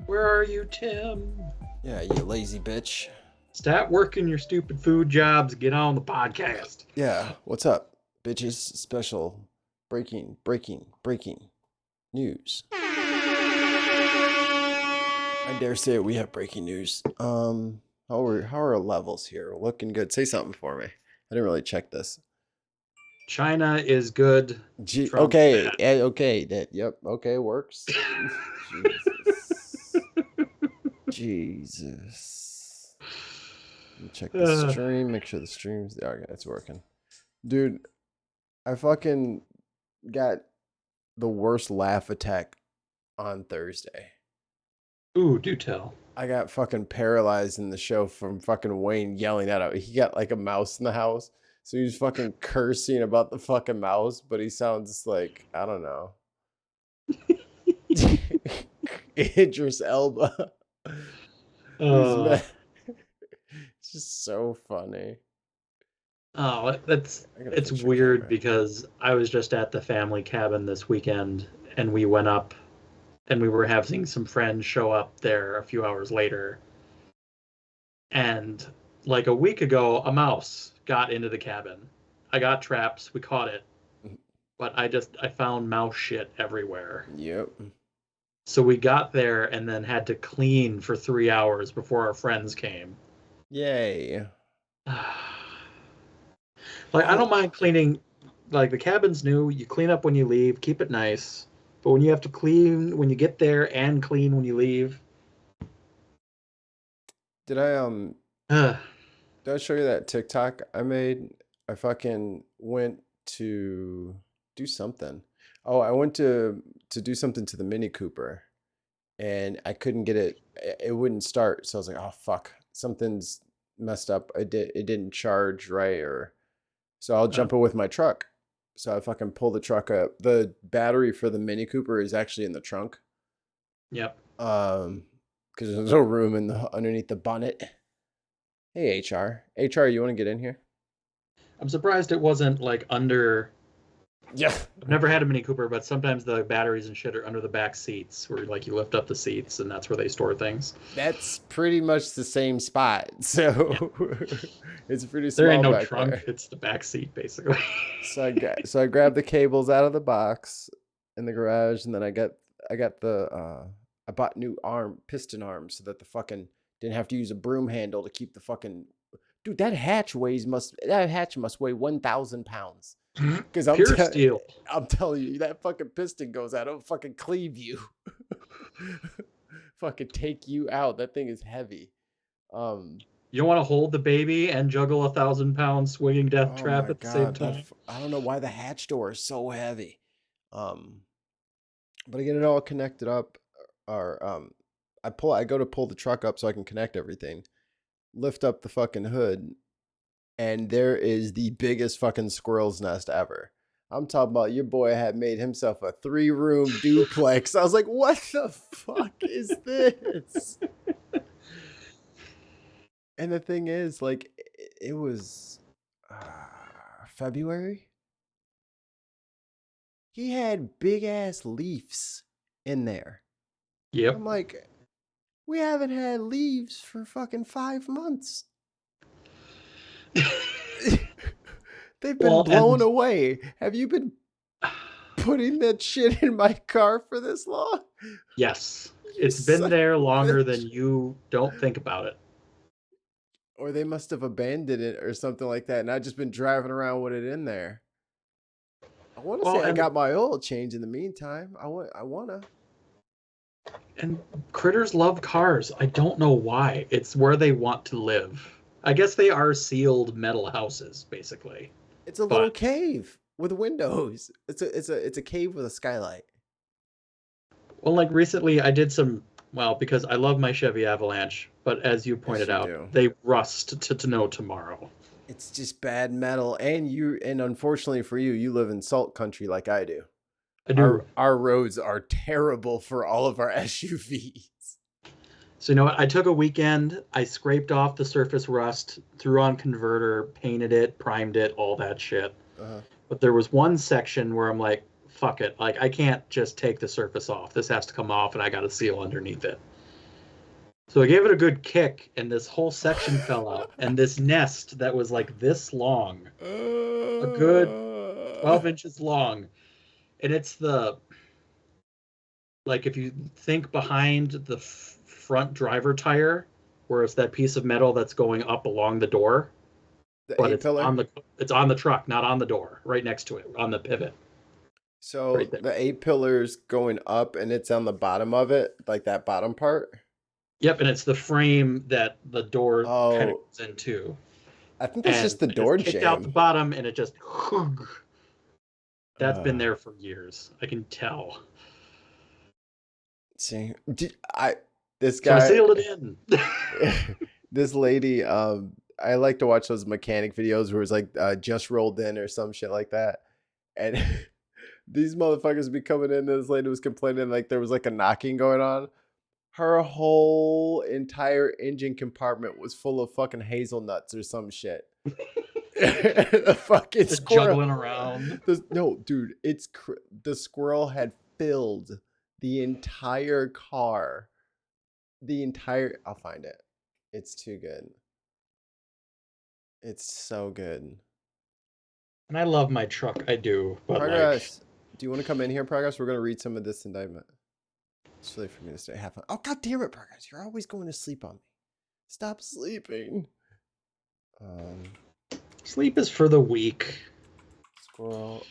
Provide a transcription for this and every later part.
Where are you, Tim? Yeah, you lazy bitch. Stop working your stupid food jobs. Get on the podcast. Yeah, what's up? Bitches special breaking news. I dare say we have breaking news. How are our levels here? Looking good. Say something for me. I didn't really check this. China is good. Trump's Okay, bad. okay, yep, okay, works. Jesus. Jesus. Let me check the Uh, stream, make sure the stream's okay, it's working. Dude, I fucking got the worst laugh attack on Thursday. do tell. I got fucking paralyzed in the show from fucking Wayne yelling at him. He got like a mouse in the house. So he was fucking cursing about the fucking mouse, but he sounds like, I don't know. Idris Elba. He's Uh, it's just so funny. that's I gotta it's fix your weird camera. because I was just at the family cabin this weekend, and we went up, and we were having some friends show up there a few hours later, and like a week ago, a mouse got into the cabin. I got traps. We caught it, but I found mouse shit everywhere. Yep. So we got there and then had to clean for 3 hours before our friends came. Yay. Like I Oh, don't mind cleaning. Like the cabin's new, you clean up when you leave, keep it nice. But when you have to clean when you get there and clean when you leave, did I uh, did I show you that TikTok I made? I fucking went to do something. Oh, I went to do something to the Mini Cooper and I couldn't get it. It wouldn't start. So I was like, "Oh fuck. Something's messed up. It didn't charge right or so I'll uh, jump it with my truck." So I fucking pull the truck up. The battery for the Mini Cooper is actually in the trunk. yep. Um because there's no room in the underneath the bonnet. Hey HR, you want to get in here? I'm surprised it wasn't like under. Yeah. I've never had a Mini Cooper, but sometimes the batteries and shit are under the back seats, where like you lift up the seats and that's where they store things. That's pretty much the same spot. Yeah, So it's pretty there ain't small no back trunk; there. it's the back seat basically. So I grabbed the cables out of the box in the garage, and then I got the I bought new piston arms so that the fucking didn't have to use a broom handle to keep the fucking dude. That hatch must weigh 1,000 pounds. Because Pure steel. I'm telling you, that fucking piston goes out, it'll fucking cleave you. Fucking take you out. That thing is heavy. Um, You don't want to hold the baby and juggle 1,000 pound swinging death oh trap my at the same god, time. I don't know why the hatch door is so heavy. Um, but I get it all connected up. Or I go to pull the truck up so I can connect everything. Lift up the fucking hood, and there is the biggest fucking squirrel's nest ever. I'm talking about your boy had made himself a 3-room duplex. I was like, what the fuck is this? And the thing is, like, it was February. He had big ass leaves in there. Yep. I'm like, we haven't had leaves for fucking 5 months. They've been Well, blown and away. Have you been putting that shit in my car for this long? yes, You it's been son there of a longer than bitch. you don't think about it. Or they must have abandoned it or something like that, and I've just been driving around with it in there. I want to Well, say I and got my oil change in the meantime. I wanna. and critters love cars. I don't know why. It's where they want to live. I guess they are sealed metal houses, basically. It's a little But cave with windows. It's a cave with a skylight. well, like recently, I did some. Well, because I love my Chevy Avalanche, but as you Yes, pointed you out, do. they rust to no tomorrow. It's just bad metal, and unfortunately for you, you live in salt country like I do. I do. Our roads are terrible for all of our SUVs. So you know what? I took a weekend. I scraped off the surface rust, threw on converter, painted it, primed it, all that shit. Uh-huh. But there was one section where I'm like, fuck it. Like I can't just take the surface off. This has to come off, and I got to seal underneath it. So I gave it a good kick, and this whole section fell out. And this nest that was like this long, a good 12 inches long, and it's like if you think behind the front driver tire, where it's that piece of metal that's going up along the door, The but A pillar. it's on the truck, not on the door, right next to it, on the pivot, So right there. the 8 pillars going up, and it's on the bottom of it, like that bottom part. Yep, and it's the frame that the door kind of Oh, goes into. I think that's And just the I just door kicked out the jamb. bottom, and it just that's been Uh, there for years. I can tell. see, I this So I guy, sealed it in. this lady. I like to watch those mechanic videos where it's like just rolled in or some shit like that, and these motherfuckers be coming in. And this lady was complaining like there was like a knocking going on. Her whole entire engine compartment was full of fucking hazelnuts or some shit. The fucking Just squirrel. juggling around. No, dude, the squirrel had filled the entire car. I'll find it. It's too good. It's so good. And I love my truck, I do, but like, Progress. Do you want to come in here, Progress? We're gonna read some of this indictment. It's really for me to stay have fun. Oh god damn it, Progress! You're always going to sleep on me. Stop sleeping. sleep is for the weak. Squirrel.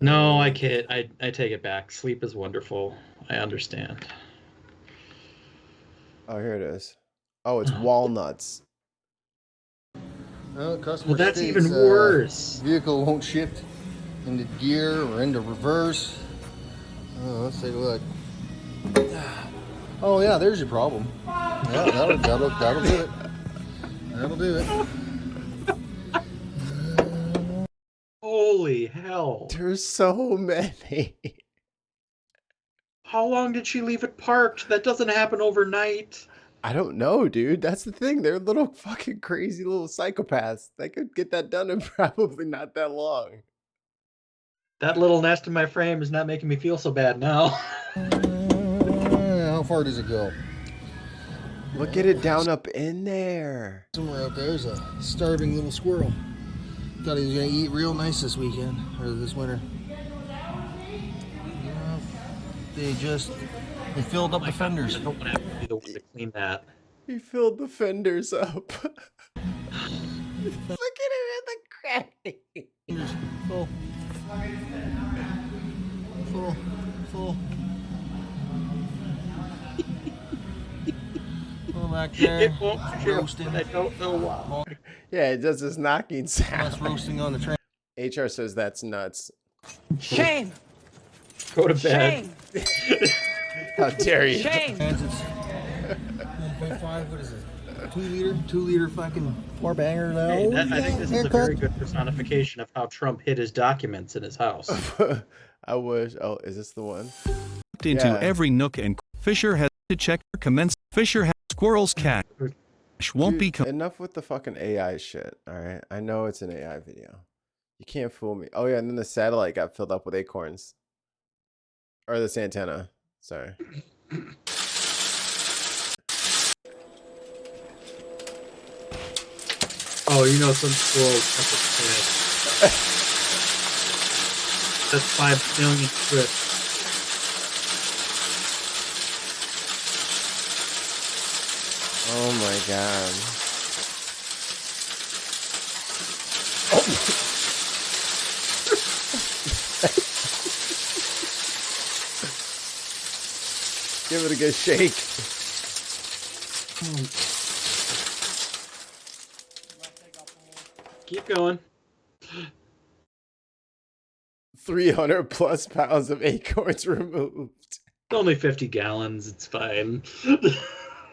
No, I can't. I take it back. Sleep is wonderful. I understand. Oh, here it is. Oh, it's walnuts. Well, customer Well, that's states, even worse. Vehicle won't shift into gear or into reverse. Oh, let's take a look. Oh yeah, there's your problem. Yeah, that'll do it. That'll do it. Holy hell. There's so many. How long did she leave it parked? That doesn't happen overnight. I don't know, dude. That's the thing. They're little fucking crazy little psychopaths. They could get that done in probably not that long. That little nest in my frame is not making me feel so bad now. How far does it go? Look at it down up in there. Somewhere out there's a starving little squirrel. Thought he was gonna eat real nice this weekend or this winter. Yeah, they filled up the fenders. I don't want to have to be the one to clean that. He filled the fenders up. Look at it in the cranny. Full. Full back there. It won't shift, Roasting. and I don't know why. Yeah, it does this knocking sound. That's roasting on the train. HR says that's nuts. Shame! Go to bed. Shame! How dare you? Shame! It's 1.5, what is it? 2 liter fucking four banger now. Hey, I think this is a very good personification of how Trump hid his documents in his house. I wish. Oh, is this the one? Into Yeah. every nook and Fisher has to check commence. Fisher has squirrels cat won't Dude, be enough with the fucking AI shit. All right, I know it's an AI video. You can't fool me. Oh yeah, and then the satellite got filled up with acorns, or this antenna. Sorry. Oh, you know some squirrels have a twist. That's 5 million twists. Oh my god. Give it a good shake. Keep going. 300 plus pounds of acorns removed. It's only 50 gallons. It's fine.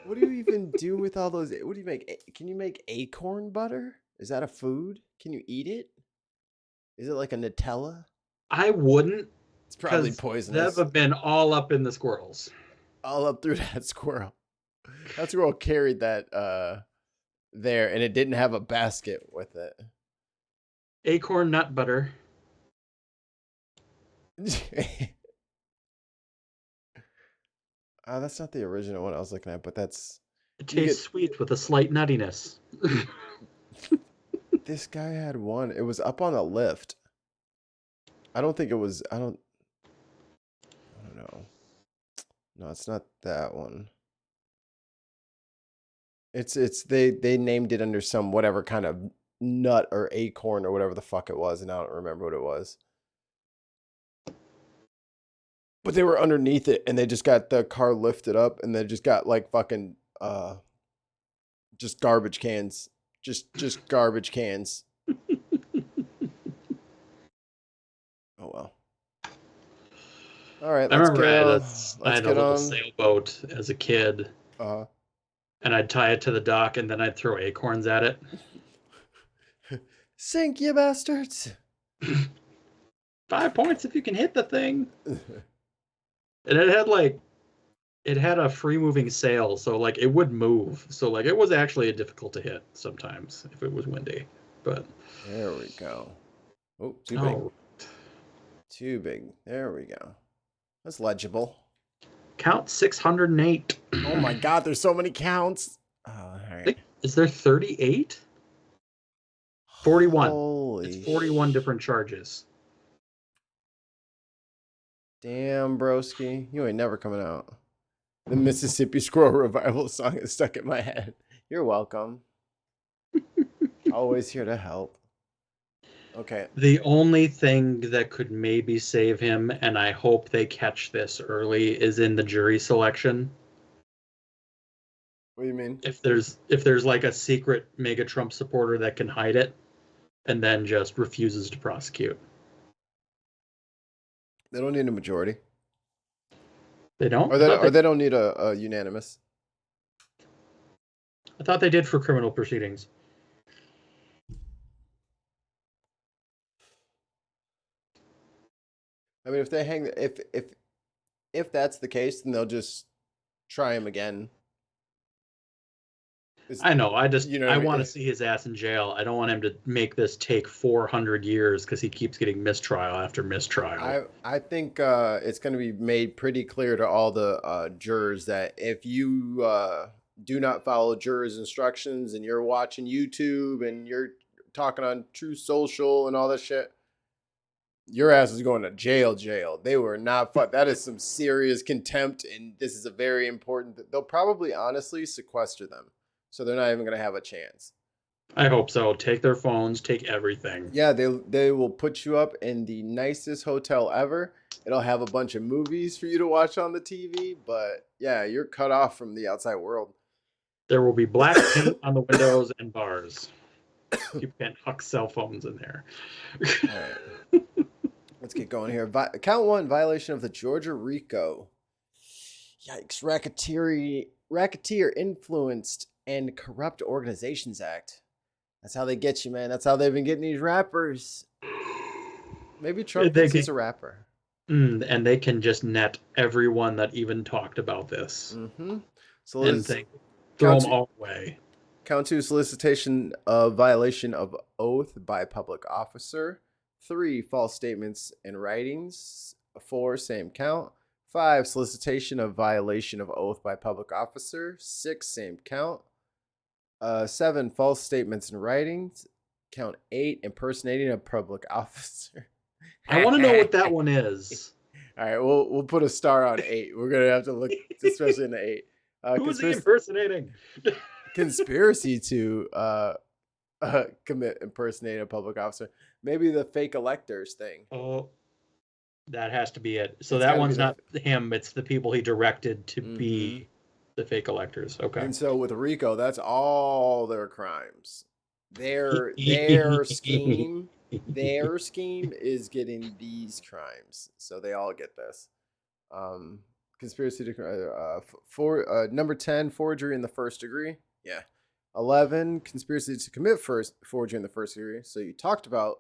What do you even do with all those? What do you make? Can you make acorn butter? Is that a food? Can you eat it? Is it like a Nutella? I wouldn't. It's probably 'cause poisonous. That have been all up in the squirrels. All up through that squirrel. That squirrel carried that there, and it didn't have a basket with it. Acorn nut butter. That's not the original one I was looking at, but that's It You tastes sweet with a slight nuttiness. This guy had one. It was up on a lift. I don't think it was. I don't know. No, it's not that one. It's they named it under some whatever kind of nut or acorn or whatever the fuck it was, and I don't remember what it was. But they were underneath it, and they just got the car lifted up, and they just got like fucking just garbage cans, just garbage cans. Oh well. All right, I let's remember get I on. had a little sailboat as a kid, and I'd tie it to the dock, and then I'd throw acorns at it. Sink, you bastards! 5 points if you can hit the thing. And it had a free moving sail, so like it would move. So like it was actually difficult to hit sometimes if it was windy. But there we go. Oh, too big. oh, Too big. There we go. That's legible. count 608. Oh my god, there's so many counts. Oh, all right. Is there 38? 41. Holy it's 41 different charges. Damn, broski. You ain't never coming out. The Mississippi Squirrel Revival song is stuck in my head. You're welcome. Always here to help. Okay. The only thing that could maybe save him, and I hope they catch this early, is in the jury selection. What do you mean? If there's like a secret mega Trump supporter that can hide it and then just refuses to prosecute. They don't need a majority. They don't? Or they don't need a unanimous. I thought they did for criminal proceedings. I mean, if they hang, if that's the case, then they'll just try him again. I know. I just You know I what I mean? want to see his ass in jail. I don't want him to make this take 400 years because he keeps getting mistrial after mistrial. I think it's going to be made pretty clear to all the jurors that if you do not follow jurors' instructions and you're watching YouTube and you're talking on True Social and all that shit, your ass is going to jail. They were not fun. That is some serious contempt, and this is a very important. They'll probably honestly sequester them, so they're not even going to have a chance. I hope so. Take their phones, take everything. Yeah, they will put you up in the nicest hotel ever. It'll have a bunch of movies for you to watch on the TV, but yeah, you're cut off from the outside world. There will be black paint on the windows and bars. You can't huck cell phones in there. All right. Let's get going here. Count 1, violation of the Georgia RICO. Yikes. Racketeer Influenced and Corrupt Organizations Act. That's how they get you, man. That's how they've been getting these rappers. Maybe Trump thinks he's a rapper. And they can just net everyone that even talked about this. Mm-hmm. So and throw them all away. Count 2, solicitation of violation of oath by public officer. 3, false statements and writings. 4, same count. 5, solicitation of violation of oath by public officer. 6, same count. 7, false statements and writings. Count 8, impersonating a public officer. I want to know what that one is. All right, we'll put a star on 8. We're gonna have to look, especially in the 8. Who is he impersonating? Conspiracy to impersonate a public officer. Maybe the fake electors thing. Oh, that has to be it. So that one's not him. It's the people he directed to be the fake electors. Okay. And so with RICO, that's all their crimes. Their scheme is getting these crimes. So they all get this. Conspiracy to number 10, forgery in the first degree. Yeah. 11, conspiracy to commit forgery in the first degree. So you talked about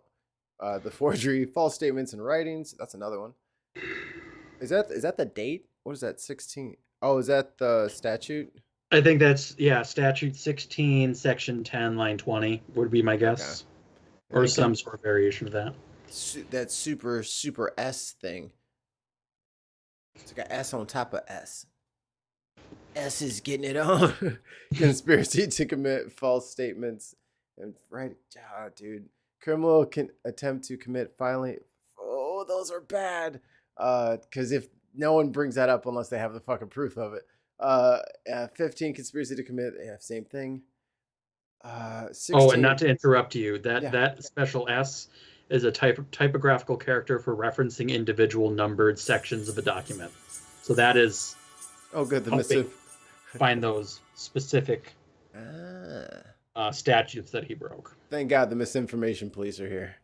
the forgery, false statements and writings. That's another one. Is that the date? What is that? 16. Oh, is that the statute? I think that's statute 16, section 10, line 20 would be my guess, okay. Or some sort of variation of that. That super S thing. It's like an S on top of S. S is getting it on. Conspiracy to commit false statements and dude. Criminal can attempt to commit filing. Oh, those are bad. Because if no one brings that up unless they have the fucking proof of it. 15 conspiracy to commit. Yeah, same thing. 16. Oh, and not to interrupt you, Yeah. that special S is a typographical character for referencing individual numbered sections of a document. So that is Oh, good. The helping missive. find those specific statutes that he broke. Thank God the misinformation police are here.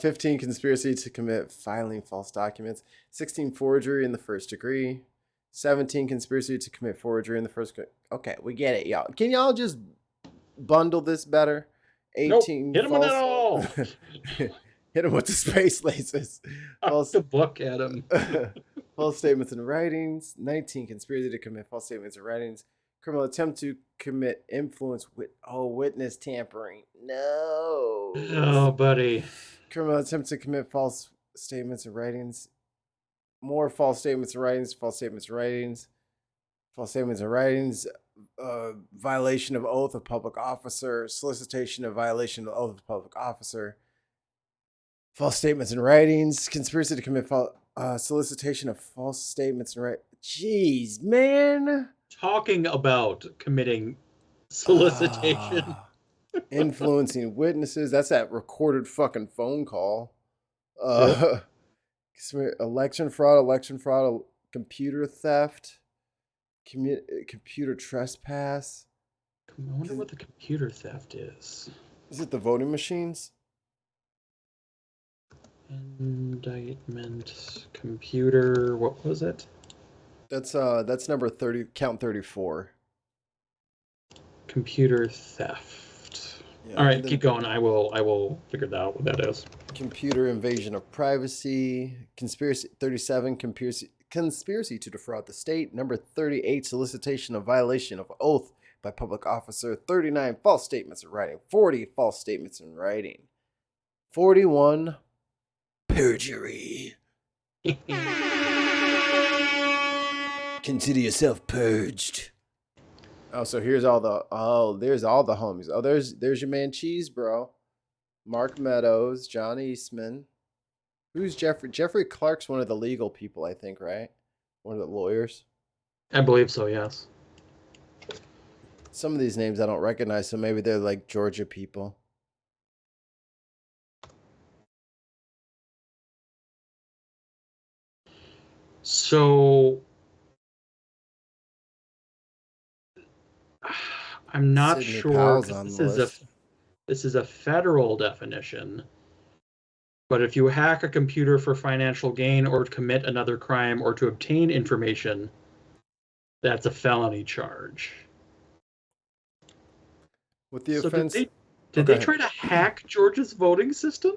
15 conspiracy to commit filing false documents. 16 forgery in the first degree. 17 conspiracy to commit forgery in the first degree. Okay, we get it, y'all. Can y'all just bundle this better? 18 Nope. Hit him with it all. Hit him with the space lasers. False the book at him. False statements and writings. 19 conspiracy to commit false statements and writings. Criminal attempt to commit influence with witness tampering. No. Oh, buddy. Criminal attempt to commit false statements and writings. More false statements and writings. False statements and writings. False statements and writings. Violation of oath of public officer. Solicitation of violation of oath of public officer. False statements and writings. Conspiracy to commit solicitation of false statements and writings. Jeez, man. Talking about committing solicitation. Influencing witnesses. That's that recorded fucking phone call. Election fraud, computer theft, computer trespass. I wonder what the computer theft is. Is it the voting machines? Indictment, computer, what was it? That's number 30, count 34. Computer theft. Yeah, all right, keep going. I will figure that out what that is. Computer invasion of privacy. Conspiracy 37. Conspiracy to defraud the state. Number 38. Solicitation of violation of oath by public officer. 39. False statements in writing. 40. False statements in writing. 41. Perjury. Consider yourself purged. Oh, so here's all the there's all the homies. Oh, there's your man Cheese, bro. Mark Meadows, John Eastman. Who's Jeffrey? Jeffrey Clark's one of the legal people, I think, right? One of the lawyers. I believe so, yes. Some of these names I don't recognize, so maybe they're like Georgia people. So I'm not Sidney sure. This is a federal definition. But if you hack a computer for financial gain or commit another crime or to obtain information, that's a felony charge. With the offense, did they try to hack Georgia's voting system?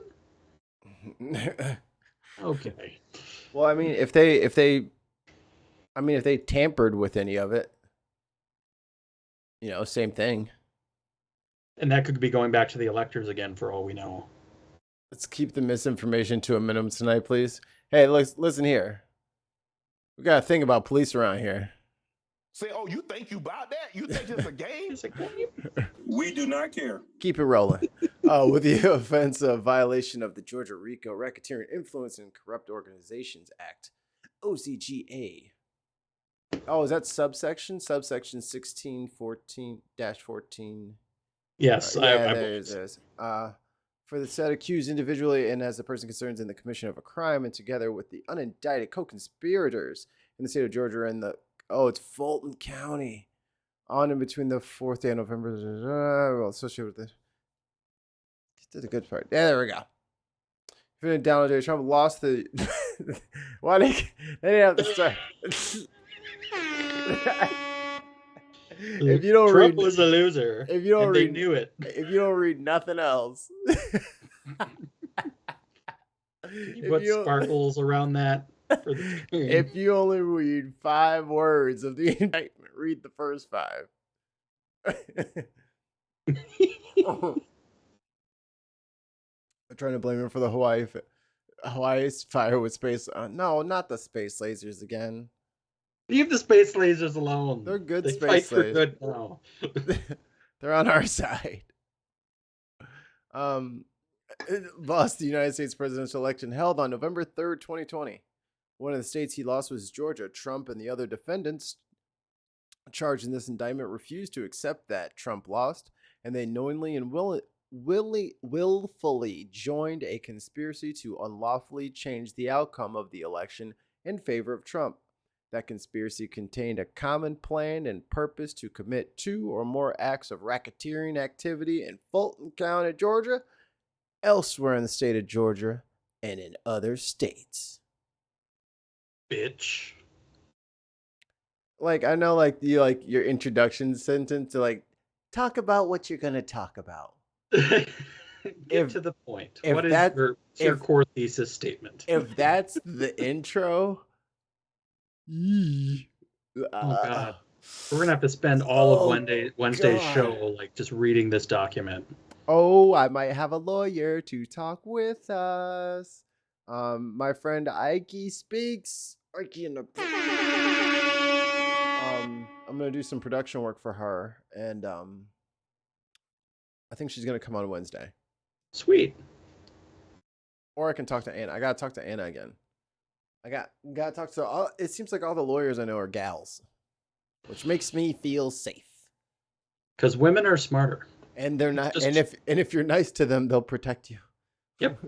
Okay. Well, I mean, if they tampered with any of it, you know, same thing. And that could be going back to the electors again, for all we know. Let's keep the misinformation to a minimum tonight, please. Hey, listen here. We got a thing about police around here. Say, oh, you think you about that? You think it's a game? We do not care. Keep it rolling. With the offense of violation of the Georgia RICO Racketeering Influence and Corrupt Organizations Act, OCGA. Oh, is that subsection? Subsection 1614-14. Yes, yeah, there's. For the said accused individually and as the person concerned in the commission of a crime and together with the unindicted co-conspirators in the state of Georgia and the it's Fulton County on and between the 4th day of November associated with this. Did the good part. Yeah, there we go. If you didn't download it, Trump lost the why they didn't have to start. If you don't Trump was a loser. If you don't read, they knew it. If you don't read nothing else. You put sparkles around that for the screen. If you only read 5 words of the indictment, read the first 5. I'm trying to blame him for the Hawaii fire with space. No, not the space lasers again. Leave the space lasers alone. They're good They space fight for lasers. good now. They're on our side. Lost the United States presidential election held on November 3rd, 2020. One of the states he lost was Georgia. Trump and the other defendants charged in this indictment refused to accept that Trump lost, and they knowingly and willfully joined a conspiracy to unlawfully change the outcome of the election in favor of Trump. That conspiracy contained a common plan and purpose to commit 2 or more acts of racketeering activity in Fulton County, Georgia, elsewhere in the state of Georgia, and in other states. Bitch. Like, I know, like, you like your introduction sentence to like talk about what you're gonna talk about. Get If- to the point. if What is that- your if- core thesis statement? If that's the intro, Oh God. We're gonna have to spend all of Oh, Wednesday's God. show like just reading this document. Oh, I might have a lawyer to talk with us. My friend Ike speaks. Ike in the. I'm gonna do some production work for her, and I think she's gonna come on Wednesday. Sweet. Or I can talk to Anna. I gotta talk to Anna again. I gotta talk to. It seems like all the lawyers I know are gals, which makes me feel safe. Because women are smarter. And they're not. Just- And if you're nice to them, they'll protect you. Yep.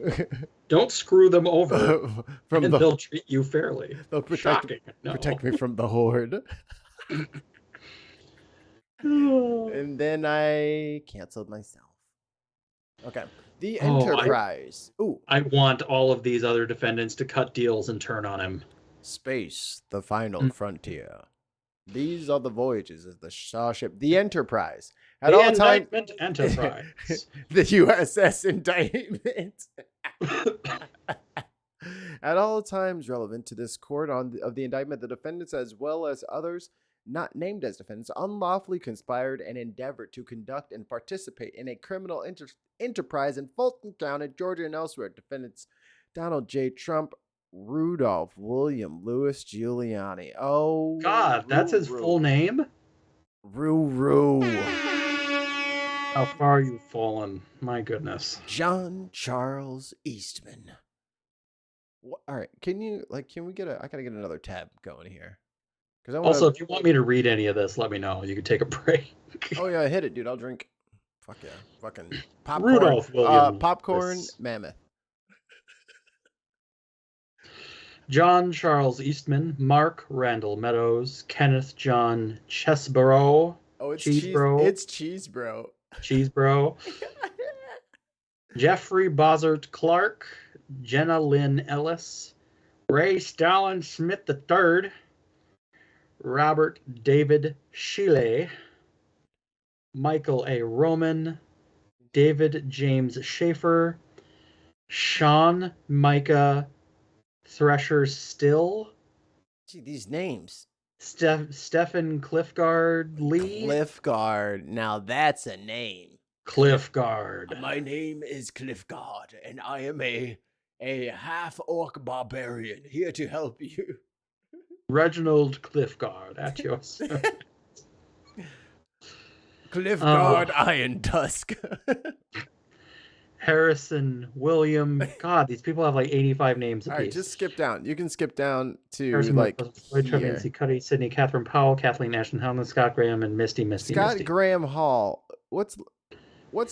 Don't screw them over, From and the they'll treat you fairly. they'll protect Shocking. No. protect me from the horde. And then I canceled myself. Okay. The Oh, Enterprise. Ooh. I want all of these other defendants to cut deals and turn on him. Space, the final Mm. frontier. These are the voyages of the starship, the Enterprise. At The all times, Indictment Enterprise. the USS Indictment. At all times relevant to this court of the indictment, the defendants, as well as others not named as defendants, unlawfully conspired and endeavored to conduct and participate in a criminal enterprise in Fulton County, Georgia, and elsewhere. Defendants Donald J. Trump, Rudolph William Louis Giuliani. Oh, God, that's his full name? Ruru. How far you've fallen. My goodness. John Charles Eastman. All right, can we get I gotta get another tab going here. Because I want Also, if you want me to read any of this, let me know. You can take a break. Oh yeah, hit it, dude. I'll drink. Fuck yeah, fucking popcorn. Rudolph William Popcorn Lewis. mammoth. John Charles Eastman, Mark Randall Meadows, Kenneth John Chesborough, Oh, it's Cheese cheese, bro. It's cheese, bro. Cheesebro, Jeffrey Bozzart Clark, Jenna Lynn Ellis, Ray Stalin Smith III, Robert David Shealy, Michael A. Roman, David James Schaefer, Sean Micah Thresher Still, Gee, these names. Stephen Cliffguard Lee. Cliffguard. Now that's a name. Cliffguard. My name is Cliffguard, and I am a half orc barbarian here to help you. Reginald Cliffguard at your service. Cliffguard Iron Tusk. Harrison William. God, these people have like 85 names All apiece. right, just skip down. You can skip down to Harrison like Lloyd Trevor, here. Nancy Cuddy, Sidney Catherine Powell, Kathleen Ashton Helen, Scott Graham, and Misty. Scott Graham Hall. What's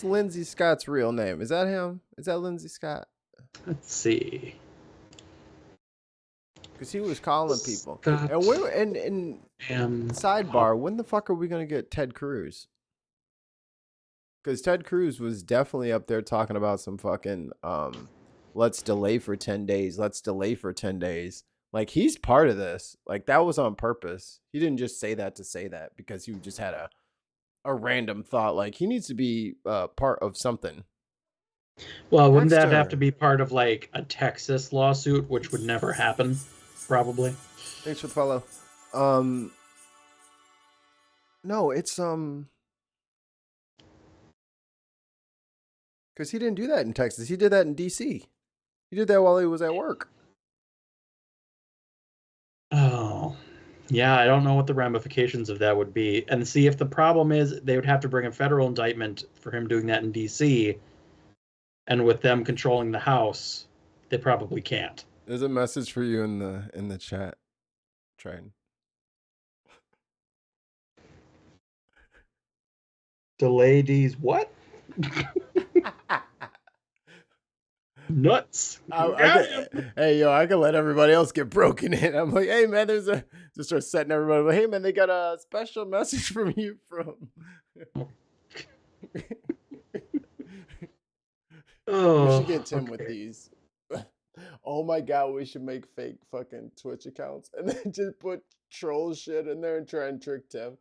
Lindsay Scott's real name? Is that him? Is that Lindsay Scott? Let's see. Because he was calling people. Scott And sidebar, when the fuck are we gonna get Ted Cruz? Because Ted Cruz was definitely up there talking about some fucking let's delay for 10 days. Let's delay for 10 days. Like, he's part of this. Like, that was on purpose. He didn't just say that to say that because he just had a random thought. Like, he needs to be part of something. Well, wouldn't that Dexter. have to be part of like a Texas lawsuit, which would never happen? Probably. Thanks for the follow. No, it's because he didn't do that in Texas. He did that in DC. He did that while he was at work. Oh, Yeah, I don't know what the ramifications of that would be. And see, if the problem is they would have to bring a federal indictment for him doing that in DC, and with them controlling the House, they probably can't. There's a message for you in the chat, Train. Delay these what? Nuts. Hey, yo, I can let everybody else get broken in. I'm like, hey, man, just start setting everybody. But hey, man, they got a special message from you from. We should get Tim with these. Oh my God, we should make fake fucking Twitch accounts and then just put troll shit in there and try and trick Tim.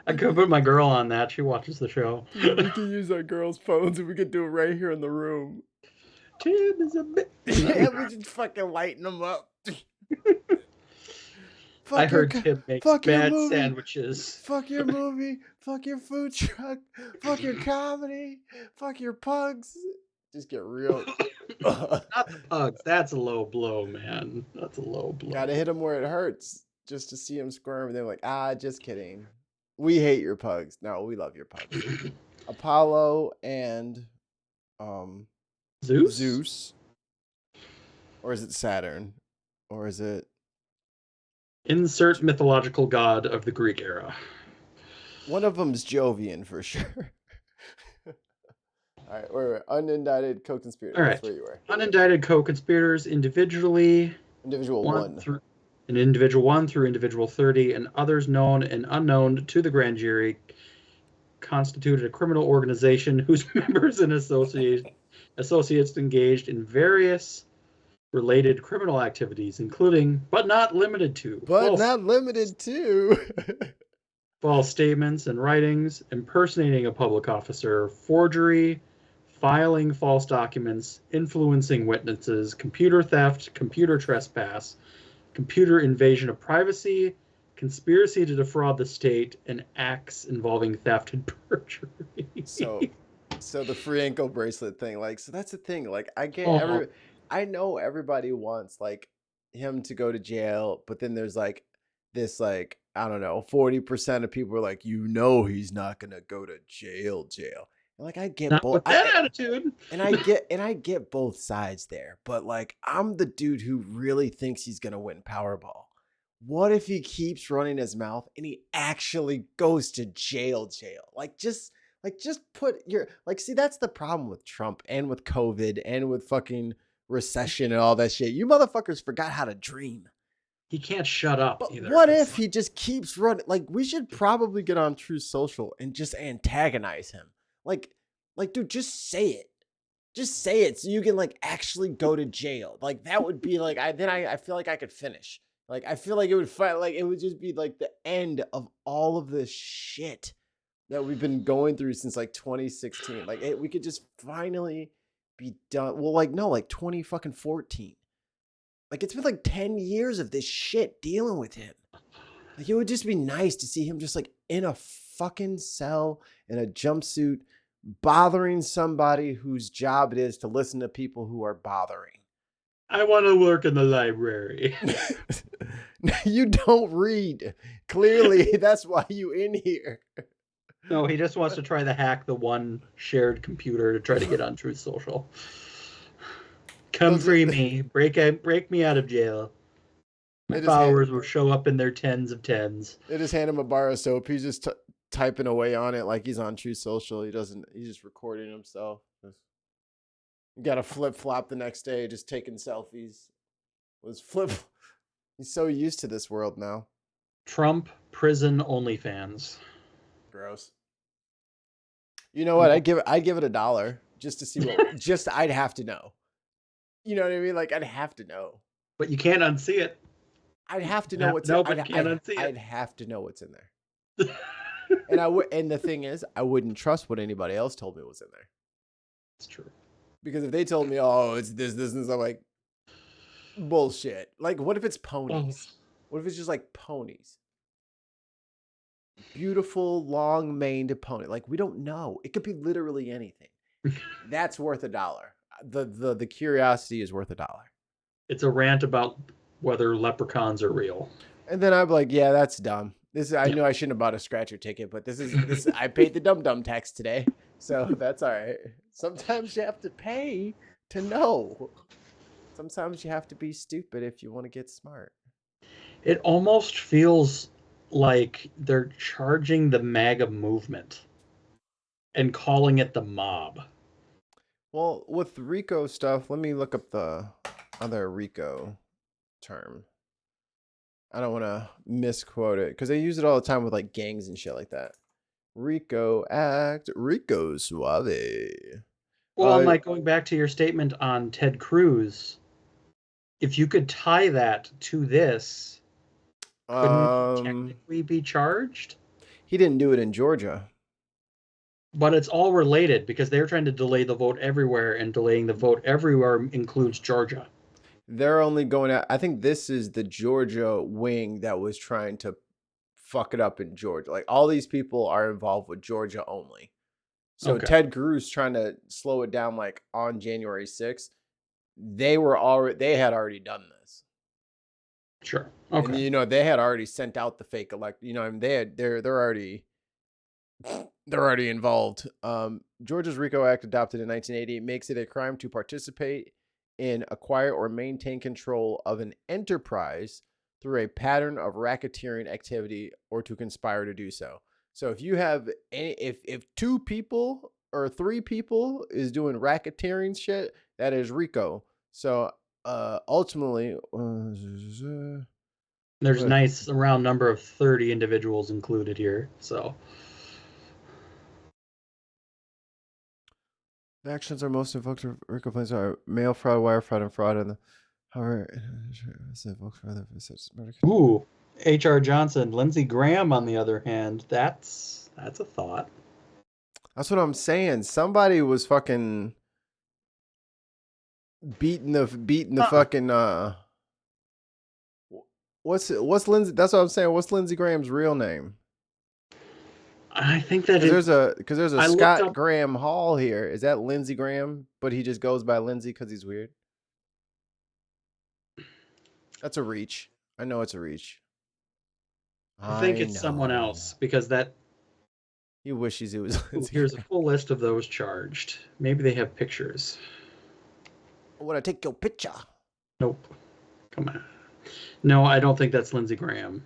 I could put my girl on that. She watches the show. We can use our girls' phones and we could do it right here in the room. Tim is a bit. Yeah, we just fucking lighten them up. I heard Tim makes bad sandwiches. Fuck your movie. Fuck your food truck. Fuck your comedy. Fuck your pugs. Just get real. Not the pugs. That's a low blow, man. That's a low blow. Gotta hit them where it hurts just to see them squirm. And they're like, just kidding. We hate your pugs. No, we love your pugs. Apollo and Zeus. Or is it Saturn? Or is it... Insert mythological god of the Greek era. One of them's Jovian for sure. All right, we're unindicted co-conspirators. All right, that's where you were. Unindicted co-conspirators individually. Individual one. Individual 1 through individual 30, and others known and unknown to the grand jury, constituted a criminal organization whose members and associates engaged in various related criminal activities, including, but not limited to, false statements and writings, impersonating a public officer, forgery, filing false documents, influencing witnesses, computer theft, computer trespass, computer invasion of privacy, conspiracy to defraud the state, and acts involving theft and perjury. So the free ankle bracelet thing, like, so that's the thing. Like, I know everybody wants like him to go to jail, but then there's like this, like, I don't know, 40% of people are like, he's not gonna go to jail. And like, I get Not both with that attitude. and I get both sides there, but like, I'm the dude who really thinks he's gonna win Powerball. What if he keeps running his mouth and he actually goes to jail? Just put your, like, see, that's the problem with Trump and with COVID and with fucking recession and all that shit. You motherfuckers forgot how to dream. He can't shut up But either. what if he just keeps running? Like, we should probably get on Truth Social and just antagonize him. Like, dude, just say it. Just say it so you can like actually go to jail. Like, that would be like, I feel like I could finish. Like, I feel like it would fight. Like, it would just be like the end of all of this shit that we've been going through since like 2016. Like, we could just finally be done. Well, like, no, like 2014. Like, it's been like 10 years of this shit dealing with him. Like, it would just be nice to see him just like in a fucking cell in a jumpsuit, bothering somebody whose job it is to listen to people who are bothering. I want to work in the library. You don't read. Clearly, that's why you in here. No, he just wants to try to hack the one shared computer to try to get on Truth Social. Come free me. Break me out of jail. My followers will show up in their tens of tens. They just hand him a bar of soap. He's just typing away on it like he's on Truth Social. He's just recording himself. You got to flip flop the next day, just taking selfies. He's so used to this world now. Trump prison OnlyFans. Gross. You know what? I'd give it $1 just to see what. I'd have to know. You know what I mean? Like, I'd have to know. But you can't unsee it. I'd have to know what's in there. I'd have to know what's in there. And the thing is, I wouldn't trust what anybody else told me was in there. It's true. Because if they told me, oh, it's this, and I'm like, bullshit. Like, what if it's ponies? What if it's just like ponies? Beautiful, long-maned pony. Like, we don't know. It could be literally anything. That's worth $1. The curiosity is worth $1. It's a rant about whether leprechauns are real. And then I'm like, yeah, that's dumb. I Yeah. know I shouldn't have bought a scratcher ticket, but this I paid the dum tax today, so that's all right. Sometimes you have to pay to know. Sometimes you have to be stupid if you want to get smart. It almost feels like they're charging the MAGA movement and calling it the mob. Well, with RICO stuff, let me look up the other RICO term. I don't want to misquote it because they use it all the time with like gangs and shit like that. RICO Act, RICO Suave. Well, and like going back to your statement on Ted Cruz, if you could tie that to this, couldn't he technically be charged? He didn't do it in Georgia. But it's all related because they're trying to delay the vote everywhere, and delaying the vote everywhere includes Georgia. They're only going at, I think this is the Georgia wing that was trying to fuck it up in Georgia. Like all these people are involved with Georgia only. So Okay. Ted Cruz trying to slow it down like on January 6th. They had already done this. Sure. Okay. And they had already sent out the fake and they're already involved. Georgia's RICO Act, adopted in 1980, makes it a crime to participate in, acquire, or maintain control of an enterprise through a pattern of racketeering activity or to conspire to do so. So if you have if 2 people or 3 people is doing racketeering shit, that is RICO. So ultimately, there's a nice round number of 30 individuals included here. So the actions are most invoked of RICO complaints are mail fraud, wire fraud, and fraud. And ooh, H.R. Johnson. Lindsey Graham, on the other hand, that's a thought. That's what I'm saying. Somebody was fucking beating the fucking what's Lindsey? That's what I'm saying. What's Lindsey Graham's real name? I think that there's a Scott up, Graham Hall here. Is that Lindsey Graham? But he just goes by Lindsey because he's weird. That's a reach. I know it's a reach. I think it's someone else because that. He wishes it was. Here's a full list of those charged. Maybe they have pictures. I want to take your picture. Nope. Come on. No, I don't think that's Lindsey Graham.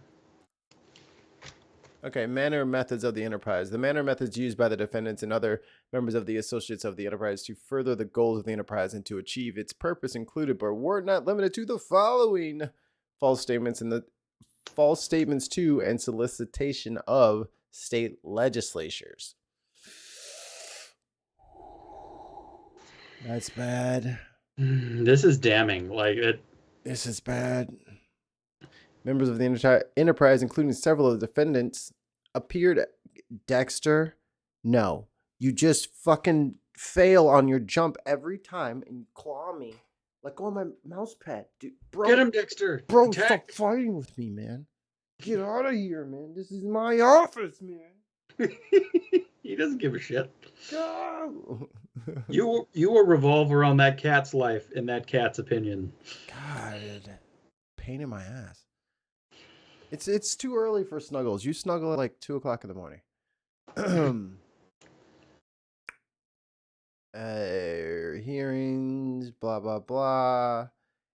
Okay, manner and methods of the enterprise. The manner and methods used by the defendants and other members of the associates of the enterprise to further the goals of the enterprise and to achieve its purpose included, but were not limited to, the following: false statements to and solicitation of state legislatures. That's bad. This is damning. This is bad. Members of the enterprise, including several of the defendants, appeared. Dexter, no. You just fucking fail on your jump every time and claw me. Let go of my mouse pad. Dude, bro. Get him, Dexter. Bro, stop fighting with me, man. Get out of here, man. This is my office, man. He doesn't give a shit. Go. You will revolve around that cat's life, in that cat's opinion. God, pain in my ass. It's too early for snuggles. You snuggle at like 2:00 in the morning. Hearings, blah blah blah.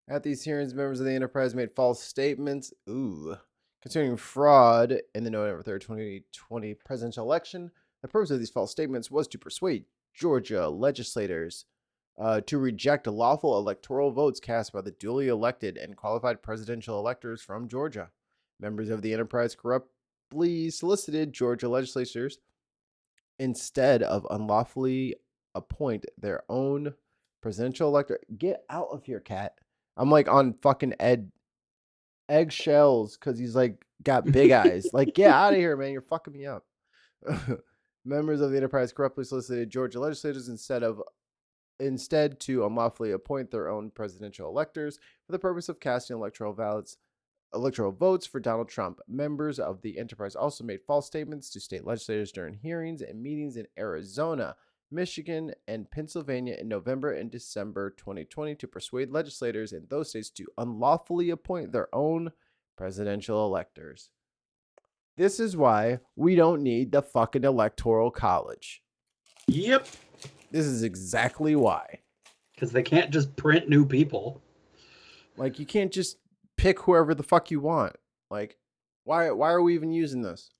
At these hearings, members of the enterprise made false statements. Concerning fraud in the November 3rd, 2020 presidential election. The purpose of these false statements was to persuade Georgia legislators to reject lawful electoral votes cast by the duly elected and qualified presidential electors from Georgia. Members of the enterprise corruptly solicited Georgia legislators instead of unlawfully appoint their own presidential elector. Get out of here, cat. I'm like on fucking eggshells because he's like got big eyes. Like, get out of here, man. You're fucking me up. Members of the enterprise corruptly solicited Georgia legislators instead to unlawfully appoint their own presidential electors for the purpose of casting electoral votes for Donald Trump. Members of the enterprise also made false statements to state legislators during hearings and meetings in Arizona, Michigan, and Pennsylvania in November and December 2020 to persuade legislators in those states to unlawfully appoint their own presidential electors. This is why we don't need the fucking electoral college. Yep. This is exactly why. Because they can't just print new people. Like, you can't just pick whoever the fuck you want. Like, why are we even using this?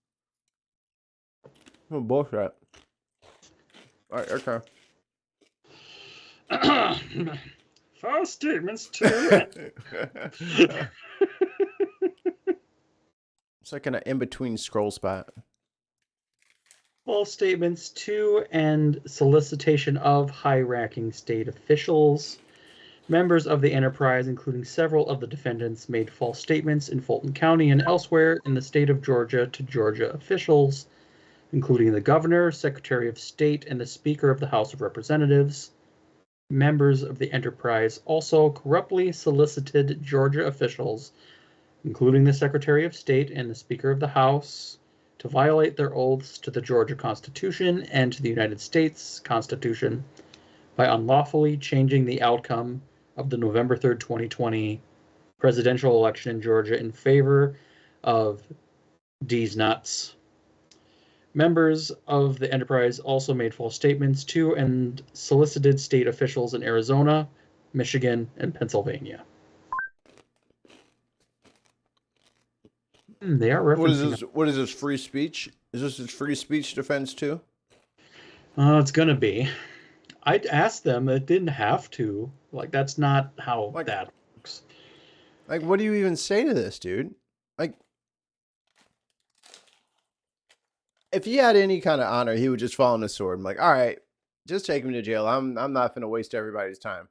Oh, bullshit. All right, okay. False statements to It's like an in-between scroll spot. false statements to and solicitation of high-ranking state officials. Members of the enterprise, including several of the defendants, made false statements in Fulton County and elsewhere in the state of Georgia to Georgia officials, including the governor, secretary of state, and the speaker of the House of Representatives. Members of the enterprise also corruptly solicited Georgia officials, including the secretary of state and the speaker of the House, to violate their oaths to the Georgia Constitution and to the United States Constitution by unlawfully changing the outcome of the November 3rd, 2020 presidential election in Georgia in favor of D's nuts. Members of the enterprise also made false statements to and solicited state officials in Arizona, Michigan, and Pennsylvania. They are referencing. What is this, free speech? Is this a free speech defense too? It's gonna be. I'd ask them. It didn't have to. Like, that's not how that works. Like, what do you even say to this, dude? Like, if he had any kind of honor, he would just fall on his sword. I'm like, all right, just take him to jail. I'm not going to waste everybody's time.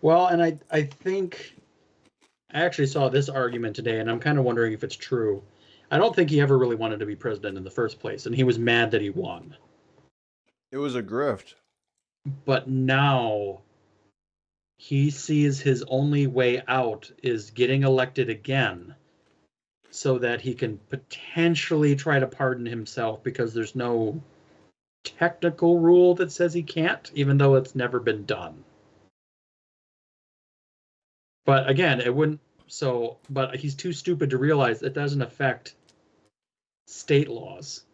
Well, and I think I actually saw this argument today, and I'm kind of wondering if it's true. I don't think he ever really wanted to be president in the first place, and he was mad that he won. It was a grift. But now he sees his only way out is getting elected again so that he can potentially try to pardon himself, because there's no technical rule that says he can't, even though it's never been done. But again, it wouldn't. So, but he's too stupid to realize it doesn't affect state laws,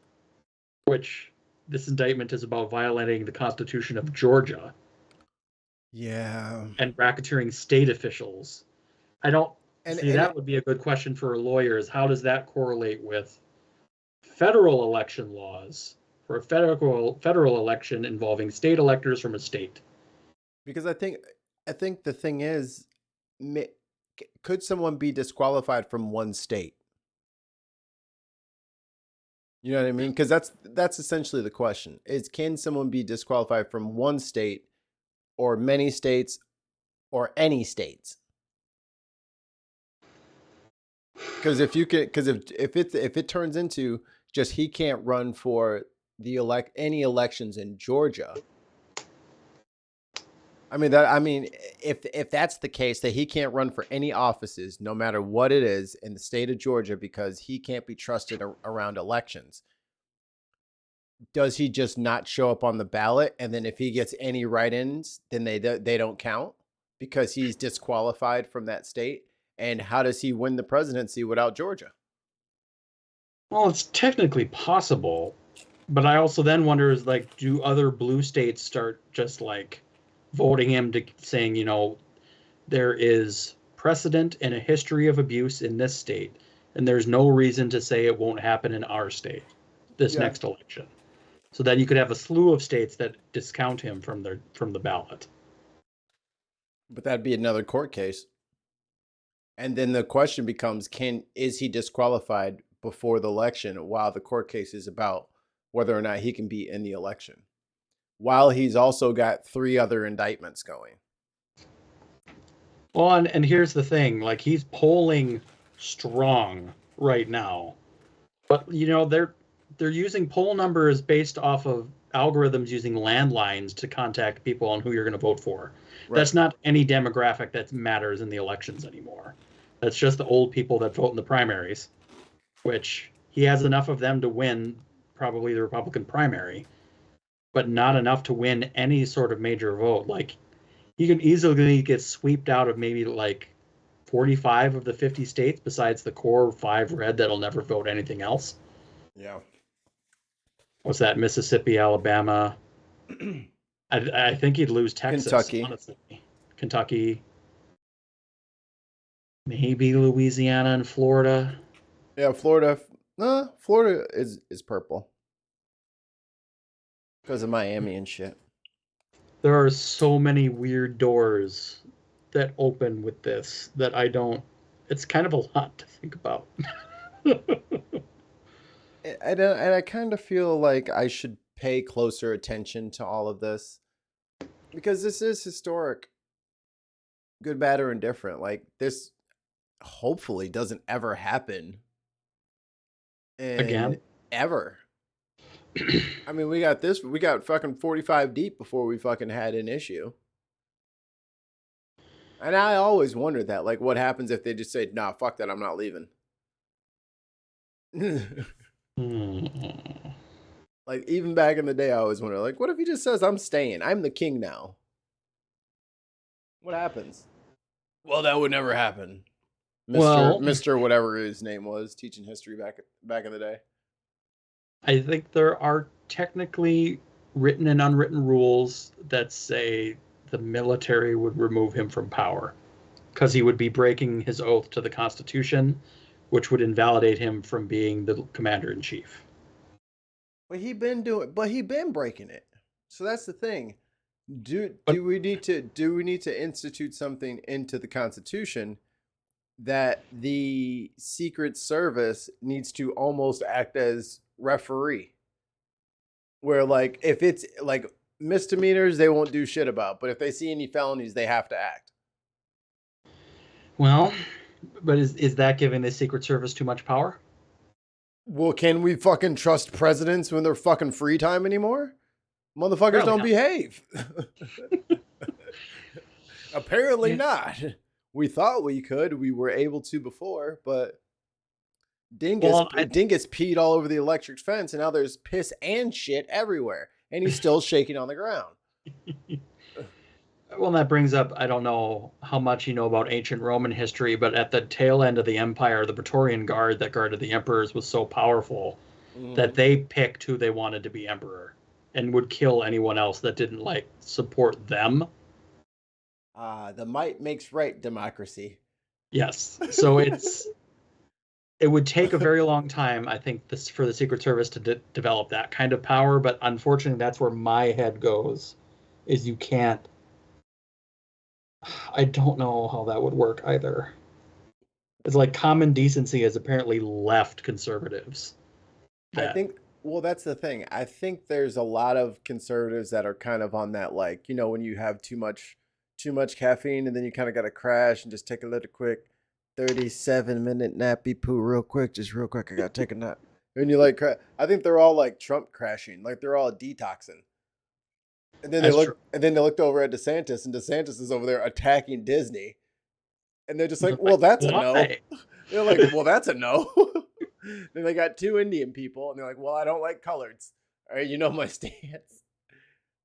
which this indictment is about violating the Constitution of Georgia. Yeah. And racketeering state officials. I don't see that would be a good question for a lawyer, is how does that correlate with federal election laws for a federal election involving state electors from a state? Because I think the thing is, could someone be disqualified from one state? You know what I mean? Because that's essentially the question: is can someone be disqualified from one state, or many states, or any states? Because if it turns into just he can't run for any elections in Georgia. I mean, if that's the case, that he can't run for any offices, no matter what it is, in the state of Georgia, because he can't be trusted around elections, does he just not show up on the ballot? And then if he gets any write-ins, then they don't count because he's disqualified from that state? And how does he win the presidency without Georgia? Well, it's technically possible, but I also then wonder, is like, do other blue states start just like voting him to saying, you know, there is precedent and a history of abuse in this state, and there's no reason to say it won't happen in our state this next election. So then you could have a slew of states that discount him from the ballot. But that'd be another court case. And then the question becomes, is he disqualified before the election while the court case is about whether or not he can be in the election, while he's also got 3 other indictments going? Well, and here's the thing, like, he's polling strong right now, but you know, they're using poll numbers based off of algorithms using landlines to contact people on who you're going to vote for. Right. That's not any demographic that matters in the elections anymore. That's just the old people that vote in the primaries, which he has enough of them to win probably the Republican primary. but not enough to win any sort of major vote. Like, he can easily get swept out of maybe like 45 of the 50 states, besides the core 5 red that'll never vote anything else. Yeah. What's that? Mississippi, Alabama. I think he'd lose Texas, Kentucky. honestly. Kentucky. Maybe Louisiana and Florida. Yeah, Florida. Florida is purple because of Miami and shit. There are so many weird doors that open with this that I don't. It's kind of a lot to think about. And I kind of feel like I should pay closer attention to all of this because this is historic, good, bad, or indifferent. Like this, hopefully, doesn't ever happen Again? ever. I mean, we got fucking 45 deep before we fucking had an issue. And I always wondered that, like, what happens if they just say, "Nah, fuck that, I'm not leaving." Like, even back in the day, I always wondered, like, what if he just says, "I'm staying, I'm the king now"? What happens? Well, that would never happen. Mr. Whatever his name was, teaching history back in the day. I think there are technically written and unwritten rules that say the military would remove him from power because he would be breaking his oath to the Constitution, which would invalidate him from being the commander-in-chief. But he been breaking it. So that's the thing. Do we need to institute something into the Constitution that the Secret Service needs to almost act as referee? Where, like, if it's like misdemeanors, they won't do shit about, but if they see any felonies, they have to act. Well, but is that giving the Secret Service too much power? Well, can we fucking trust presidents when they're fucking free time anymore? Motherfuckers don't behave. Apparently not. We thought we could. We were able to before, but Dingus peed all over the electric fence, and now there's piss and shit everywhere, and he's still shaking on the ground. Well, that brings up, I don't know how much you know about ancient Roman history, but at the tail end of the empire, the Praetorian Guard that guarded the emperors was so powerful that they picked who they wanted to be emperor and would kill anyone else that didn't like support them. The might makes right democracy. Yes. So it would take a very long time, I think, for the Secret Service to develop that kind of power. But unfortunately, that's where my head goes, is you can't. I don't know how that would work either. It's like common decency has apparently left conservatives. I think, well, that's the thing. I think there's a lot of conservatives that are kind of on that, like, you know, when you have too much caffeine and then you kind of got to crash and just take a little quick 37-minute nappy poo real quick. I got to take a nap. And you like, I think they're all like Trump crashing. Like they're all detoxing. And then they looked over at DeSantis, and DeSantis is over there attacking Disney. And they're just like, well, that's a no. They're like, well, that's a no. Then they got 2 Indian people, and they're like, well, I don't like coloreds. All right, you know my stance.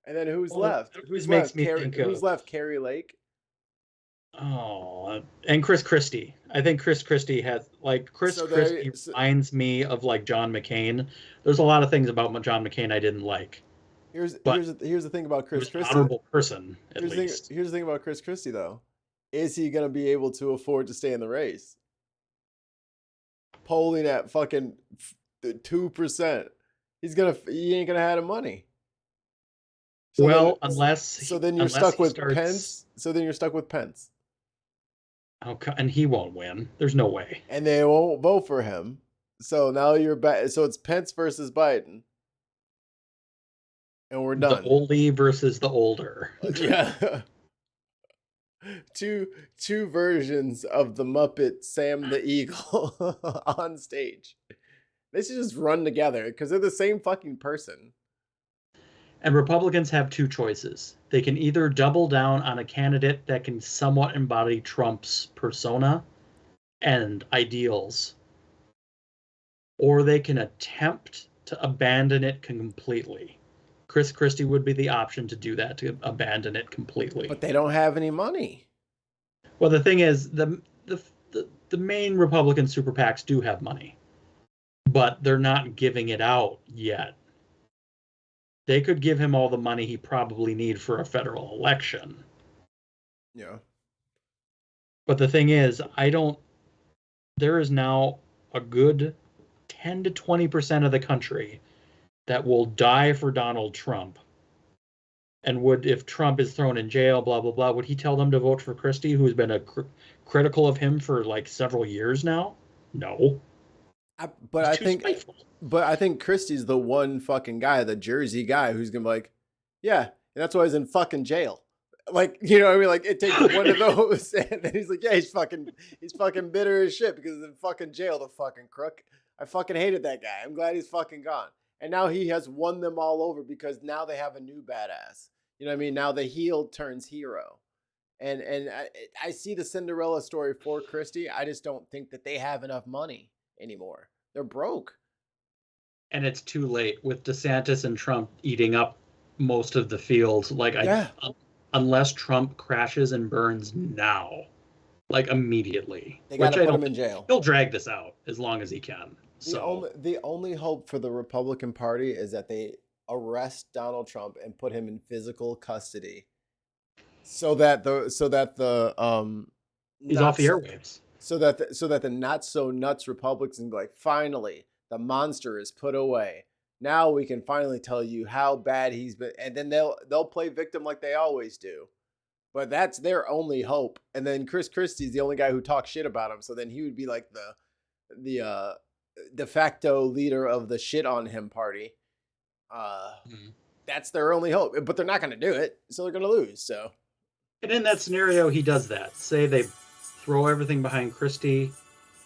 And then who's left? Who's left? Carrie Lake. Oh, and Chris Christie. I think Chris Christie has, like, Christie reminds me of like John McCain. There's a lot of things about John McCain I didn't like. Here's the thing about Chris Christie. An honorable person, at least. Here's the thing about Chris Christie, though. Is he going to be able to afford to stay in the race? Polling at fucking 2%. He ain't going to have the money. So then you're stuck with Pence. So then you're stuck with Pence. Okay, and he won't win. There's no way. And they won't vote for him. So now you're back. So it's Pence versus Biden. And we're done. The oldie versus the older. Yeah. Two versions of the Muppet Sam the Eagle on stage. They should just run together because they're the same fucking person. And Republicans have 2 choices. They can either double down on a candidate that can somewhat embody Trump's persona and ideals, or they can attempt to abandon it completely, Chris Christie would be the option to do that, to abandon it completely. But they don't have any money. Well, the thing is, the main Republican super PACs do have money, but they're not giving it out yet. They could give him all the money he probably need for a federal election. Yeah. But the thing is, there is now a good 10 to 20% of the country that will die for Donald Trump. And if Trump is thrown in jail, blah, blah, blah, would he tell them to vote for Christie, who's been critical of him for like several years now? No. But He's too spiteful. But I think Christie's the one fucking guy, the Jersey guy, who's gonna be like, yeah, and that's why he's in fucking jail. Like, you know what I mean? Like, it takes one of those, and then he's like, yeah, he's fucking bitter as shit because he's in fucking jail, the fucking crook. I fucking hated that guy. I'm glad he's fucking gone. And now he has won them all over because now they have a new badass. You know what I mean? Now the heel turns hero. And I see the Cinderella story for Christie. I just don't think that they have enough money anymore. They're broke. And it's too late with DeSantis and Trump eating up most of the field. Like, unless Trump crashes and burns now, like immediately. They got to put him in jail. He'll drag this out as long as he can. The only hope for the Republican Party is that they arrest Donald Trump and put him in physical custody, so that the he's off the airwaves. So that the not so nuts Republicans can be like, finally, the monster is put away. Now we can finally tell you how bad he's been, and then they'll play victim like they always do. But that's their only hope. And then Chris Christie's the only guy who talks shit about him, so then he would be like the de facto leader of the shit on him party. That's their only hope, but they're not going to do it, so they're going to lose. So, and in that scenario, he does that. Say they throw everything behind Christie,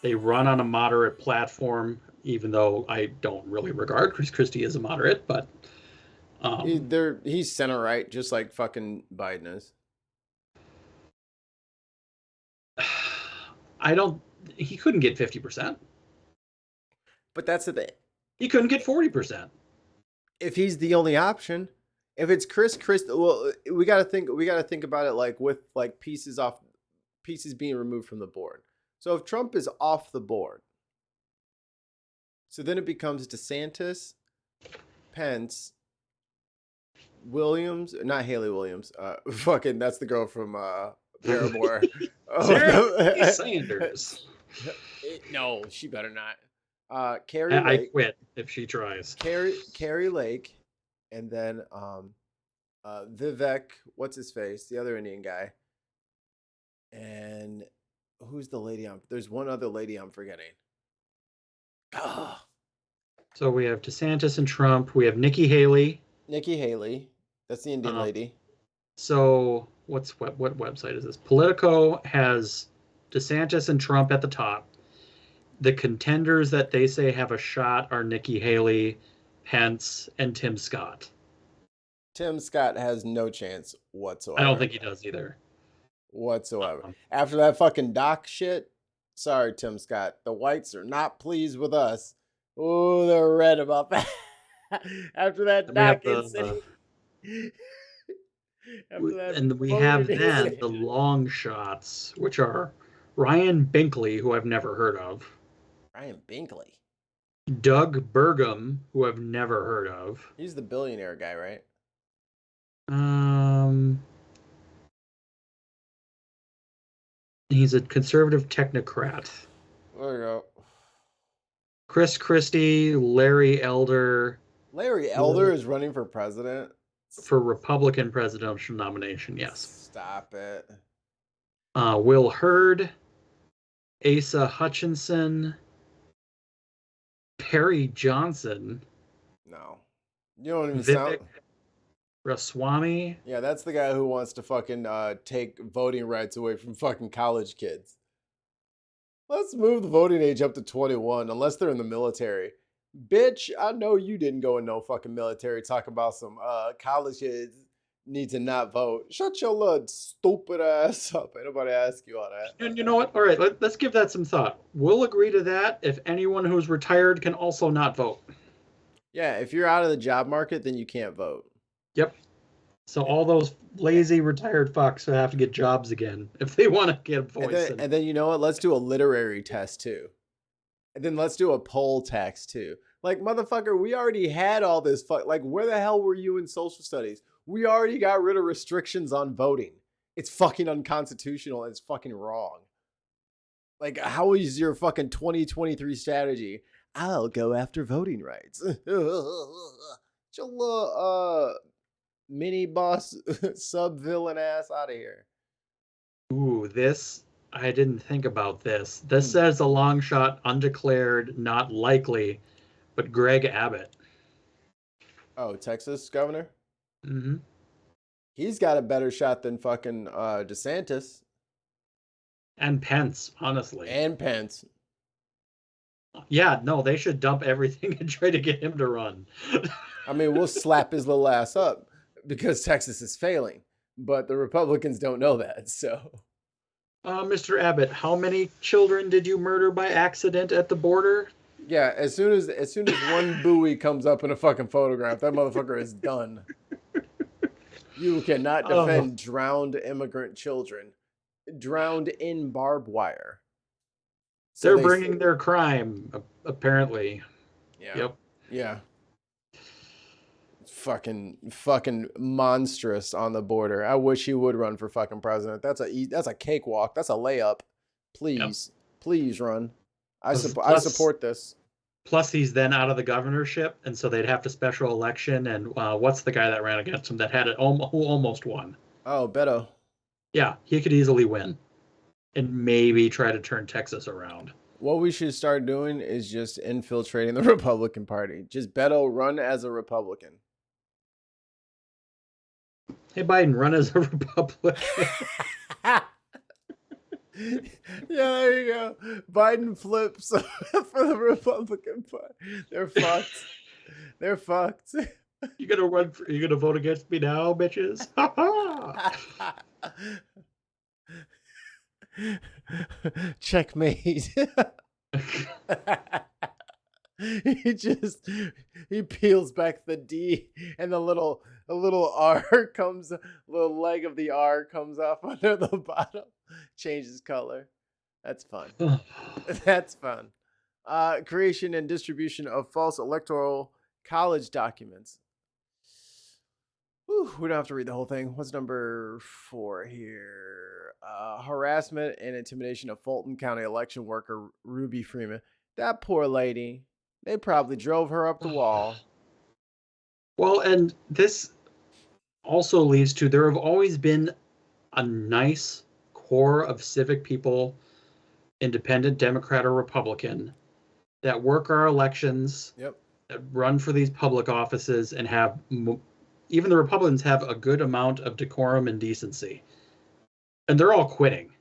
they run on a moderate platform, even though I don't really regard Chris Christie as a moderate, but he's center right, just like fucking Biden is. He couldn't get 50%. But that's the thing. He couldn't get 40%. If he's the only option, if it's Chris, well, we got to think about it like with like pieces being removed from the board. So if Trump is off the board, so then it becomes DeSantis, Pence, Williams, not Haley Williams. Fucking, that's the girl from Paramore. Sanders. No, she better not. Carrie I Lake, quit if she tries. Carrie Lake, and then Vivek, what's his face, the other Indian guy, and who's the lady there's one other lady I'm forgetting. So we have DeSantis and Trump. We have Nikki Haley. That's the Indian lady. So what website is this? Politico has DeSantis and Trump at the top. The contenders that they say have a shot are Nikki Haley, Pence, and Tim Scott. Tim Scott has no chance whatsoever. I don't think he does either. Whatsoever. After that fucking doc shit, sorry, Tim Scott. The whites are not pleased with us. Oh, they're red about that. After that doc incident. And we have then the long shots, which are Ryan Binkley, who I've never heard of. Ryan Binkley. Doug Burgum, who I've never heard of. He's the billionaire guy, right? He's a conservative technocrat. There you go. Chris Christie, Larry Elder. Larry Elder is running for president? For Republican presidential nomination, yes. Stop it. Will Hurd, Asa Hutchinson, Perry Johnson. No. You don't even Vivek sound... Ramaswamy. Yeah, that's the guy who wants to fucking take voting rights away from fucking college kids. Let's move the voting age up to 21, unless they're in the military. Bitch, I know you didn't go in no fucking military talking about some college kids need to not vote. Shut your little stupid ass up. Ain't nobody ask you all that. And you know what? All right, let's give that some thought. We'll agree to that if anyone who's retired can also not vote. Yeah, if you're out of the job market, then you can't vote. Yep. So all those lazy retired fucks will have to get jobs again if they want to get a voice. And then you know what? Let's do a literary test too. And then let's do a poll text too. Like, motherfucker, we already had all this like, where the hell were you in social studies? We already got rid of restrictions on voting. It's fucking unconstitutional and it's fucking wrong. Like, how is your fucking 2023 strategy? I'll go after voting rights. Your little mini boss sub villain ass out of here. Ooh, this I didn't think about this. This says a long shot, undeclared, not likely, but Greg Abbott. Oh, Texas governor? Mm-hmm. He's got a better shot than fucking DeSantis. And Pence, honestly. And Pence. Yeah, no, they should dump everything and try to get him to run. I mean, we'll slap his little ass up because Texas is failing, but the Republicans don't know that, so. Mr. Abbott, how many children did you murder by accident at the border? Yeah, as soon as one buoy comes up in a fucking photograph, that motherfucker is done. You cannot defend drowned immigrant children. Drowned in barbed wire. So They're bringing their crime, apparently. Yeah. Yep. Yeah. Fucking monstrous on the border. I wish he would run for fucking president. That's a cakewalk. That's a layup. Please, please run. I support this. Plus, he's then out of the governorship, and so they'd have to special election. And what's the guy that ran against him that had it who almost won? Oh, Beto. Yeah, he could easily win, and maybe try to turn Texas around. What we should start doing is just infiltrating the Republican Party. Just Beto run as a Republican. Hey, Biden, run as a Republican. Yeah, there you go. Biden flips for the Republican Party. They're fucked. They're fucked. You gonna vote against me now, bitches? Checkmate. He peels back the D and the little R comes, little leg of the R comes off under the bottom, changes color. That's fun. That's fun. Creation and distribution of false electoral college documents. Whew, we don't have to read the whole thing. What's number 4 here? Harassment and intimidation of Fulton County election worker Ruby Freeman. That poor lady. They probably drove her up the wall. Well, and this also leads to there have always been a nice core of civic people, independent, Democrat or Republican, that work our elections, Yep. that run for these public offices, and have even the Republicans have a good amount of decorum and decency. And they're all quitting.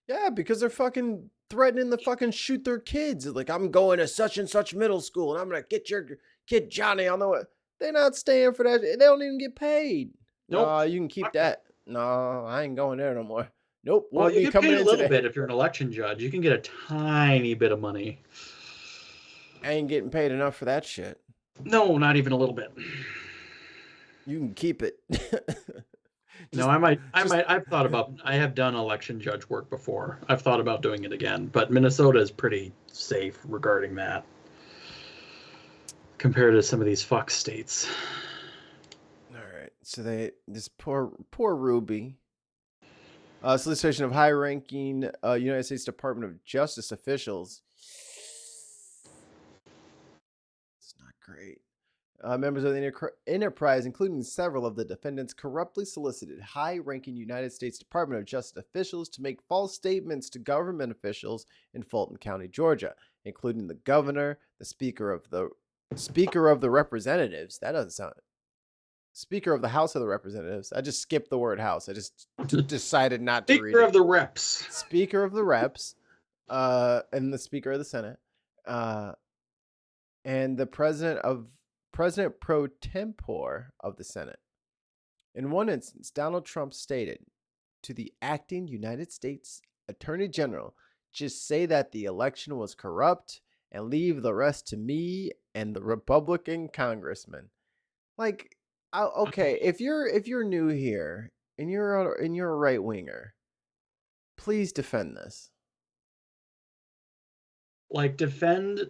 Yeah, because they're fucking threatening to fucking shoot their kids. Like, I'm going to such and such middle school and I'm going to get your kid Johnny on the way. They're not staying for that. They don't even get paid. Nope. No, you can keep that. No, I ain't going there no more. Nope. Well, Won't you be get coming paid a in little today. bit if you're an election judge. You can get a tiny bit of money. I ain't getting paid enough for that shit. No, not even a little bit. You can keep it. No, I have done election judge work before. I've thought about doing it again, but Minnesota is pretty safe regarding that compared to some of these fuck states. All right. So this poor Ruby. Solicitation of high-ranking United States Department of Justice officials. It's not great. Members of the enterprise, including several of the defendants, corruptly solicited high-ranking United States Department of Justice officials to make false statements to government officials in Fulton County, Georgia, including the governor, the speaker of the representatives. That doesn't sound. Speaker of the House of the Representatives. I just skipped the word House. I just decided not to read it. Speaker of the Reps. Speaker of the Reps, and the Speaker of the Senate, and the President pro tempore of the Senate. In one instance, Donald Trump stated to the acting United States Attorney General, "Just say that the election was corrupt and leave the rest to me and the Republican congressman." Like, Okay, if you're new here and you're a right winger, please defend this. Like, defend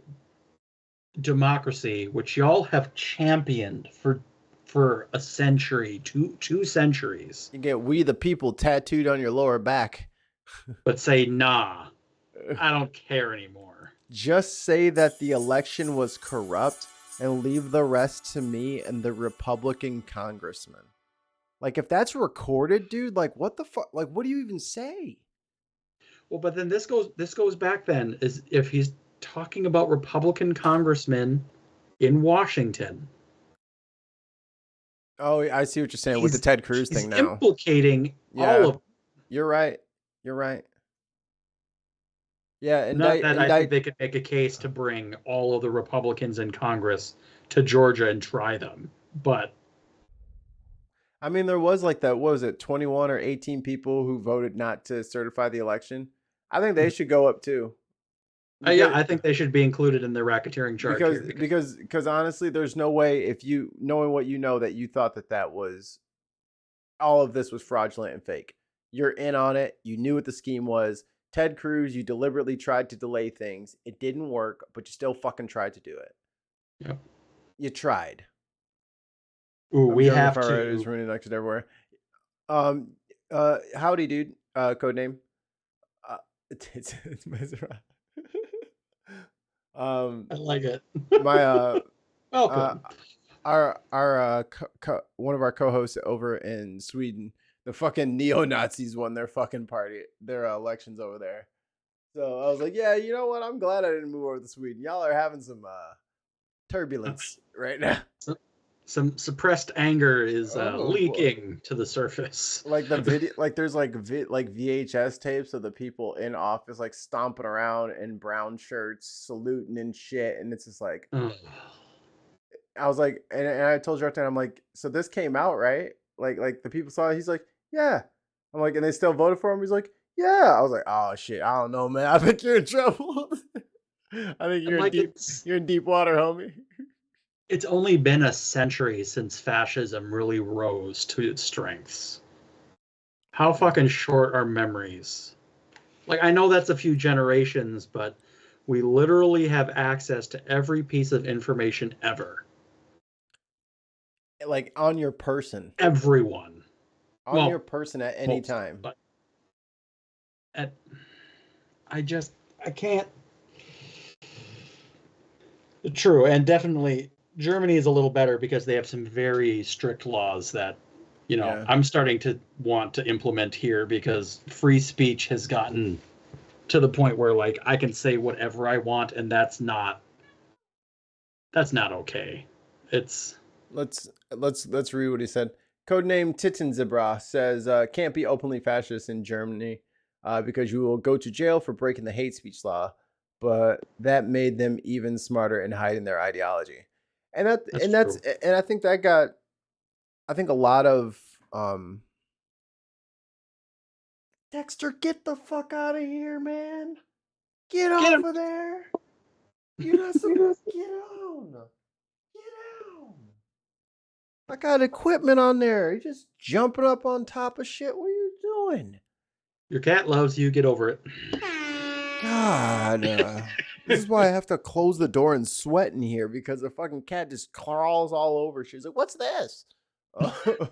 democracy, which y'all have championed for a century, two centuries, You get "We the People" tattooed on your lower back. but say, nah, I don't care anymore. Just say that the election was corrupt and leave the rest to me and the Republican congressman. Like, if that's recorded, dude, like, what the fuck? Like, what do you even say? Well, but then this goes back then, is if he's talking about Republican congressmen in Washington. Oh, I see what you're saying with the Ted Cruz thing now. Implicating all of. You're right. You're right. Yeah, I think they could make a case to bring all of the Republicans in Congress to Georgia and try them. But I mean, there was like that, what was it, 21 or 18 people who voted not to certify the election. I think they should go up too. Yeah, I think they should be included in the racketeering charge because honestly, there's no way, if you knowing what you know, that you thought that was all of this was fraudulent and fake. You're in on it. You knew what the scheme was. Ted Cruz, you deliberately tried to delay things. It didn't work, but you still fucking tried to do it. Yep. You tried. Ooh, we have to. Is ruining elections everywhere. Howdy, dude. Code name. It's Mesra. I like it. My welcome. Our one of our co-hosts over in Sweden, the fucking neo-Nazis won their fucking their elections over there. So I was like, yeah, you know what? I'm glad I didn't move over to Sweden. Y'all are having some turbulence right now. Some suppressed anger is leaking to the surface. Like the video, like there's like VHS tapes of the people in office like stomping around in brown shirts, saluting and shit, and it's just like, I was like, and I told Jartan, I'm like, so this came out, right? Like the people saw it. He's like, yeah. I'm like, and they still voted for him. He's like, yeah. I was like, oh shit, I don't know, man. I think you're in trouble. I think you're in deep water, homie. It's only been a century since fascism really rose to its strengths. How fucking short are memories? Like, I know that's a few generations, but we literally have access to every piece of information ever. Like on your person. Everyone. On your person at any time. But I can't. True, and definitely Germany is a little better because they have some very strict laws that, I'm starting to want to implement here, because free speech has gotten to the point where, like, I can say whatever I want, and that's not okay. It's let's read what he said. Codename Titenzebra says, can't be openly fascist in Germany because you will go to jail for breaking the hate speech law, but that made them even smarter in hiding their ideology. And I think a lot of Dexter, get the fuck out of here, man. Get off of there. You're not supposed to get on. Get out. I got equipment on there. You're just jumping up on top of shit. What are you doing? Your cat loves you. Get over it. God. This is why I have to close the door and sweat in here, because the fucking cat just crawls all over. She's like, what's this?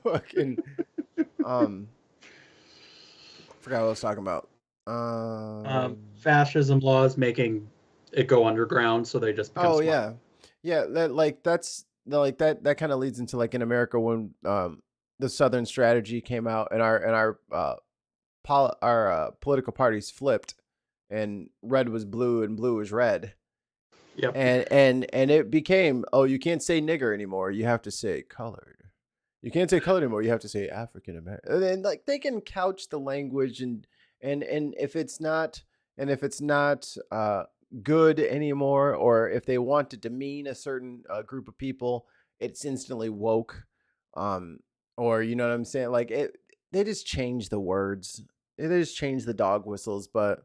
Fucking, forgot what I was talking about. Fascism laws making it go underground, so they just become smart. Yeah. That kind of leads into, like, in America when the Southern strategy came out and our political parties flipped, and red was blue and blue was red. Yep. And it became, you can't say nigger anymore. You have to say colored. You can't say colored anymore. You have to say African American. And then, like, they can couch the language and if it's not good anymore, or if they want to demean a certain group of people, it's instantly woke. Or, you know what I'm saying? Like, they just change the words. They just change the dog whistles. But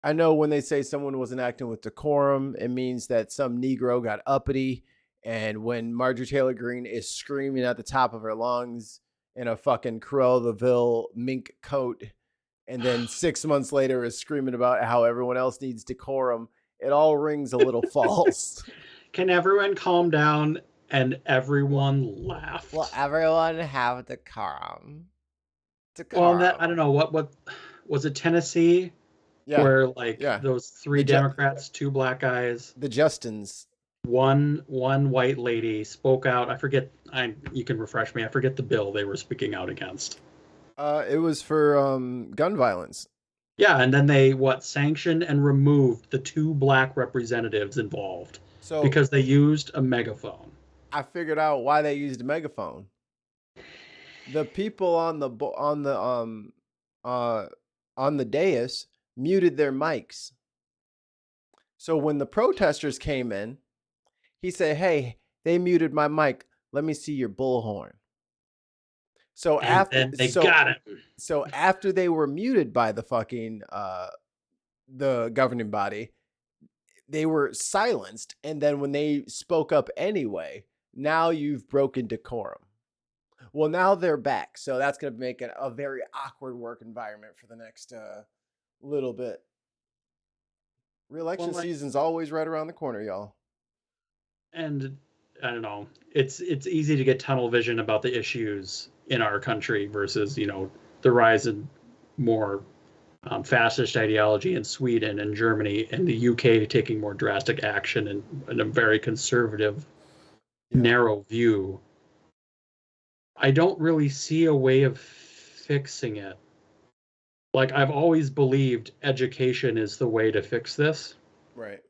I know when they say someone wasn't acting with decorum, it means that some Negro got uppity And when Marjorie Taylor Greene is screaming at the top of her lungs in a fucking Cruella de Vil mink coat, and then 6 months later is screaming about how everyone else needs decorum, it all rings a little false. Can everyone calm down? And everyone laughed. Will everyone have decorum? Well, that I don't know what was it, Tennessee, where like those 3 Democrats, 2 black guys, the Justins, one white lady spoke out. I forget. You can refresh me. I forget the bill they were speaking out against. It was for gun violence. Yeah, and then they sanctioned and removed the 2 black representatives involved because they used a megaphone. I figured out why they used a megaphone. The people on the dais muted their mics. So when the protesters came in, he said, "Hey, they muted my mic. Let me see your bullhorn." So after they got it. So after they were muted by the fucking the governing body, they were silenced, and then when they spoke up anyway, now you've broken decorum. Well, now they're back, so that's going to make it a very awkward work environment for the next little bit. Re-election season's always right around the corner, y'all. And I don't know, it's easy to get tunnel vision about the issues in our country versus, the rise in more fascist ideology in Sweden and Germany, and the UK taking more drastic action in a very conservative, narrow view. I don't really see a way of fixing it. Like, I've always believed education is the way to fix this. Right.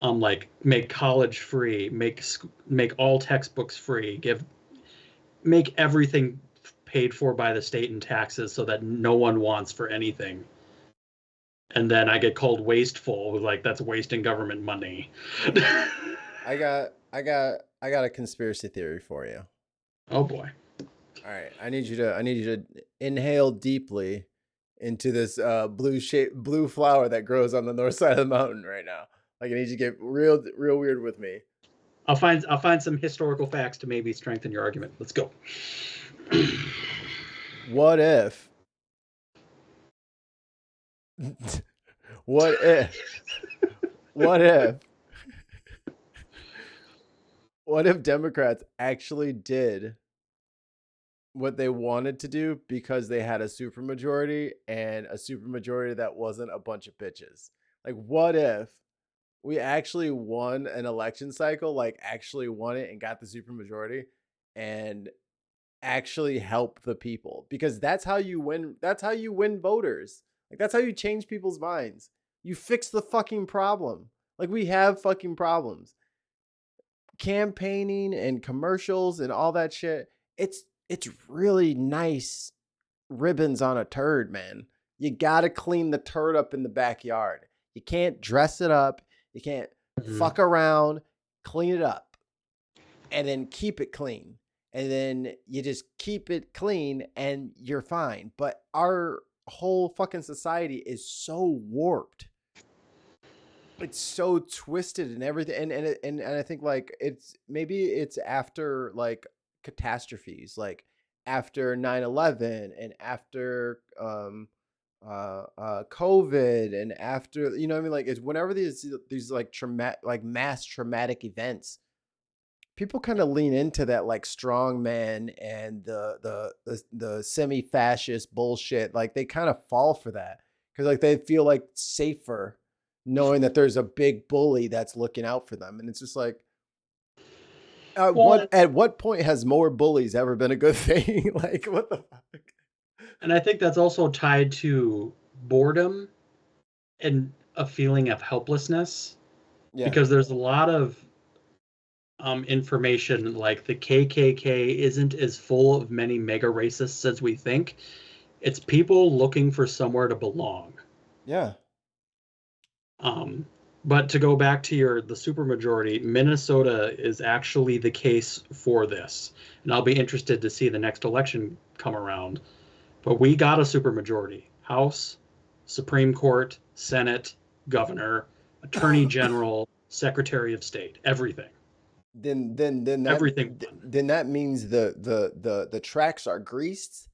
Like, make college free, make all textbooks free, make everything paid for by the state in taxes so that no one wants for anything. And then I get called wasteful, like that's wasting government money. I got a conspiracy theory for you. Oh boy. All right, I need you to inhale deeply into this blue flower that grows on the north side of the mountain right now. Like, I need you to get real weird with me. I'll find some historical facts to maybe strengthen your argument. Let's go. What if Democrats actually did what they wanted to do because they had a supermajority, and a supermajority that wasn't a bunch of bitches? Like, what if we actually won an election cycle, like actually won it and got the supermajority and actually help the people? Because that's how you win. That's how you win voters. Like, that's how you change people's minds. You fix the fucking problem. Like, we have fucking problems. Campaigning and commercials and all that shit. It's really nice ribbons on a turd, man. You gotta clean the turd up in the backyard. You can't dress it up. You can't fuck around. Clean it up. And then keep it clean. And then you just keep it clean and you're fine. But our whole fucking society is so warped. It's so twisted and everything. And I think, like, it's after, like, catastrophes, like after 9/11 and after COVID and after, what I mean? Like, it's whenever these like mass traumatic events, people kind of lean into that, like, strong man and the semi-fascist bullshit. Like, they kind of fall for that because, like, they feel like safer knowing that there's a big bully that's looking out for them. And it's just like, at what point has more bullies ever been a good thing? Like, what the fuck? And I think that's also tied to boredom and a feeling of helplessness. Yeah. Because there's a lot of information, like the KKK isn't as full of many mega racists as we think. It's people looking for somewhere to belong. Yeah. But to go back to the supermajority, Minnesota is actually the case for this. And I'll be interested to see the next election come around. But we got a supermajority. House, Supreme Court, Senate, Governor, Attorney General, Secretary of State, everything. then Everything. then that means the tracks are greased,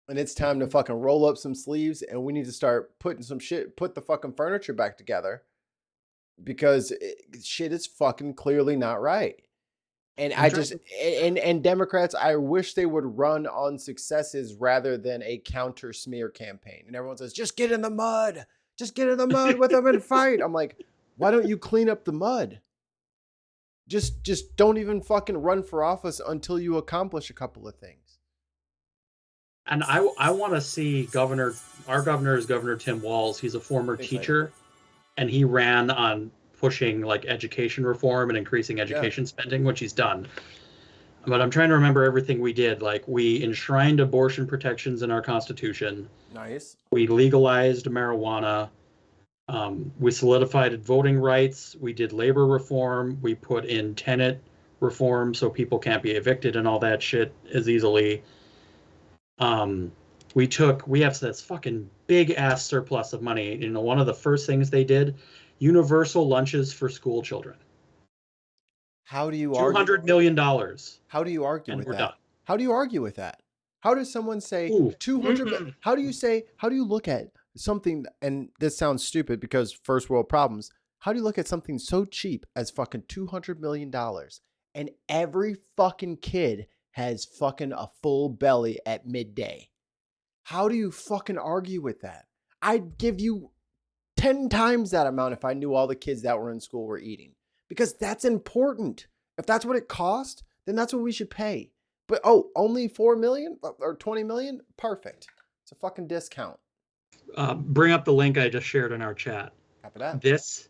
and it's time to fucking roll up some sleeves, and we need to start putting some shit, put the fucking furniture back together, because shit is fucking clearly not right. And I just and Democrats, I wish they would run on successes rather than a counter smear campaign. And everyone says, just get in the mud. Just get in the mud with them and fight. I'm like, why don't you clean up the mud? Just don't even fucking run for office until you accomplish a couple of things. And I want to see our governor is Governor Tim Walz. He's a former teacher, and he ran on pushing like education reform and increasing education spending, which he's done. But I'm trying to remember everything we did. Like, we enshrined abortion protections in our Constitution. Nice. We legalized marijuana. We solidified voting rights. We did labor reform. We put in tenant reform so people can't be evicted and all that shit as easily. We have this fucking big ass surplus of money. You know, one of the first things they did, universal lunches for school children. How do you argue? $200 million. How do you argue And with we're that? done. How do you argue with that? How does someone say Ooh. 200? How do you look at something, and this sounds stupid because first world problems. How do you look at something so cheap as fucking $200 million, and every fucking kid has fucking a full belly at midday? How do you fucking argue with that? I'd give you 10 times that amount if I knew all the kids that were in school were eating, because that's important. If that's what it cost, then that's what we should pay. But only 4 million or 20 million? Perfect. It's a fucking discount. Bring up the link I just shared in our chat. Copy that. This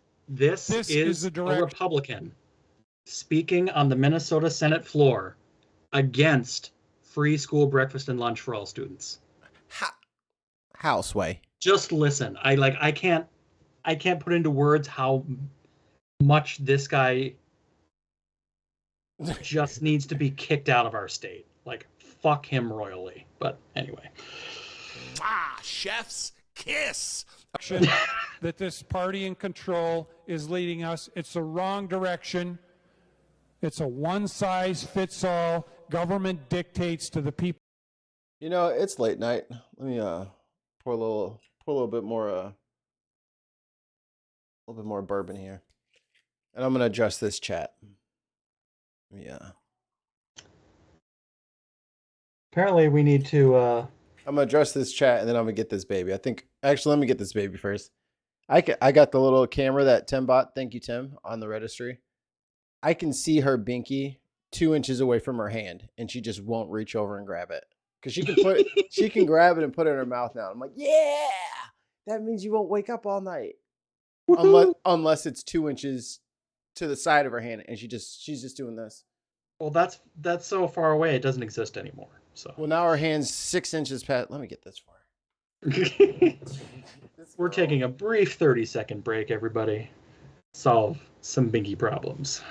is a Republican speaking on the Minnesota Senate floor against free school breakfast and lunch for all students. Houseway. Just listen. I can't put into words how much this guy just needs to be kicked out of our state. Like, fuck him royally. But anyway. Chef's kiss. That this party in control is leading us. It's the wrong direction. It's a one-size-fits-all. Government dictates to the people. You know, it's late night. Let me pour a little bit more bourbon here, and I'm gonna adjust this chat. Yeah. Apparently, we need to. I'm gonna address this chat, and then I'm gonna get this baby. Actually, let me get this baby first. I got the little camera that Tim bought. Thank you, Tim, on the registry. I can see her binky 2 inches away from her hand, and she just won't reach over and grab it because she can grab it and put it in her mouth now. I'm like, yeah, that means you won't wake up all night, unless it's 2 inches to the side of her hand, and she's just doing this. Well, that's so far away it doesn't exist anymore. So. Well, now her hand's 6 inches past. Let me get this for her. We're taking a brief 30-second break, everybody. Solve some binky problems.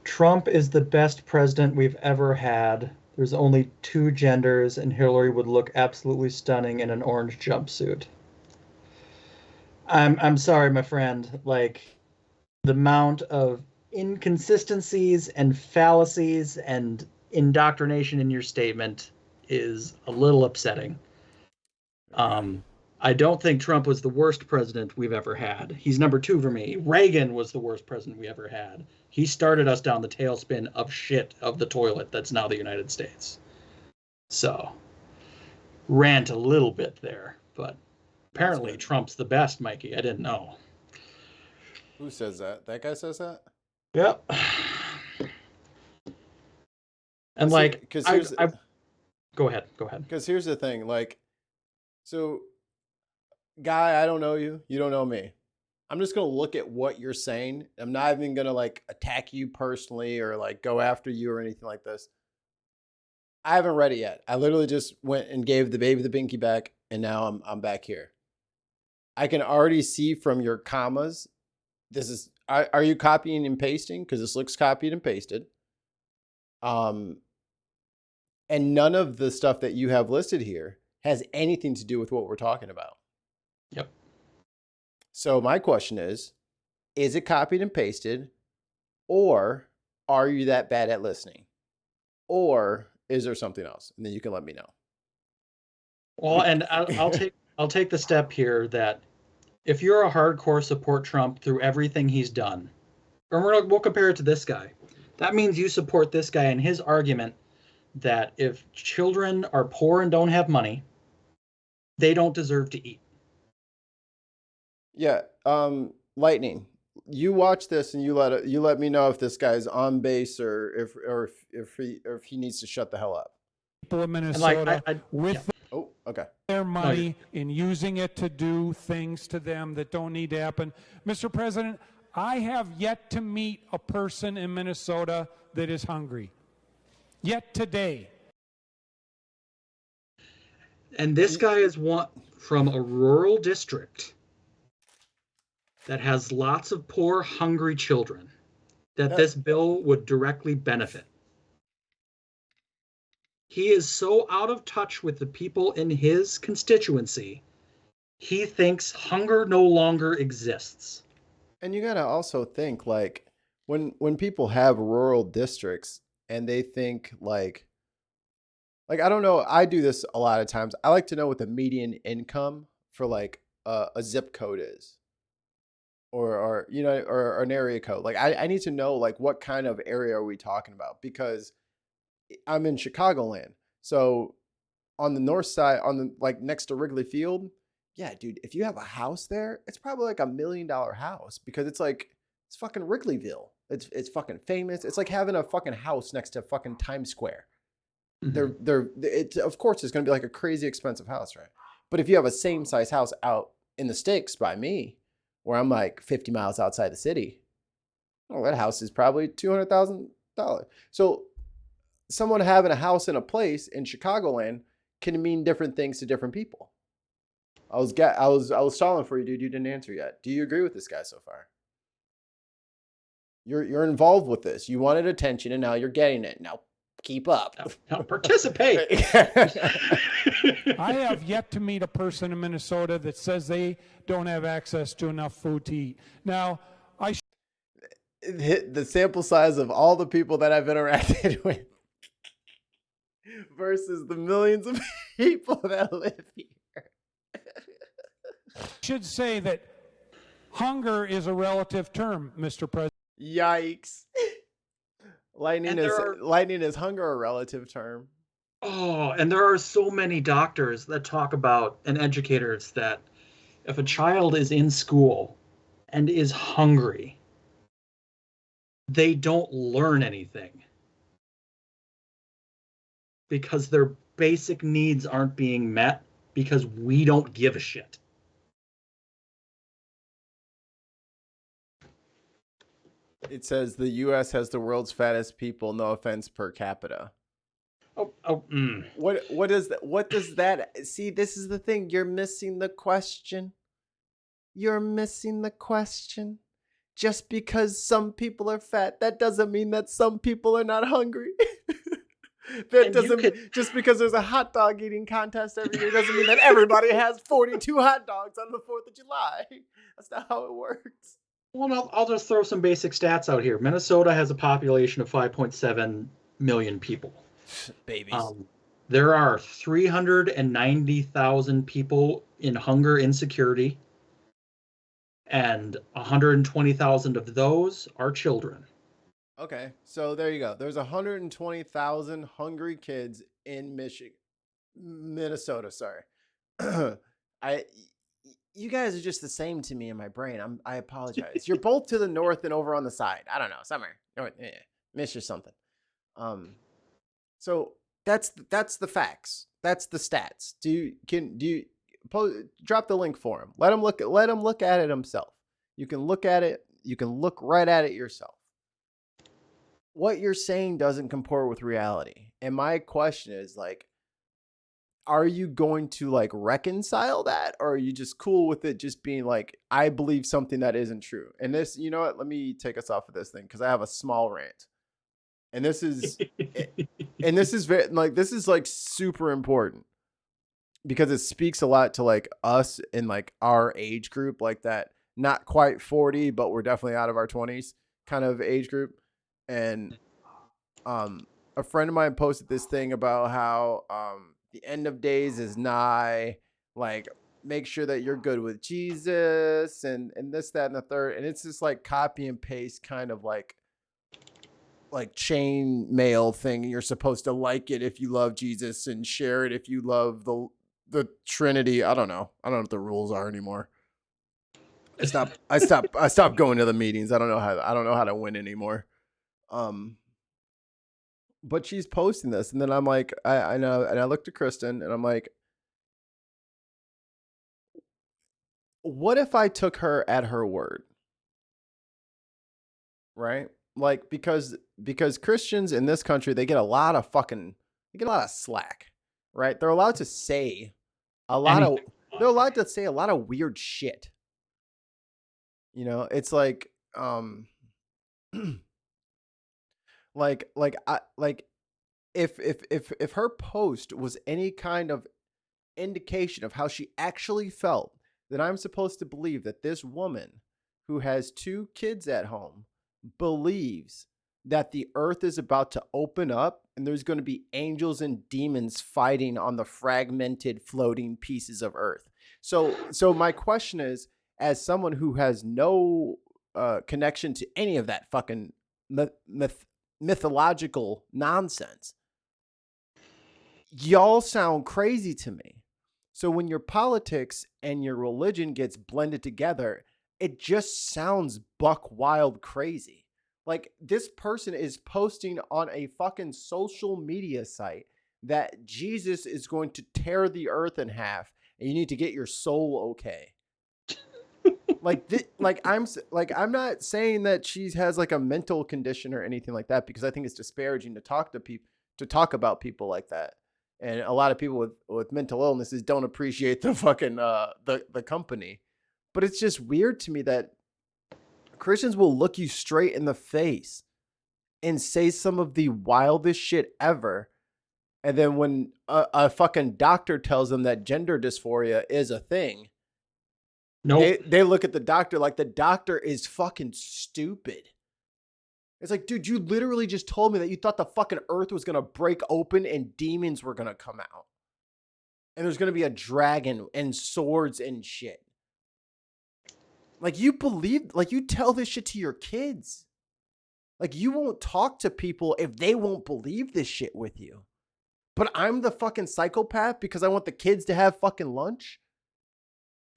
Trump is the best president we've ever had. There's only 2 genders, and Hillary would look absolutely stunning in an orange jumpsuit. I'm sorry, my friend. Like, the amount of inconsistencies and fallacies and indoctrination in your statement is a little upsetting. I don't think Trump was the worst president we've ever had. He's number 2 for me. Reagan was the worst president we ever had. He started us down the tailspin of shit of the toilet that's now the United States. So, rant a little bit there, but apparently Trump's the best, Mikey. I didn't know. Who says that? That guy says that? Yep. And like, because go ahead. Because here's the thing, like, so, guy, I don't know you. You don't know me. I'm just going to look at what you're saying. I'm not even going to like attack you personally or like go after you or anything like this. I haven't read it yet. I literally just went and gave the baby the binky back, and now I'm back here. I can already see from your commas. This is, are you copying and pasting? Because this looks copied and pasted. And none of the stuff that you have listed here has anything to do with what we're talking about. Yep. So my question is it copied and pasted, or are you that bad at listening? Or is there something else? And then you can let me know. Well, and I'll take the step here that if you're a hardcore support Trump through everything he's done, or we'll compare it to this guy, that means you support this guy in his argument that if children are poor and don't have money, they don't deserve to eat. Yeah. Lightning. You watch this and you let me know if this guy's on base or if he needs to shut the hell up. People of Minnesota with Oh, okay. their money in using it to do things to them that don't need to happen. Mr. President, I have yet to meet a person in Minnesota that is hungry. Yet today. And this guy is one from a rural district that has lots of poor, hungry children that this bill would directly benefit. He is so out of touch with the people in his constituency, he thinks hunger no longer exists. And you got to also think, like, when people have rural districts and they think like I don't know, I do this a lot of times. I like to know what the median income for like a zip code is. Or you know, or an area code. Like I need to know like what kind of area are we talking about, because I'm in Chicagoland. So on the north side, on the like next to Wrigley Field, yeah, dude, if you have a house there, it's probably like $1 million house, because it's fucking Wrigleyville. It's fucking famous. It's like having a fucking house next to fucking Times Square. Of course it's gonna be like a crazy expensive house, right? But if you have a same size house out in the sticks by me, where I'm like 50 miles outside the city, oh, that house is probably $200,000. So someone having a house in a place in Chicagoland can mean different things to different people. I was stalling for you, dude. You didn't answer yet. Do you agree with this guy so far? You're involved with this. You wanted attention and now you're getting it. Now keep up. Now participate. I have yet to meet a person in Minnesota that says they don't have access to enough food to eat. Now, the sample size of all the people that I've interacted with versus the millions of people that live here. should say that hunger is a relative term, Mr. President. Yikes. Lightning is hunger a relative term? Oh, and there are so many doctors that talk about, and educators, that if a child is in school and is hungry, they don't learn anything because their basic needs aren't being met because we don't give a shit. It says the U.S. has the world's fattest people, no offense, per capita. What does that? See, this is the thing. You're missing the question. You're missing the question. Just because some people are fat, that doesn't mean that some people are not hungry. Just because there's a hot dog eating contest every year doesn't mean that everybody has 42 hot dogs on the 4th of July. That's not how it works. Well, I'll just throw some basic stats out here. Minnesota has a population of 5.7 million people. Babies. There are 390,000 people in hunger insecurity, and 120,000 of those are children. Okay, so there you go. There's 120,000 hungry kids in Minnesota. Sorry, you guys are just the same to me in my brain. I apologize. You're both to the north and over on the side. I don't know, somewhere. Miss or something. So that's the facts. That's the stats. Drop the link for him? Let him look at it himself. You can look at it. You can look right at it yourself. What you're saying doesn't comport with reality. And my question is, like, are you going to like reconcile that, or are you just cool with it just being like, I believe something that isn't true? And this, you know what? Let me take us off of this thing because I have a small rant. And this is very like, this is like super important because it speaks a lot to like us in like our age group, like that, not quite 40, but we're definitely out of our 20s kind of age group. And a friend of mine posted this thing about how the end of days is nigh, like make sure that you're good with Jesus and this, that, and the third. And it's just like copy and paste kind of like chain mail thing. You're supposed to like it if you love Jesus and share it if you love the Trinity. I don't know what the rules are anymore. I stopped going to the meetings. I don't know how to win anymore. But she's posting this, and then I'm like, I know, and I looked at Kristen, and I'm like, what if I took her at her word? Right? Like, because Christians in this country, they get a lot of slack, right? They're allowed to say they're allowed to say a lot of weird shit. You know, it's like, if her post was any kind of indication of how she actually felt, then I'm supposed to believe that this woman who has 2 kids at home believes that the earth is about to open up and there's going to be angels and demons fighting on the fragmented floating pieces of earth. So my question is, as someone who has no connection to any of that fucking mythological nonsense, y'all sound crazy to me. So when your politics and your religion gets blended together, it just sounds buck wild crazy. Like, this person is posting on a fucking social media site that Jesus is going to tear the earth in half and you need to get your soul okay. I'm not saying that she has like a mental condition or anything like that, because I think it's disparaging to talk about people like that. And a lot of people with mental illnesses don't appreciate the fucking the company. But it's just weird to me that Christians will look you straight in the face and say some of the wildest shit ever. And then when a fucking doctor tells them that gender dysphoria is a thing, nope. They look at the doctor like the doctor is fucking stupid. It's like, dude, you literally just told me that you thought the fucking earth was going to break open and demons were going to come out. And there's going to be a dragon and swords and shit. Like, you tell this shit to your kids. Like, you won't talk to people if they won't believe this shit with you. But I'm the fucking psychopath because I want the kids to have fucking lunch.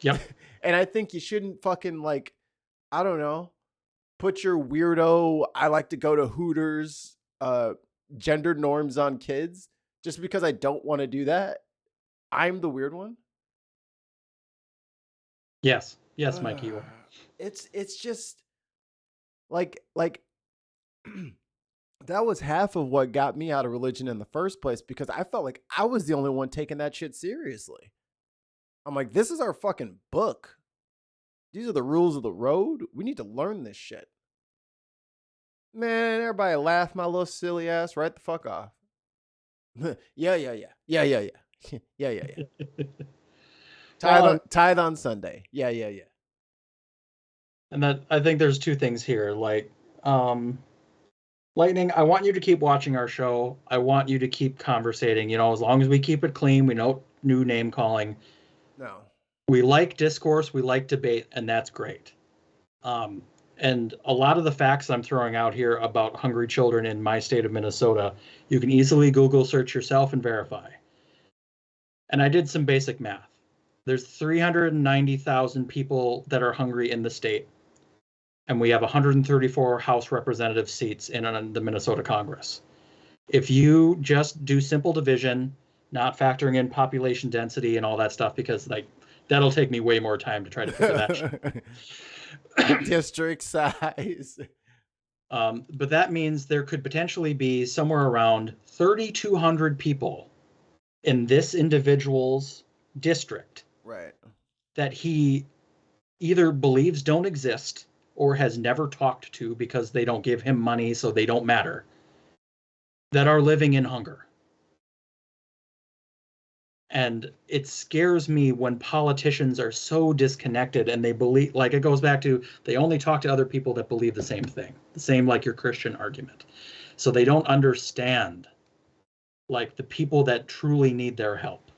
Yep. And I think you shouldn't fucking, like, I don't know, put your weirdo, I like to go to Hooters, gender norms on kids just because I don't want to do that. I'm the weird one. Yes, Mike, you are. It's just like that was half of what got me out of religion in the first place, because I felt like I was the only one taking that shit seriously. I'm like, this is our fucking book. These are the rules of the road. We need to learn this shit. Man, everybody laugh my little silly ass right the fuck off. Yeah. Tithe on Sunday. Yeah. And that, I think there's 2 things here. Like, Lightning, I want you to keep watching our show. I want you to keep conversating. You know, as long as we keep it clean, we know new name calling. No. We like discourse, we like debate, and that's great. And a lot of the facts I'm throwing out here about hungry children in my state of Minnesota, you can easily Google search yourself and verify. And I did some basic math. There's 390,000 people that are hungry in the state. And we have 134 House representative seats in the Minnesota Congress. If you just do simple division, not factoring in population density and all that stuff, because like that'll take me way more time to try to figure that shit. District size. But that means there could potentially be somewhere around 3,200 people in this individual's district Right. that he either believes don't exist or has never talked to because they don't give him money, so they don't matter, that are living in hunger. And it scares me when politicians are so disconnected and they believe, like, it goes back to, they only talk to other people that believe the same thing, the same like your Christian argument. So they don't understand, like, the people that truly need their help.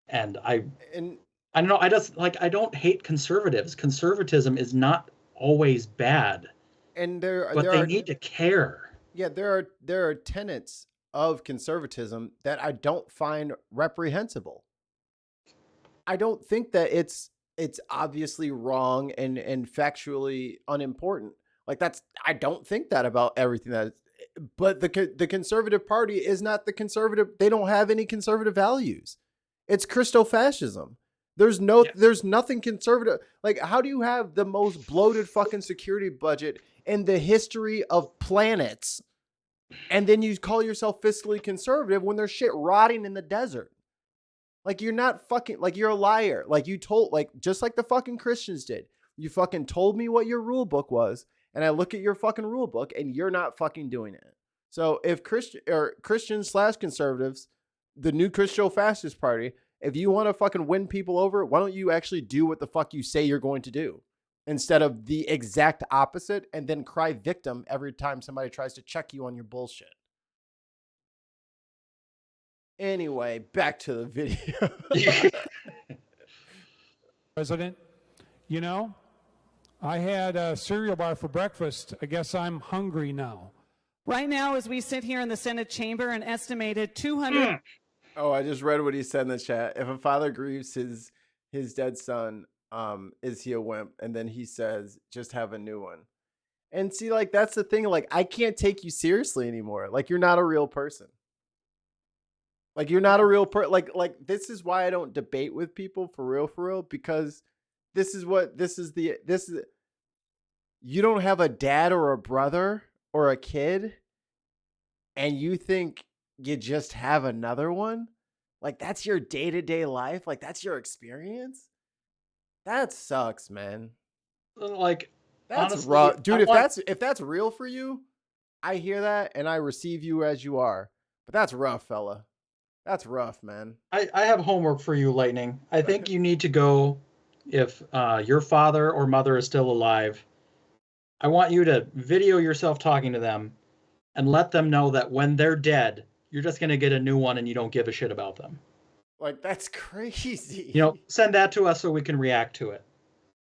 And And I don't know, I don't hate conservatives. Conservatism is not always bad, but there they are need to care. yeah, there are tenets of conservatism that I don't find reprehensible. I don't think that it's obviously wrong and factually unimportant. Like I don't think that about everything that. But the conservative party is not the conservative. They don't have any conservative values. It's Christo-fascism. There's nothing conservative. Like, how do you have the most bloated fucking security budget in the history of planets, and then you call yourself fiscally conservative when there's shit rotting in the desert? Like, you're not fucking, like, you're a liar. Like, you told, like, just like the fucking Christians did. You fucking told me what your rule book was, and I look at your fucking rule book, and you're not fucking doing it. So if Christians/conservatives, the new Christo-fascist party, if you want to fucking win people over, why don't you actually do what the fuck you say you're going to do, instead of the exact opposite and then cry victim every time somebody tries to check you on your bullshit? Anyway, back to the video. President, you know, I had a cereal bar for breakfast. I guess I'm hungry now. Right now, as we sit here in the Senate chamber, an estimated 200. Oh, I just read what he said in the chat. If a father grieves his dead son, is he a wimp? And then he says, just have a new one. And see, like, that's the thing. Like, I can't take you seriously anymore. Like, you're not a real person. Like, you're not a real like, this is why I don't debate with people for real, because you don't have a dad or a brother or a kid, and you think you just have another one? Like, that's your day-to-day life? Like, that's your experience? That sucks, man. Like, That's honestly, rough. Dude, if that's real for you, I hear that and I receive you as you are. But that's rough, fella. That's rough, man. I have homework for you, Lightning. I think you need to go, if your father or mother is still alive, I want you to video yourself talking to them and let them know that when they're dead, you're just going to get a new one and you don't give a shit about them. Like, that's crazy. You know, send that to us so we can react to it.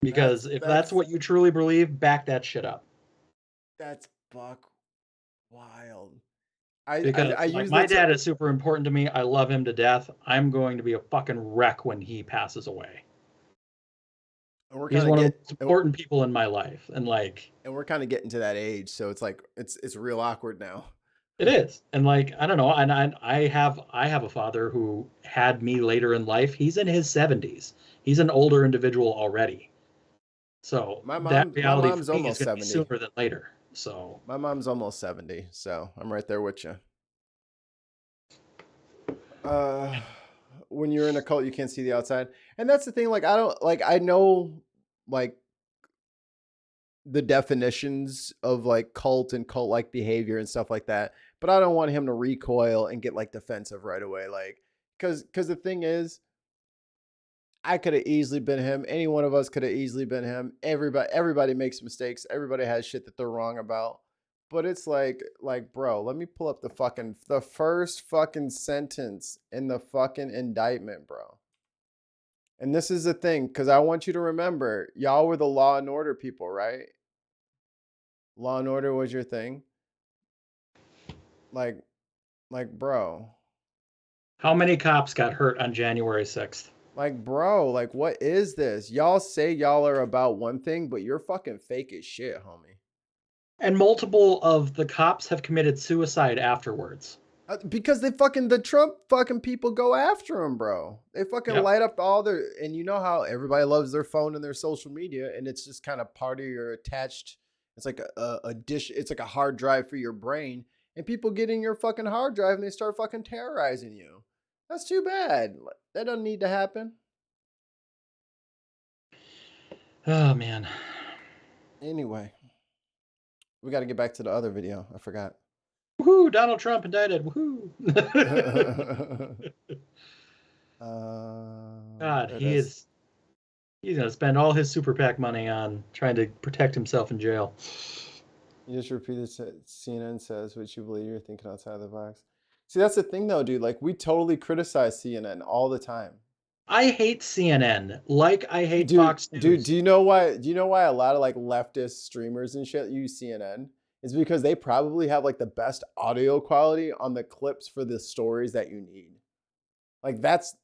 Because if that's what you truly believe, back that shit up. That's buck wild. Because my dad is super important to me. I love him to death. I'm going to be a fucking wreck when he passes away. He's one of the most important people in my life, and we're kind of getting to that age, so it's like it's real awkward now. It is, and like, I don't know, and I have a father who had me later in life. He's in his 70s. He's an older individual already. So my mom's almost 70. Sooner than later. So my mom's almost 70, so I'm right there with you. When you're in a cult, you can't see the outside, and that's the thing. Like, I know like the definitions of like cult and cult-like behavior and stuff like that, but I don't want him to recoil and get like defensive right away, like, because the thing is, I could have easily been him. Any one of us could have easily been him. Everybody makes mistakes. Everybody has shit that they're wrong about. But it's like, bro, let me pull up the first fucking sentence in the fucking indictment, bro. And this is the thing, because I want you to remember, y'all were the Law and Order people, right? Law and Order was your thing. Like, bro. How many cops got hurt on January 6th? Like, bro, like, what is this? Y'all say y'all are about one thing, but you're fucking fake as shit, homie. And multiple of the cops have committed suicide afterwards. Because the Trump fucking people go after them, bro. They fucking light up all their, and you know how everybody loves their phone and their social media, and it's just kind of part of your attached, it's like a dish, it's like a hard drive for your brain, and people get in your fucking hard drive and they start fucking terrorizing you. That's too bad. That doesn't need to happen. Oh man. Anyway, we got to get back to the other video. I forgot. Woohoo! Donald Trump indicted. Woohoo! God, There it he is. is. He's gonna spend all his super PAC money on trying to protect himself in jail. You just repeated CNN says what you believe, you're thinking outside the box. See, that's the thing though, dude. Like we totally criticize CNN all the time. I hate CNN, like I hate Dude, Fox News. dude, do you know why? Do you know why a lot of like leftist streamers and shit use CNN? Is because they probably have like the best audio quality on the clips for the stories that you need. Like that's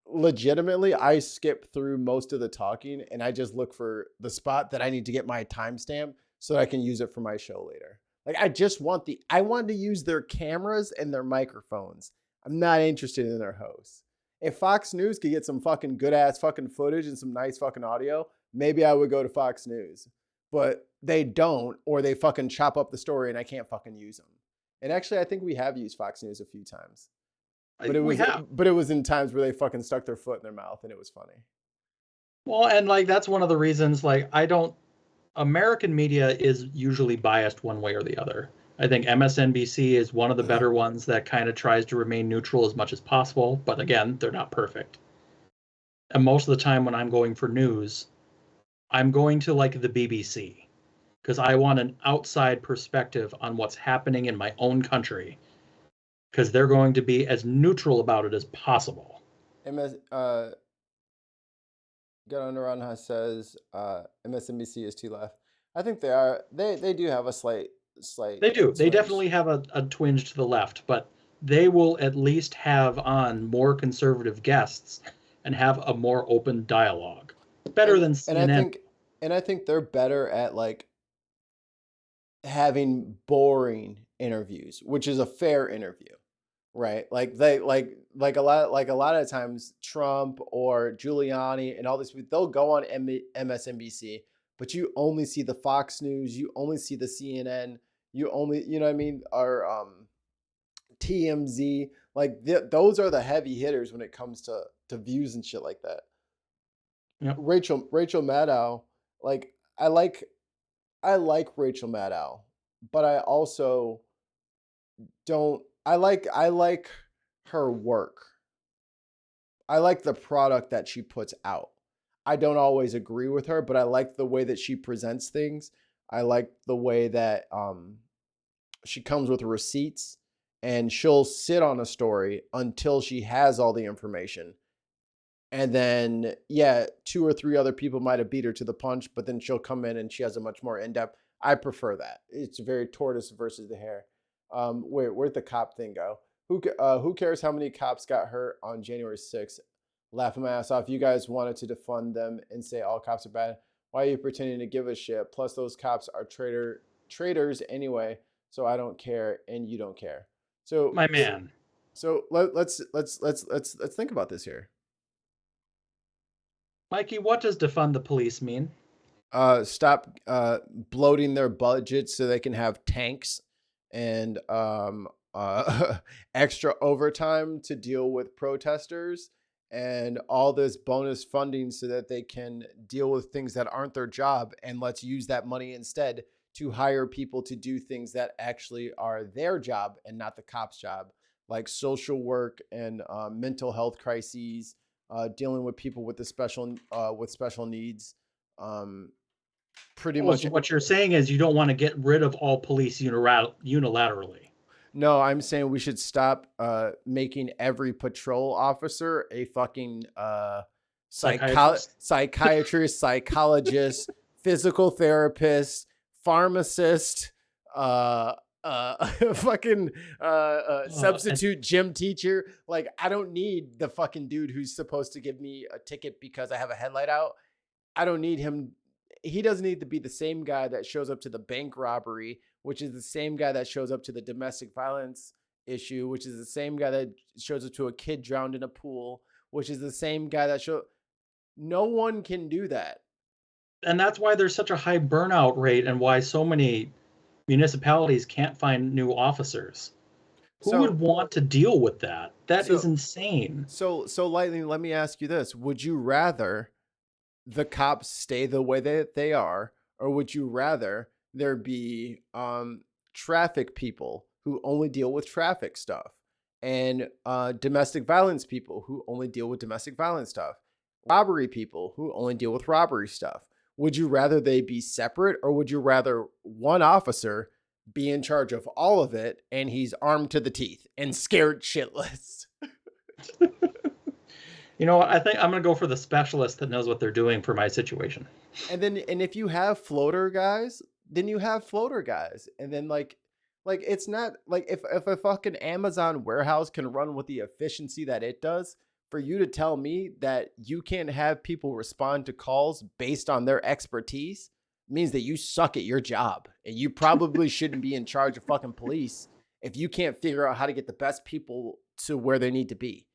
legitimately, I skip through most of the talking and I just look for the spot that I need to get my timestamp so that I can use it for my show later. Like I want to use their cameras and their microphones. I'm not interested in their hosts. If Fox News could get some fucking good ass fucking footage and some nice fucking audio, maybe I would go to Fox News. But they don't, or they fucking chop up the story and I can't fucking use them. And actually, I think we have used Fox News a few times. But it was in times where they fucking stuck their foot in their mouth and it was funny. Well, and like that's one of the reasons like American media is usually biased one way or the other. I think MSNBC is one of the better ones that kind of tries to remain neutral as much as possible, but again, they're not perfect. And most of the time when I'm going for news, I'm going to like the BBC because I want an outside perspective on what's happening in my own country because they're going to be as neutral about it as possible. Got Under Anha says MSNBC is too left. I think they are. They do have a slight. They do. They swinge. definitely have a twinge to the left, but they will at least have on more conservative guests and have a more open dialogue. Better than CNN. And I think they're better at like having boring interviews, which is a fair interview, right? Like they like a lot of times Trump or Giuliani and all these people, they'll go on MSNBC, but you only see the Fox News, you only see the CNN, you only, you know what I mean, or TMZ. Like those are the heavy hitters when it comes to views and shit like that. Yep. Rachel Maddow, like I like Rachel Maddow, but I also don't. I like her work. I like the product that she puts out. I don't always agree with her, but I like the way that she presents things. I like the way that she comes with receipts and she'll sit on a story until she has all the information. And then, yeah, 2 or 3 other people might have beat her to the punch, but then she'll come in and she has a much more in-depth. I prefer that. It's very tortoise versus the hare. Where'd the cop thing go? Who cares how many cops got hurt on January 6th? Laughing my ass off. You guys wanted to defund them and say all cops are bad. Why are you pretending to give a shit? Plus, those cops are traitors anyway. So I don't care, and you don't care. So my man. So let's think about this here. Mikey, what does defund the police mean? Stop bloating their budgets so they can have tanks and extra overtime to deal with protesters and all this bonus funding so that they can deal with things that aren't their job. And let's use that money instead to hire people to do things that actually are their job and not the cop's job, like social work and mental health crises, dealing with people with special needs. Pretty much what you're saying is you don't want to get rid of all police unilaterally. No, I'm saying we should stop making every patrol officer a fucking psychiatrist, psychologist, physical therapist, pharmacist, fucking substitute gym teacher. Like, I don't need the fucking dude who's supposed to give me a ticket because I have a headlight out. I don't need him. He doesn't need to be the same guy that shows up to the bank robbery, which is the same guy that shows up to the domestic violence issue, which is the same guy that shows up to a kid drowned in a pool, which is the same guy that no one can do that. And that's why there's such a high burnout rate and why so many municipalities can't find new officers. Who would want to deal with that? That is So- insane. So Lightning, let me ask you this. Would you rather the cops stay the way that they are, or would you rather there be traffic people who only deal with traffic stuff, and domestic violence people who only deal with domestic violence stuff, robbery people who only deal with robbery stuff? Would you rather they be separate, or would you rather one officer be in charge of all of it and he's armed to the teeth and scared shitless? You know what? I think I'm going to go for the specialist that knows what they're doing for my situation. And if you have floater guys, then you have floater guys. And then like it's not like if a fucking Amazon warehouse can run with the efficiency that it does, for you to tell me that you can't have people respond to calls based on their expertise means that you suck at your job, and you probably shouldn't be in charge of fucking police if you can't figure out how to get the best people to where they need to be.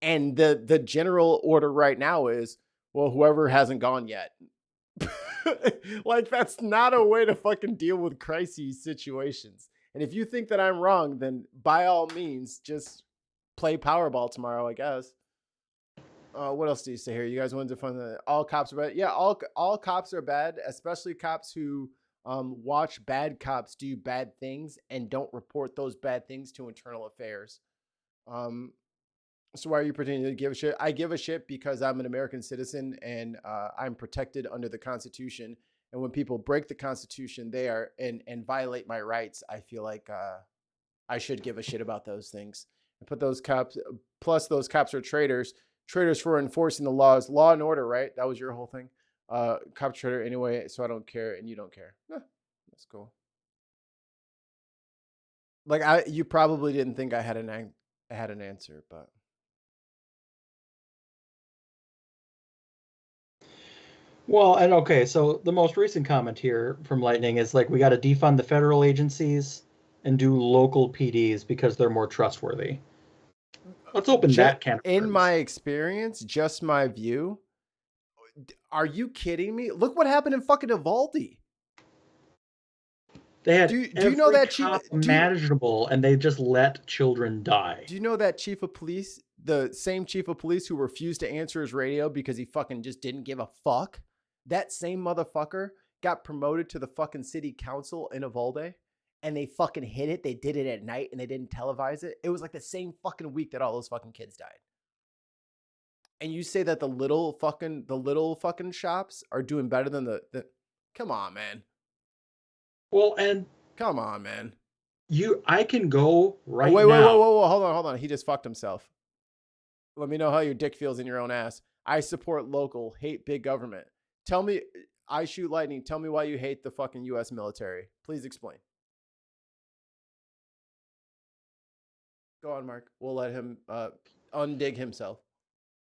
And the general order right now is, well, whoever hasn't gone yet. Like, that's not a way to fucking deal with crisis situations. And if you think that I'm wrong, then by all means, just play Powerball tomorrow, I guess. What else do you say here? You guys wanted to find that all cops are bad? Yeah, all cops are bad, especially cops who watch bad cops do bad things and don't report those bad things to internal affairs. So why are you pretending to give a shit? I give a shit because I'm an American citizen, and I'm protected under the Constitution. And when people break the Constitution, they are and violate my rights, I feel like I should give a shit about those things. And put those cops, plus those cops are traitors for enforcing the laws, law and order, right? That was your whole thing. Cop traitor anyway, so I don't care and you don't care. That's cool. Like you probably didn't think I had an answer, but. Well, and okay, so the most recent comment here from Lightning is like, we got to defund the federal agencies and do local PDs because they're more trustworthy. Let's open that can of worms. In my experience, just my view. Are you kidding me? Look what happened in fucking Uvalde. They had do you know that chief manageable, and they just let children die. Do you know that chief of police, the same chief of police who refused to answer his radio because he fucking just didn't give a fuck? That same motherfucker got promoted to the fucking city council in Uvalde, and they fucking hid it. They did it at night and they didn't televise it. It was like the same fucking week that all those fucking kids died. And you say that the little fucking shops are doing better than the come on, man. Well, and come on, man. I can go right wait, now. Whoa, hold on. He just fucked himself. Let me know how your dick feels in your own ass. I support local, hate big government. Tell me, I shoot lightning. Tell me why you hate the fucking U.S. military. Please explain. Go on, Mark. We'll let him undig himself.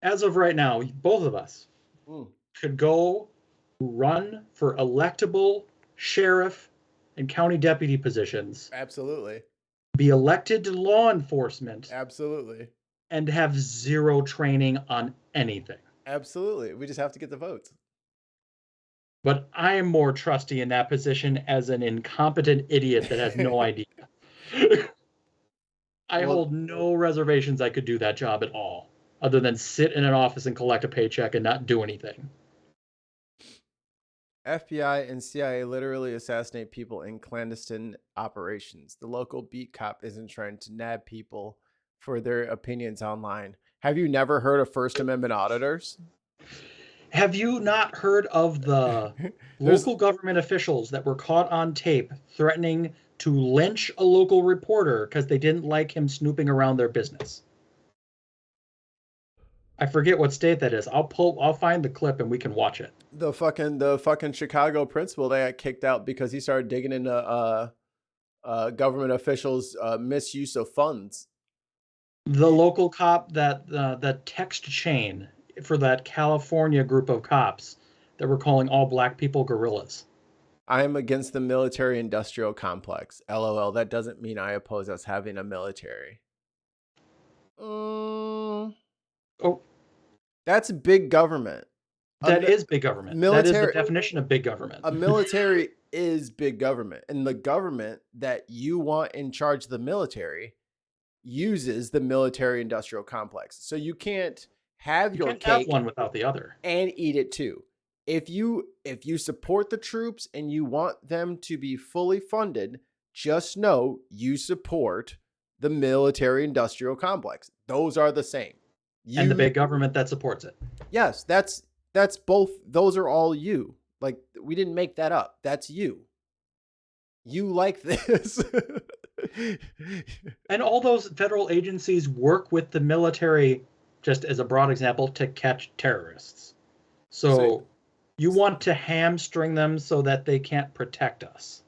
As of right now, both of us could go run for electable sheriff and county deputy positions. Absolutely. Be elected to law enforcement. Absolutely. And have zero training on anything. Absolutely. We just have to get the votes. But I am more trusty in that position as an incompetent idiot that has no idea. I hold no reservations I could do that job at all, other than sit in an office and collect a paycheck and not do anything. FBI and CIA literally assassinate people in clandestine operations. The local beat cop isn't trying to nab people for their opinions online. Have you never heard of First Amendment auditors? Have you not heard of the local government officials that were caught on tape threatening to lynch a local reporter because they didn't like him snooping around their business? I forget what state that is. I'll find the clip and we can watch it. The fucking Chicago principal, they got kicked out because he started digging into government officials' misuse of funds. The local cop that text chain for that California group of cops that were calling all black people gorillas. I am against the military-industrial complex. LOL. That doesn't mean I oppose us having a military. Oh, that's big government. That is big government. That is the definition of big government. A military is big government, and the government that you want in charge of the military uses the military industrial complex. So you can't have You your can't have cake one without the other. and eat it too. If you support the troops and you want them to be fully funded, just know you support the military industrial complex. Those are the same. And the big government that supports it. Yes, that's both. Those are all you. Like, we didn't make that up. That's you. You like this. And all those federal agencies work with the military, just as a broad example, to catch terrorists. So you want to hamstring them so that they can't protect us.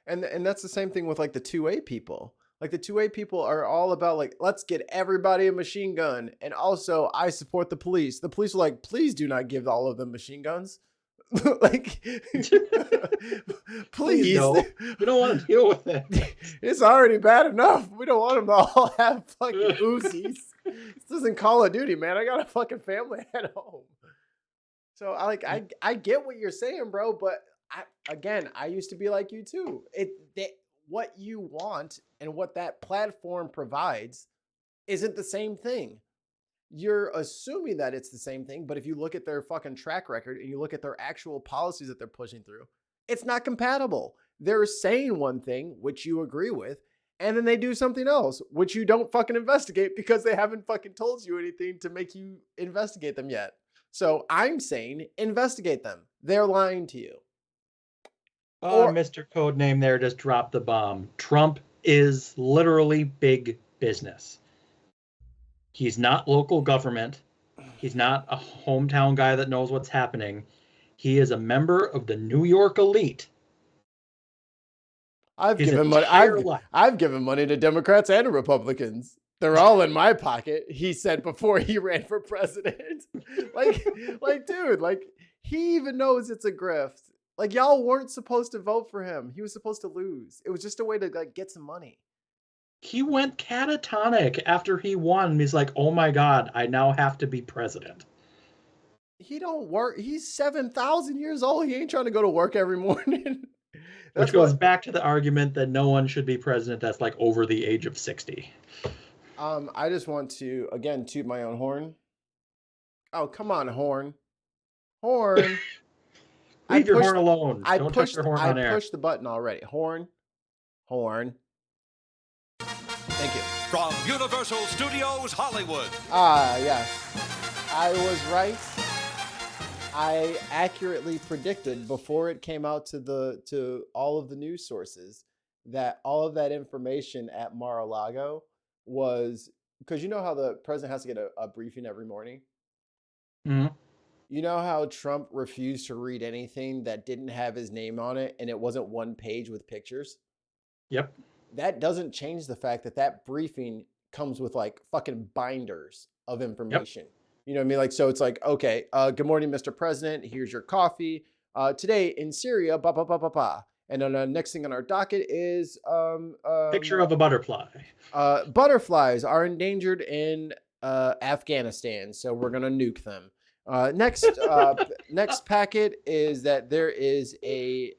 And that's the same thing with like the 2A people. Like the 2A people are all about like, let's get everybody a machine gun. And also I support the police. The police are like, please do not give all of them machine guns. Like, please. No, we don't want to deal with it. It's already bad enough. We don't want them to all have fucking Uzis. This isn't Call of Duty, man. I got a fucking family at home. So I get what you're saying, bro. But I used to be like you too. What you want and what that platform provides isn't the same thing. You're assuming that it's the same thing, but if you look at their fucking track record and you look at their actual policies that they're pushing through, it's not compatible. They're saying one thing, which you agree with, and then they do something else, which you don't fucking investigate because they haven't fucking told you anything to make you investigate them yet. So I'm saying investigate them. They're lying to you. Mr. Codename there just dropped the bomb. Trump is literally big business. He's not local government. He's not a hometown guy that knows what's happening. He is a member of the New York elite. I've given money to Democrats and Republicans. They're all in my pocket, he said before he ran for president. Dude, he even knows it's a grift. Like, y'all weren't supposed to vote for him. He was supposed to lose. It was just a way to get some money. He went catatonic after he won. He's like, oh my God, I now have to be president. He don't work. He's 7,000 years old. He ain't trying to go to work every morning. Which goes back to the argument that no one should be president that's like over the age of 60. I just want to, again, toot my own horn. Oh, come on, horn. Horn. Leave your horn alone. Don't touch your horn on air. I pushed the button already. Horn. Thank you. From Universal Studios Hollywood. Yes. I was right. I accurately predicted before it came out to all of the news sources that all of that information at Mar-a-Lago was, because you know how the president has to get a briefing every morning? Mm-hmm. You know how Trump refused to read anything that didn't have his name on it and it wasn't one page with pictures? Yep. That doesn't change the fact that briefing comes with like fucking binders of information. Yep. You know what I mean? Like, so it's like, okay, good morning, Mr. President. Here's your coffee. Today in Syria, ba ba ba ba ba. And then the next thing on our docket is picture of a butterfly. Butterflies are endangered in Afghanistan, so we're gonna nuke them. Next packet is that there is a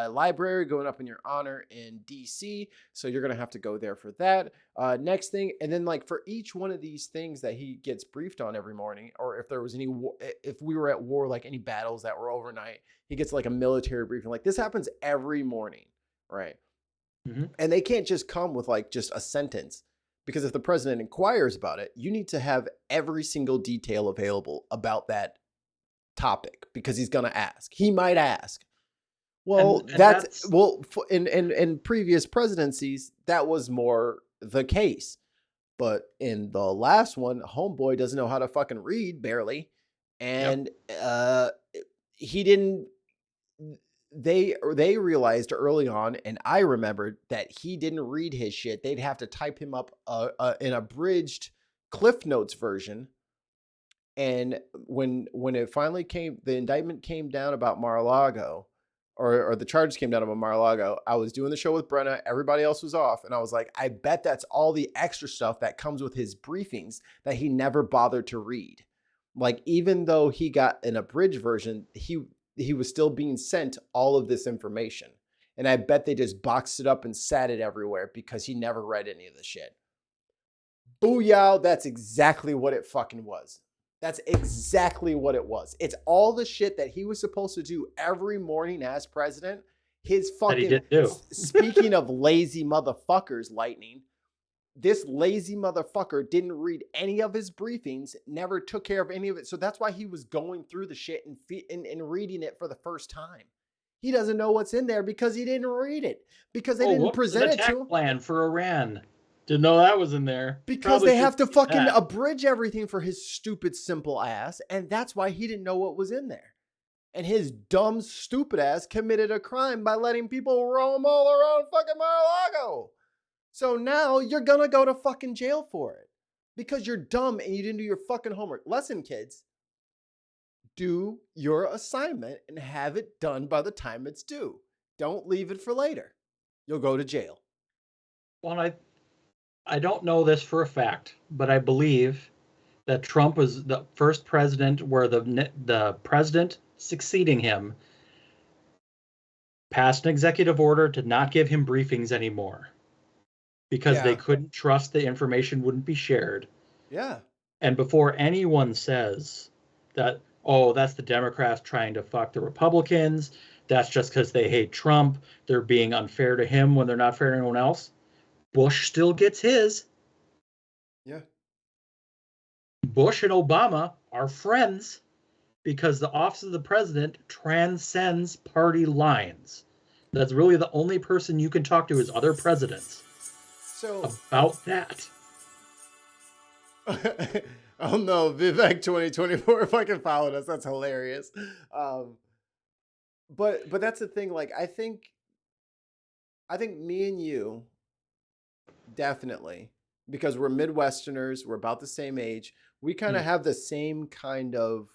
library going up in your honor in DC, so you're gonna have to go there for that. Next thing, and then like for each one of these things that he gets briefed on every morning, or if there was any, if we were at war, like any battles that were overnight, he gets like a military briefing. Like this happens every morning, right? Mm-hmm. And they can't just come with like just a sentence. Because if the president inquires about it, you need to have every single detail available about that topic because he's going to ask. He might ask. Well, in previous presidencies, that was more the case. But in the last one, homeboy doesn't know how to fucking read, barely. And he didn't. They realized early on, and I remembered that he didn't read his shit. They'd have to type him up an abridged Cliff Notes version. And when it finally came, the indictment came down about Mar-a-Lago, or the charges came down about Mar-a-Lago. I was doing the show with Brenna. Everybody else was off. And I was like, I bet that's all the extra stuff that comes with his briefings that he never bothered to read. Like, even though he got an abridged version, he was still being sent all of this information. And I bet they just boxed it up and sat it everywhere because he never read any of the shit. Booyah, that's exactly what it fucking was. That's exactly what it was. It's all the shit that he was supposed to do every morning as president. His fucking, he didn't do. Speaking of lazy motherfuckers, Lightning, this lazy motherfucker didn't read any of his briefings, never took care of any of it. So that's why he was going through the shit and reading it for the first time. He doesn't know what's in there because he didn't read it. Because they didn't present it to him. Plan for Iran. Didn't know that was in there. Because they have to fucking abridge everything for his stupid, simple ass. And that's why he didn't know what was in there. And his dumb, stupid ass committed a crime by letting people roam all around fucking Mar-a-Lago. So now you're going to go to fucking jail for it. Because you're dumb and you didn't do your fucking homework. Listen, kids. Do your assignment and have it done by the time it's due. Don't leave it for later. You'll go to jail. Well, I don't know this for a fact, but I believe that Trump was the first president where the president succeeding him passed an executive order to not give him briefings anymore because they couldn't trust the information wouldn't be shared. Yeah. And before anyone says that, oh, that's the Democrats trying to fuck the Republicans, that's just because they hate Trump, they're being unfair to him when they're not fair to anyone else, Bush still gets his. Yeah. Bush and Obama are friends because the office of the president transcends party lines. That's really the only person you can talk to is other presidents. So about that. Oh no, Vivek 2024 fucking followed us. That's hilarious. But that's the thing. Like, I think me and you definitely, because we're Midwesterners, we're about the same age. We kind of have the same kind of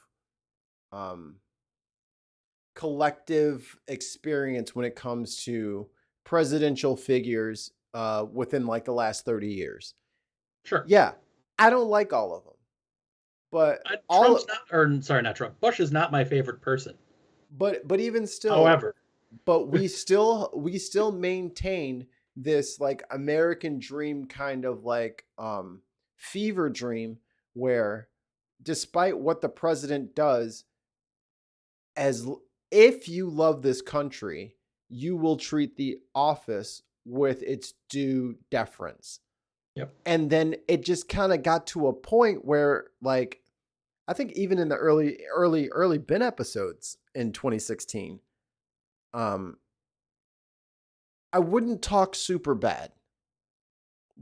collective experience when it comes to presidential figures within like the last 30 years. Sure. Yeah. I don't like all of them. But not Trump. Bush is not my favorite person. But even still, however, but we still maintain this like American dream kind of like fever dream where despite what the president does, as if you love this country, you will treat the office with its due deference. Yep. And then it just kind of got to a point where, like, I think even in the early Ben episodes in 2016, I wouldn't talk super bad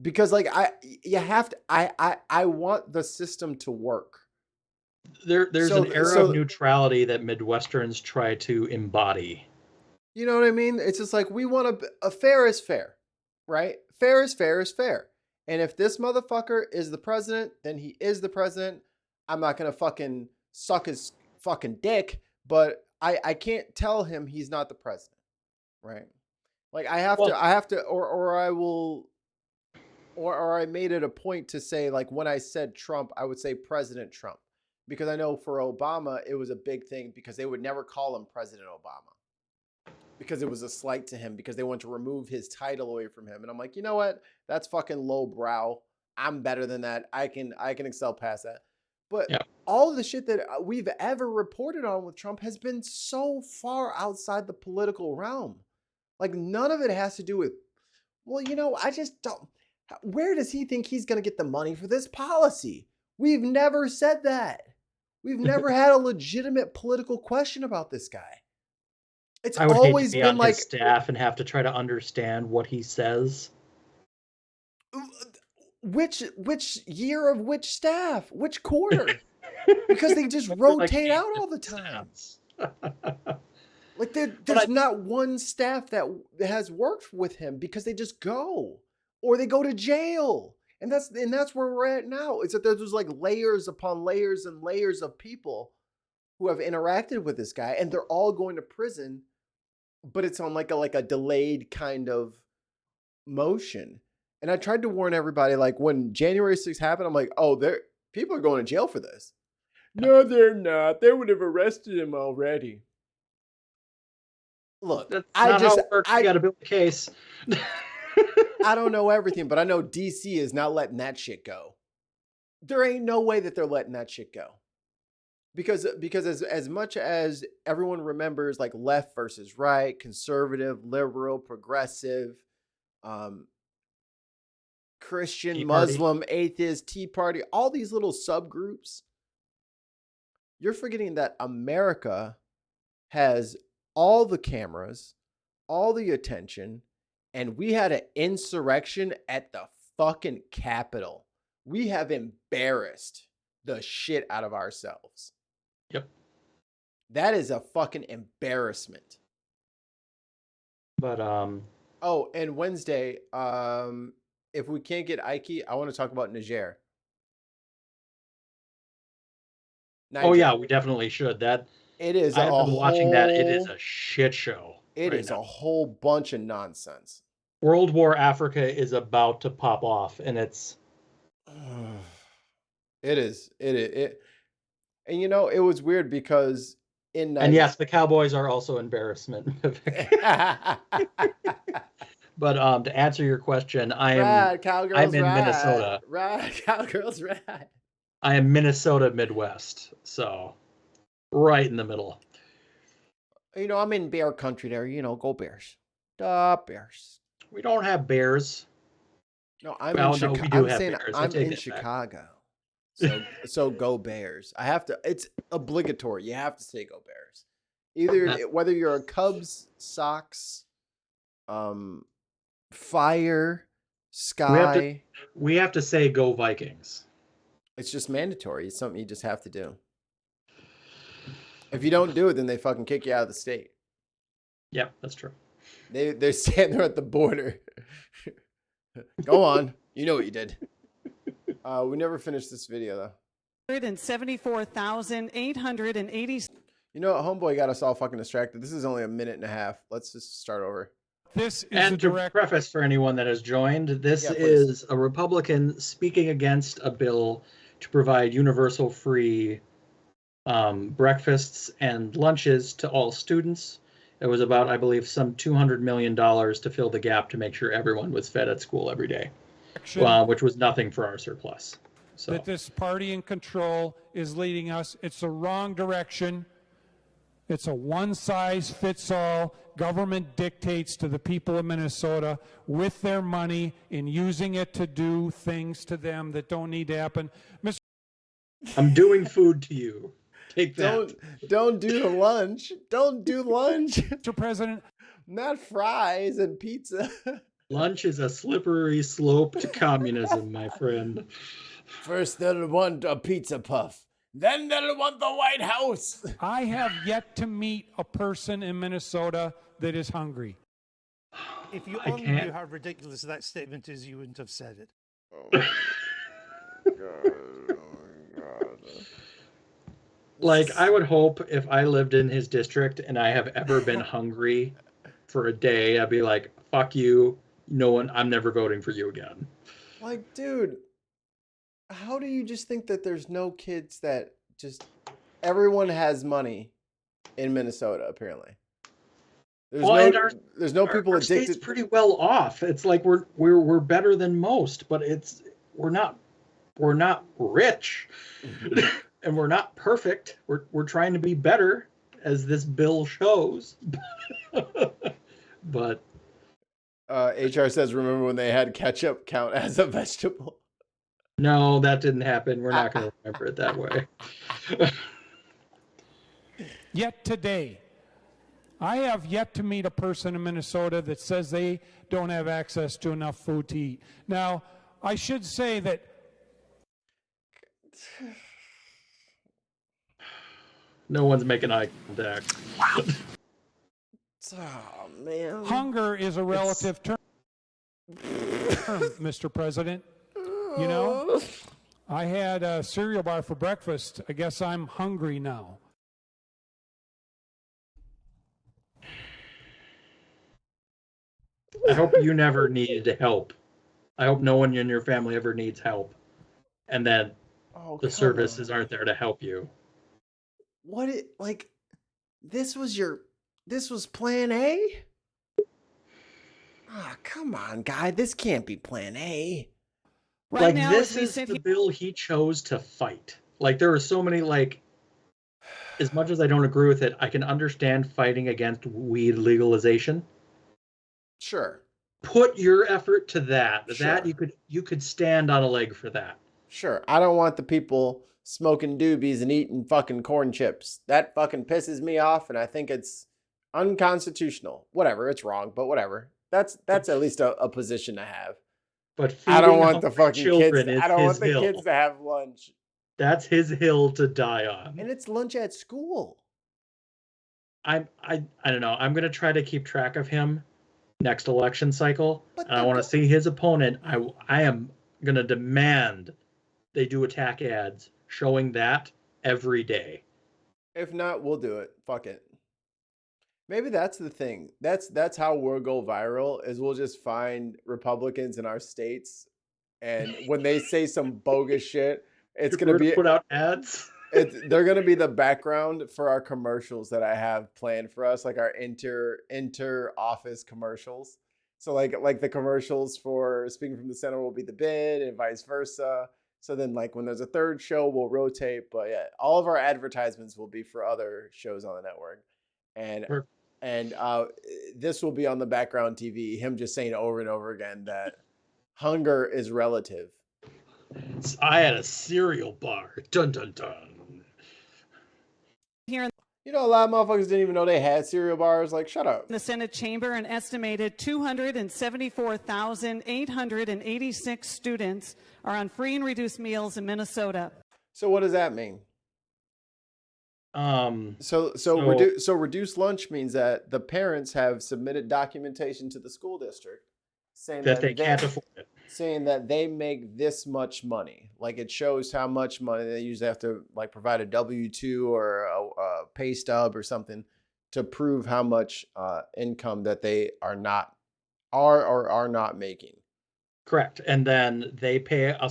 because, like, I want the system to work. There's an era of neutrality that Midwesterns try to embody. You know what I mean? It's just like we want a fair is fair, right? Fair is fair is fair. And if this motherfucker is the president, then he is the president. I'm not going to fucking suck his fucking dick, but I can't tell him he's not the president. Right? Like I have to, or I made it a point to say, like, when I said Trump, I would say President Trump, because I know for Obama, it was a big thing because they would never call him President Obama because it was a slight to him because they want to remove his title away from him. And I'm like, you know what? That's fucking low brow. I'm better than that. I can excel past that. But all of the shit that we've ever reported on with Trump has been so far outside the political realm. Like, none of it has to do with, well, you know, I just don't. Where does he think he's going to get the money for this policy? We've never said that. We've never had a legitimate political question about this guy. It's always been like his staff and have to try to understand what he says. Which year of which staff? Which quarter? Because they just rotate out all the time. Like there's not one staff that has worked with him because they just go or they go to jail. And that's where we're at now. It's that there's like layers upon layers and layers of people who have interacted with this guy and they're all going to prison, but it's on like a delayed kind of motion. And I tried to warn everybody, like when January 6th happened, I'm like, oh, people are going to jail for this. No, they're not. They would have arrested him already. Look, That's I not just how it works. You got to build a case. I don't know everything, but I know DC is not letting that shit go. There ain't no way that they're letting that shit go. Because as much as everyone remembers like left versus right, conservative, liberal, progressive, Christian, Tea Party. Muslim, atheist, Tea Party, all these little subgroups, you're forgetting that America has all the cameras, all the attention, and we had an insurrection at the fucking Capitol. We have embarrassed the shit out of ourselves. Yep. That is a fucking embarrassment. But Oh, and Wednesday, if we can't get Ike, I want to talk about Niger. oh yeah, we definitely should. That It is I have a been watching that. It is whole- a shit show. It right is now. a whole bunch of nonsense. World War Africa is about to pop off, and it's It is. And you know, it was weird because in and yes, the Cowboys are also embarrassment. But to answer your question, Rad, cowgirls, I'm in rad. Minnesota. Rad, cowgirls, rad. I am Minnesota Midwest, so right in the middle. You know, I'm in bear country there. You know, go Bears. The Bears. We don't have bears. No, I'm Well, in no, Chicago. we do I'm have saying Bears. I I'm take in that back. Chicago. So go Bears. I have to. It's obligatory. You have to say go Bears. Either whether you're a Cubs, Sox, Fire, Sky. We have to say go Vikings. It's just mandatory. It's something you just have to do. If you don't do it, then they fucking kick you out of the state. Yep, that's true. They're standing there at the border. Go on. You know what you did. We never finished this video though. 174,880. You know what? Homeboy got us all fucking distracted. This is only a minute and a half. Let's just start over. This is And a to direct. preface for anyone that has joined, this Yeah, please. is a Republican speaking against a bill to provide universal free breakfasts and lunches to all students. It was about, I believe, some $200 million to fill the gap to make sure everyone was fed at school every day, which was nothing for our surplus. So That this party in control is leading us. It's the wrong direction. It's a one-size-fits-all. Government dictates to the people of Minnesota with their money in using it to do things to them that don't need to happen. I'm doing food to you. Take that. Don't do the lunch. Don't do lunch. Mr. President, not fries and pizza. Lunch is a slippery slope to communism, my friend. First they'll want a pizza puff. Then they'll want the White House. I have yet to meet a person in Minnesota that is hungry. If you I only can't. knew how ridiculous that statement is, you wouldn't have said it. Like, I would hope if I lived in his district and I have ever been hungry for a day, I'd be like, fuck you. No one, I'm never voting for you again. Like, dude, how do you just think that there's no kids that just everyone has money in Minnesota, apparently? There's no people our state's addicted. pretty well off. It's like we're better than most, but we're not rich. And we're not perfect. We're trying to be better, as this bill shows. But HR says, remember when they had ketchup count as a vegetable? no, that didn't happen. We're not going to remember it that way. Yet today, I have yet to meet a person in Minnesota that says they don't have access to enough food to eat. Now, I should say that No one's making eye contact. Oh, man. hunger is a relative term, Mr. President. You know, I had a cereal bar for breakfast. I guess I'm hungry now. I hope you never needed help. I hope no one in your family ever needs help. And that the services aren't there to help you. This was your This was plan A? Ah, come on, guy. This can't be plan A. Right Like, now, this as we is sit the here, bill he chose to fight. Like, there are so many, like, as much as I don't agree with it, I can understand fighting against weed legalization. Sure. Put your effort to that. That Sure. you could stand on a leg for that. Sure. I don't want the people smoking doobies and eating fucking corn chips. That fucking pisses me off, and I think it's unconstitutional. Whatever, it's wrong, but whatever. That's at least a position to have. But I don't feeding want the hungry fucking kids. children is I don't his want the hill. kids to have lunch. That's his hill to die on. And it's lunch at school. I don't know. I'm gonna try to keep track of him next election cycle, But and I want to see his opponent. I am gonna demand they do attack ads showing that every day. If not, we'll do it. Fuck it. Maybe that's the thing. That's how we'll go viral. Is we'll just find Republicans in our states, and when they say some bogus shit, it's If gonna we're to be put out ads. they're gonna be the background for our commercials that I have planned for us, like our inter office commercials. So like the commercials for Speaking from the Center will be the bid and vice versa. So then like when there's a third show, we'll rotate. But yeah, all of our advertisements will be for other shows on the network. And Perfect. and this will be on the background TV, him just saying over and over again that hunger is relative. I had a cereal bar. Dun dun dun. here in You know, a lot of motherfuckers didn't even know they had cereal bars. Like, shut up. the Senate chamber, an estimated 274,886 students are on free and reduced meals in Minnesota. So what does that mean? So reduced lunch means that the parents have submitted documentation to the school district saying that they can't afford it. Saying that they make this much money. Like it shows how much money they usually have to like provide a W-2 or a pay stub or something to prove how much income that they are not making. Correct. And then they pay a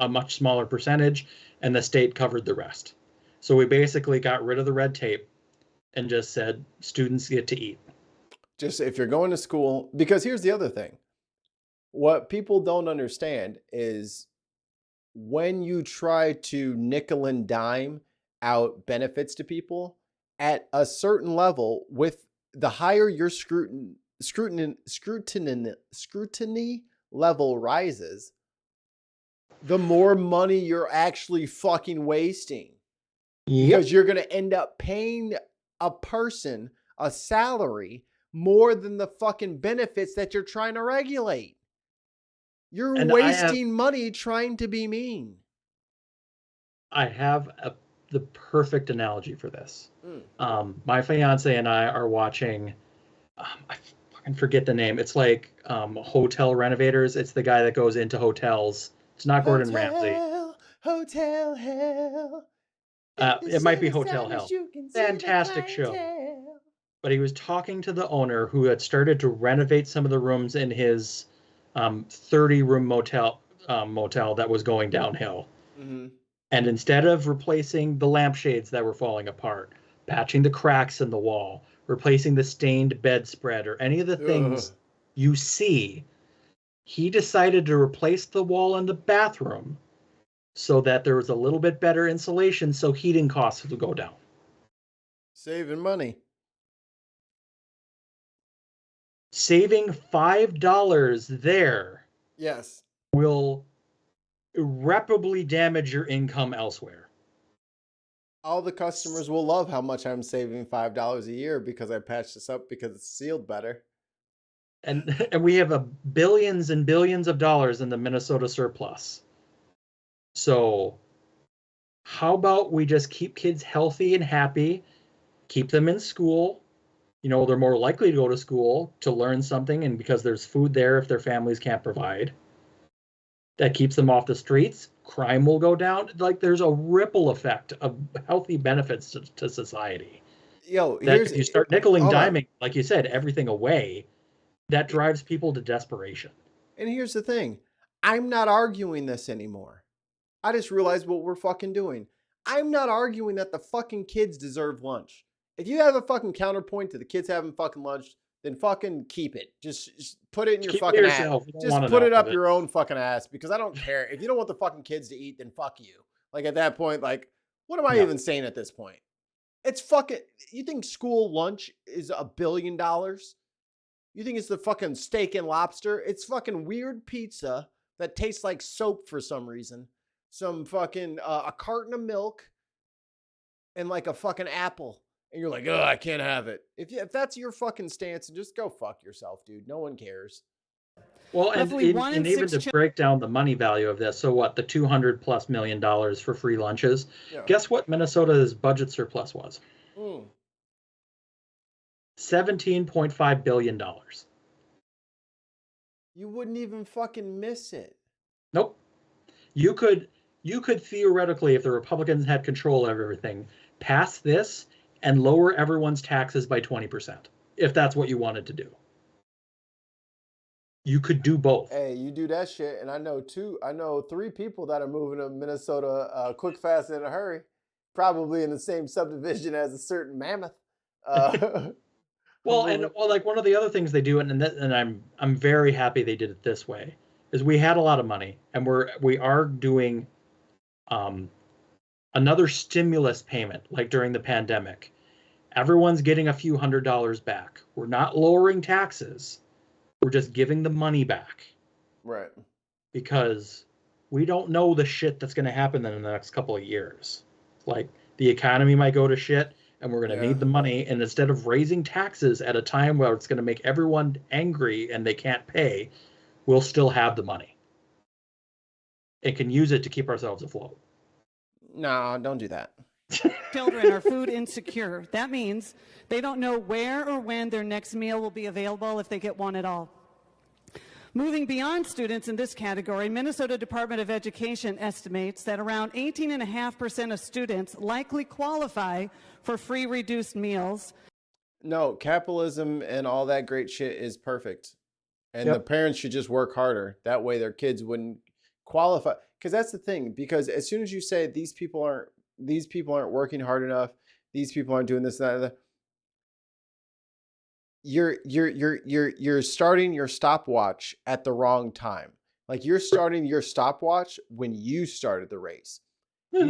much smaller percentage, and the state covered the rest. So we basically got rid of the red tape and just said students get to eat. Just if you're going to school, because here's the other thing. What people don't understand is when you try to nickel and dime out benefits to people at a certain level, with the higher your scrutiny level rises, the more money you're actually fucking wasting. Because you're going to end up paying a person a salary more than the fucking benefits that you're trying to regulate. You're wasting money trying to be mean. I have the perfect analogy for this. My fiance and I are watching, I fucking forget the name. It's like Hotel Renovators. It's the guy that goes into hotels. It's not Gordon Ramsay. Hotel Hell. It might be Hotel Hell. Fantastic show. But he was talking to the owner who had started to renovate some of the rooms in his 30-room motel that was going downhill. Mm-hmm. And instead of replacing the lampshades that were falling apart, patching the cracks in the wall, replacing the stained bedspread, or any of the things you see, he decided to replace the wall in the bathroom so that there was a little bit better insulation so heating costs would go down. Saving money. Saving $5 there, yes, will irreparably damage your income elsewhere. All the customers will love how much I'm saving $5 a year because I patched this up because it's sealed better. And we have billions and billions of dollars in the Minnesota surplus. So how about we just keep kids healthy and happy, keep them in school. You know, they're more likely to go to school to learn something, and because there's food there if their families can't provide. That keeps them off the streets. Crime will go down. Like, there's a ripple effect of healthy benefits to society. Yo, if you start nickel and diming, like you said, everything away, that drives people to desperation. And here's the thing. I'm not arguing this anymore. I just realized what we're fucking doing. I'm not arguing that the fucking kids deserve lunch. If you have a fucking counterpoint to the kids having fucking lunch, then fucking keep it. Just put it in your Keep it fucking ass. yourself. You don't Just wanna put know it up of it. your own fucking ass because I don't care. If you don't want the fucking kids to eat, then fuck you. Like at that point, like, what am I Yeah. even saying at this point? It's fucking, you think school lunch is $1 billion? You think it's the fucking steak and lobster? It's fucking weird pizza that tastes like soap for some reason. Some fucking, a carton of milk and like a fucking apple. And you're like, oh, I can't have it. If that's your fucking stance, just go fuck yourself, dude. No one cares. Well, and, Roughly one in and even six to break down the money value of this, so what, the $200+ million for free lunches? Yeah. Guess what Minnesota's budget surplus was? Mm. $17.5 billion. You wouldn't even fucking miss it. Nope. You could theoretically, if the Republicans had control of everything, pass this and lower everyone's taxes by 20%, if that's what you wanted to do. You could do both. Hey, you do that shit, and I know 3 people that are moving to Minnesota quick, fast, and in a hurry. Probably in the same subdivision as a certain mammoth. Well, like one of the other things they do, and I'm very happy they did it this way, is we had a lot of money, and we are doing another stimulus payment, like during the pandemic. Everyone's getting a few $100s back. We're not lowering taxes. We're just giving the money back. Right. Because we don't know the shit that's going to happen in the next couple of years. Like, the economy might go to shit, and we're going to need the money. And instead of raising taxes at a time where it's going to make everyone angry and they can't pay, we'll still have the money. And can use it to keep ourselves afloat. No, don't do that. Children are food insecure. That means they don't know where or when their next meal will be available if they get one at all. Moving beyond students in this category, Minnesota Department of Education estimates that around 18.5% of students likely qualify for free reduced meals. No, capitalism and all that great shit is perfect. And the parents should just work harder. That way their kids wouldn't qualify. Because that's the thing. Because as soon as you say these people aren't working hard enough, these people aren't doing this, that, you're starting your stopwatch at the wrong time. Like you're starting your stopwatch when you started the race. You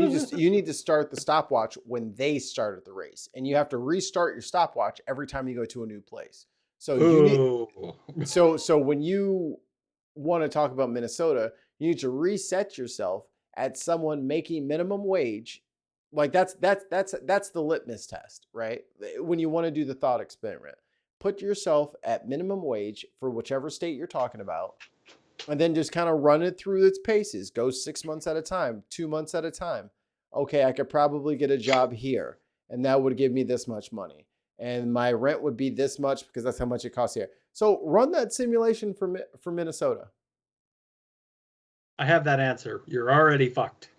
need to start the stopwatch when they started the race, and you have to restart your stopwatch every time you go to a new place. So so when you want to talk about Minnesota, you need to reset yourself at someone making minimum wage. Like that's the litmus test, right? When you want to do the thought experiment, put yourself at minimum wage for whichever state you're talking about, and then just kind of run it through its paces. Go 6 months at a time, 2 months at a time. Okay, I could probably get a job here, and that would give me this much money. And my rent would be this much because that's how much it costs here. So run that simulation for Minnesota. I have that answer. You're already fucked.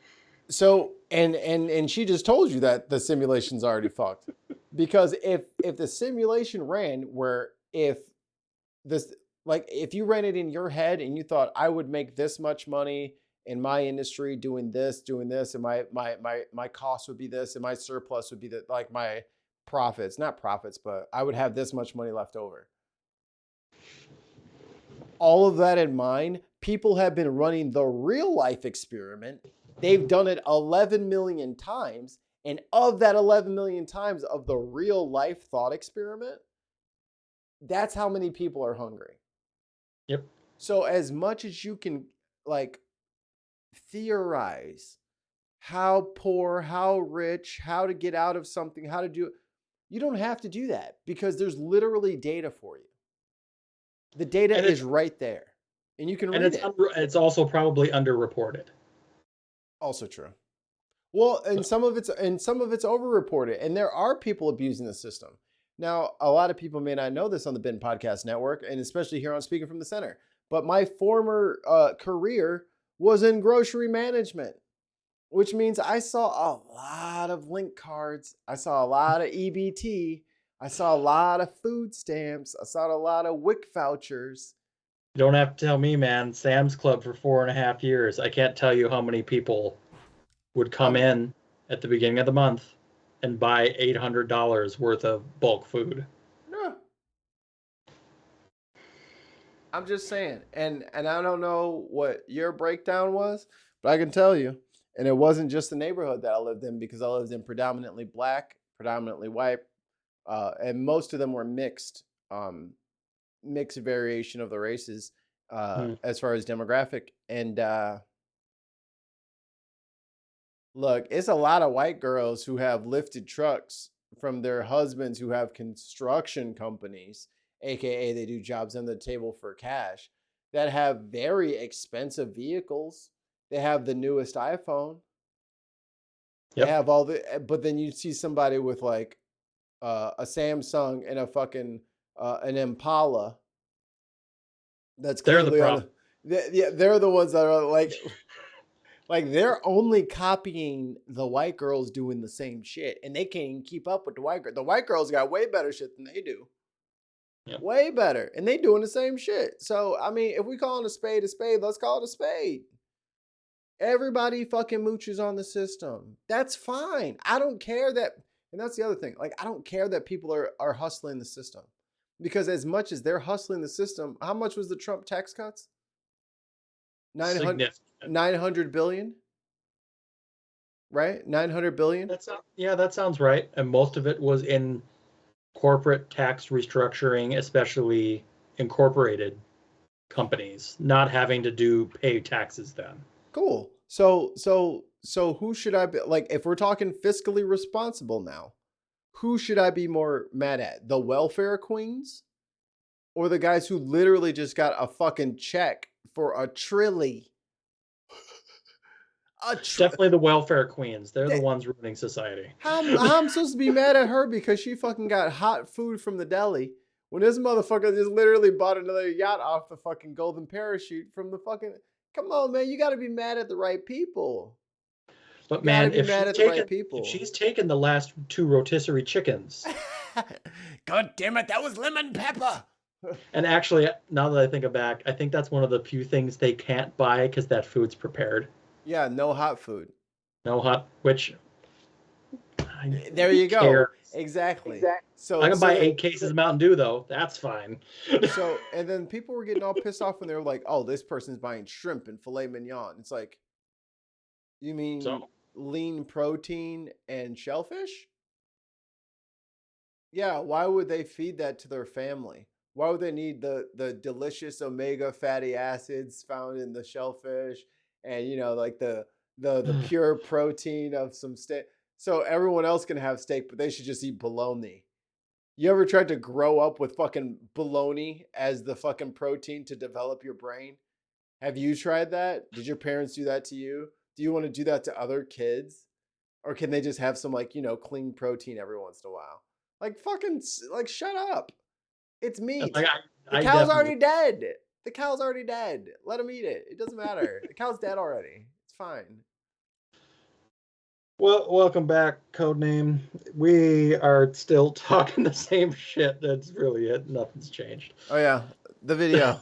So and she just told you that the simulation's already fucked. Because if the simulation ran where if you ran it in your head and you thought I would make this much money in my industry doing this, and my cost would be this, and my surplus would be that, like my profits, not profits, but I would have this much money left over. All of that in mind, people have been running the real life experiment. They've done it 11 million times. And of that 11 million times of the real life thought experiment, that's how many people are hungry. Yep. So as much as you can like theorize how poor, how rich, how to get out of something, how to do it, you don't have to do that because there's literally data for you. The data is right there. And you can read it. It's also probably underreported. Also true. Well, and some of it's overreported, and there are people abusing the system. Now, a lot of people may not know this on the Bin Podcast Network, and especially here on Speaking from the Center. But my former career was in grocery management, which means I saw a lot of link cards. I saw a lot of EBT. I saw a lot of food stamps. I saw a lot of WIC vouchers. You don't have to tell me, man. Sam's Club for 4.5 years. I can't tell you how many people would come in at the beginning of the month and buy $800 worth of bulk food. No. I'm just saying, and I don't know what your breakdown was, but I can tell you, and it wasn't just the neighborhood that I lived in, because I lived in predominantly black, predominantly white, and most of them were mixed variation of the races as far as demographic. And look, it's a lot of white girls who have lifted trucks from their husbands who have construction companies, aka they do jobs under the table for cash, that have very expensive vehicles. They have the newest iPhone. They have all the, but then you see somebody with like a Samsung and a fucking an Impala. That's They're the clearly problem. they're the ones that are like they're only copying the white girls doing the same shit, and they can't even keep up with the white girl. The white girls got way better shit than they do. Yep. Way better, and they doing the same shit. So I mean, if we call it a spade, let's call it a spade. Everybody fucking mooches on the system. That's fine. I don't care that, and that's the other thing. Like, I don't care that people are hustling the system, because as much as they're hustling the system, how much was the Trump tax cuts? 900 billion, right? 900 billion. That sounds right. And most of it was in corporate tax restructuring, especially incorporated companies, not having to pay taxes then. Cool. So who should I be, like, if we're talking fiscally responsible now, who should I be more mad at? The welfare queens or the guys who literally just got a fucking check for a trilly? Definitely the welfare queens. They're the ones ruining society. How I'm supposed to be mad at her because she fucking got hot food from the deli when this motherfucker just literally bought another yacht off the fucking golden parachute from the fucking... Come on, man. You got to be mad at the right people. But man, if she's taken the last 2 rotisserie chickens... God damn it, that was lemon pepper! And actually, now that I think back, I think that's one of the few things they can't buy because that food's prepared. Yeah, no hot food. No hot, which... There you go. Exactly. So I can buy 8 cases of Mountain Dew, though. That's fine. So, and then people were getting all pissed off when they were like, oh, this person's buying shrimp and filet mignon. It's like, you mean lean protein and shellfish? Yeah, why would they feed that to their family? Why would they need the delicious omega fatty acids found in the shellfish and, you know, like the pure protein of some steak? So everyone else can have steak, but they should just eat bologna. You ever tried to grow up with fucking bologna as the fucking protein to develop your brain? Have you tried that? Did your parents do that to you? Do you want to do that to other kids? Or can they just have some, like, you know, clean protein every once in a while? Like, fucking, like, shut up. It's meat. The cow's already dead. The cow's already dead. Let them eat it. It doesn't matter. The cow's dead already. It's fine. Well, welcome back, Codename. We are still talking the same shit. That's really it. Nothing's changed. Oh, yeah. The video.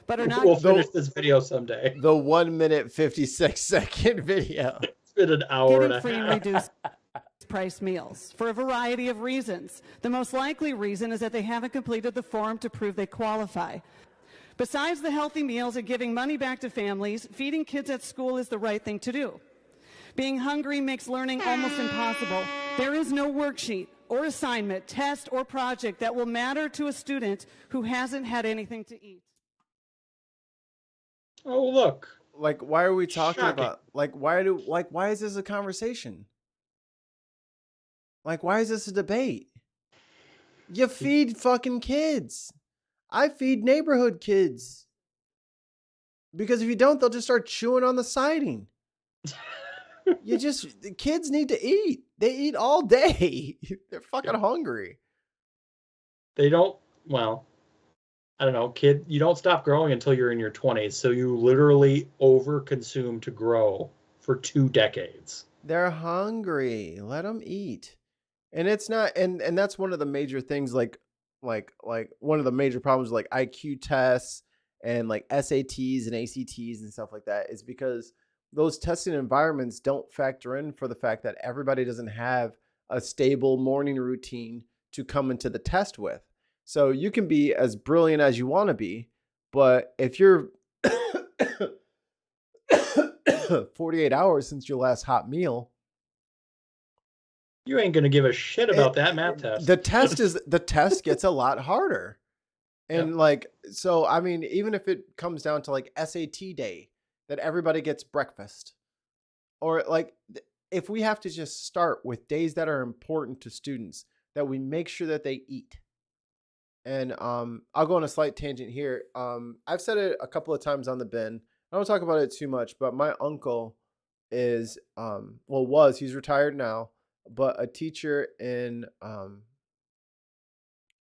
But are not we'll finish this video someday. The 1 minute 56-second video. It's been an hour and a free half. Reduced price meals for a variety of reasons. The most likely reason is that they haven't completed the form to prove they qualify. Besides the healthy meals and giving money back to families, feeding kids at school is the right thing to do. Being hungry makes learning almost impossible. There is no worksheet or assignment, test, or project that will matter to a student who hasn't had anything to eat. Oh, look. Like, why are we talking Shocking. about, why is this a conversation? Like, why is this a debate? You feed fucking kids. I feed neighborhood kids. Because if you don't, they'll just start chewing on the siding. The kids need to eat. They eat all day. They're fucking hungry. They don't, well, I don't know, kid, you don't stop growing until you're in your 20s. So you literally overconsume to grow for 2 decades. They're hungry. Let them eat. And it's not, and that's one of the major things, like one of the major problems, like IQ tests and like SATs and ACTs and stuff like that, is because those testing environments don't factor in for the fact that everybody doesn't have a stable morning routine to come into the test with. So you can be as brilliant as you want to be, but if you're 48 hours since your last hot meal, You ain't gonna give a shit about that math test. the test gets a lot harder. And so I mean, even if it comes down to like SAT day, that everybody gets breakfast, or like if we have to just start with days that are important to students, that we make sure that they eat. And I'll go on a slight tangent here. I've said it a couple of times on the bin. I don't talk about it too much, but my uncle is he's retired now, but a teacher in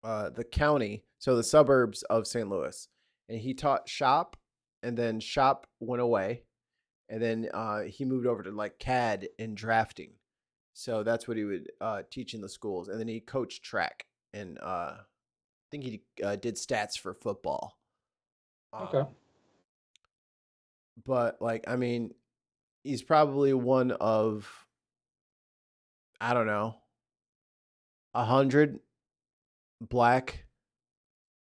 the county, so the suburbs of St. Louis, and he taught shop, and then shop went away, and then he moved over to like CAD and drafting. So that's what he would teach in the schools, and then he coached track, and I think he did stats for football. Okay. But like, I mean, he's probably one of, I don't know, 100 black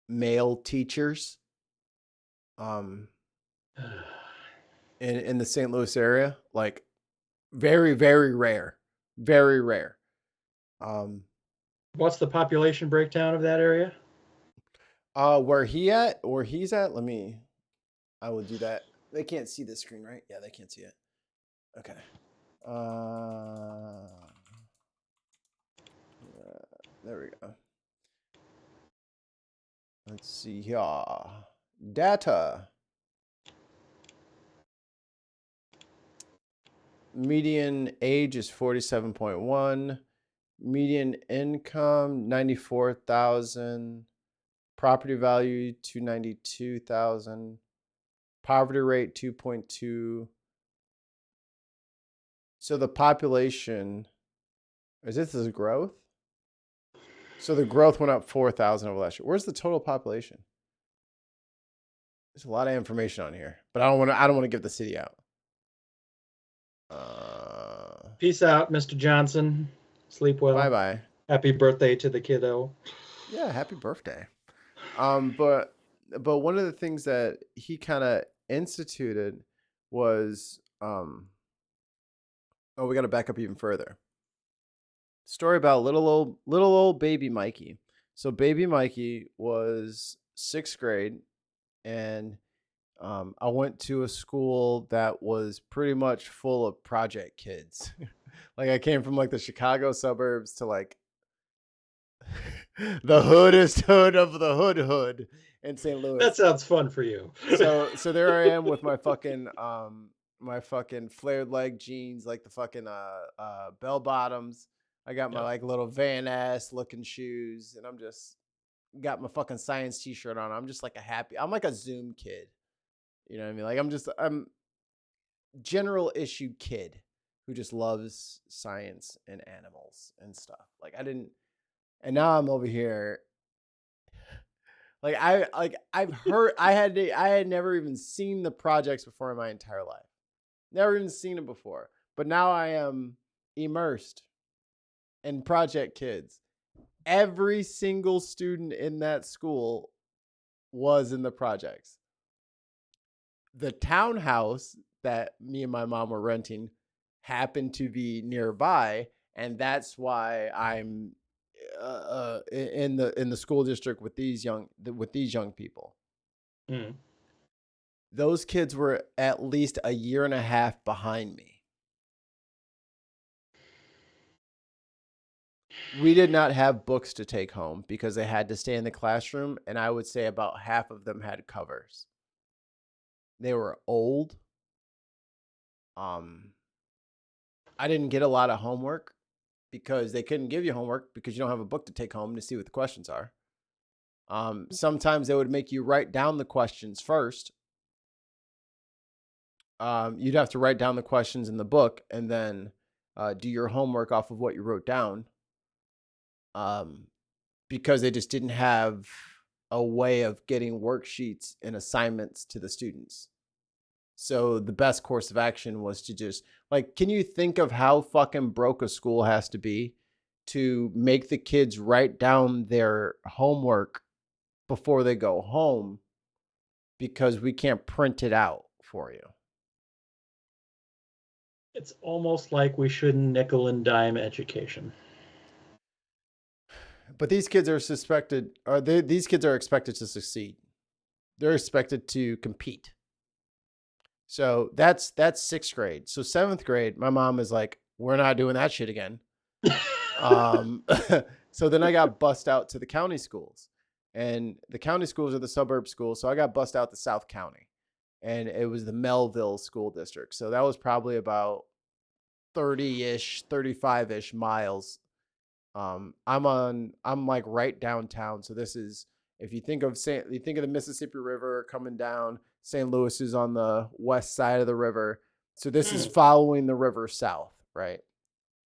male teachers in the St. Louis area. Like very, very rare. Very rare. What's the population breakdown of that area? Where he's at, I will do that. They can't see the screen, right? Yeah, they can't see it. Okay. There we go. Let's see here. Data. Median age is 47.1. Median income 94,000. Property value 292,000. Poverty rate 2.2. So the population, is this growth? So the growth went up 4,000 over last year. Where's the total population? There's a lot of information on here, but I don't want to give the city out. Peace out, Mr. Johnson. Sleep well. Bye bye. Happy birthday to the kiddo. Yeah, happy birthday. But one of the things that he kind of instituted was we got to back up even further. Story about little old baby Mikey. So baby Mikey was 6th grade, and I went to a school that was pretty much full of project kids. Like I came from like the Chicago suburbs to like the hoodest hood of the hood in St. Louis. That sounds fun for you. So there I am with my fucking flared leg jeans, like the fucking bell bottoms. I got my like little Van Ass looking shoes, and I'm just got my fucking science t-shirt on. I'm just like I'm like a Zoom kid. You know what I mean? Like I'm general issue kid who just loves science and animals and stuff. Like and now I'm over here. Like I've heard I had never even seen the projects before in my entire life. Never even seen it before. But now I am immersed in project kids. Every single student in that school was in the projects. The townhouse that me and my mom were renting happened to be nearby, and that's why I'm in the school district with these young people. Mm. Those kids were at least a year and a half behind me. We did not have books to take home because they had to stay in the classroom, and I would say about half of them had covers. They were old. I didn't get a lot of homework because they couldn't give you homework because you don't have a book to take home to see what the questions are. Sometimes they would make you write down the questions first. You'd have to write down the questions in the book and then do your homework off of what you wrote down. Because they just didn't have a way of getting worksheets and assignments to the students. So the best course of action was to just, like, can you think of how fucking broke a school has to be to make the kids write down their homework before they go home because we can't print it out for you. It's almost like we shouldn't nickel and dime education. But these kids are these kids are expected to succeed. They're expected to compete. So that's 6th grade. So 7th grade, my mom is like, we're not doing that shit again. So then I got bussed out to the county schools, and the county schools are the suburb schools. So I got bussed out to South County, and it was the Melville school district. So that was probably about 30-ish, 35-ish miles. I'm like right downtown. So this is, if you think of the Mississippi River coming down, St. Louis is on the west side of the river. So this is following the river south, right?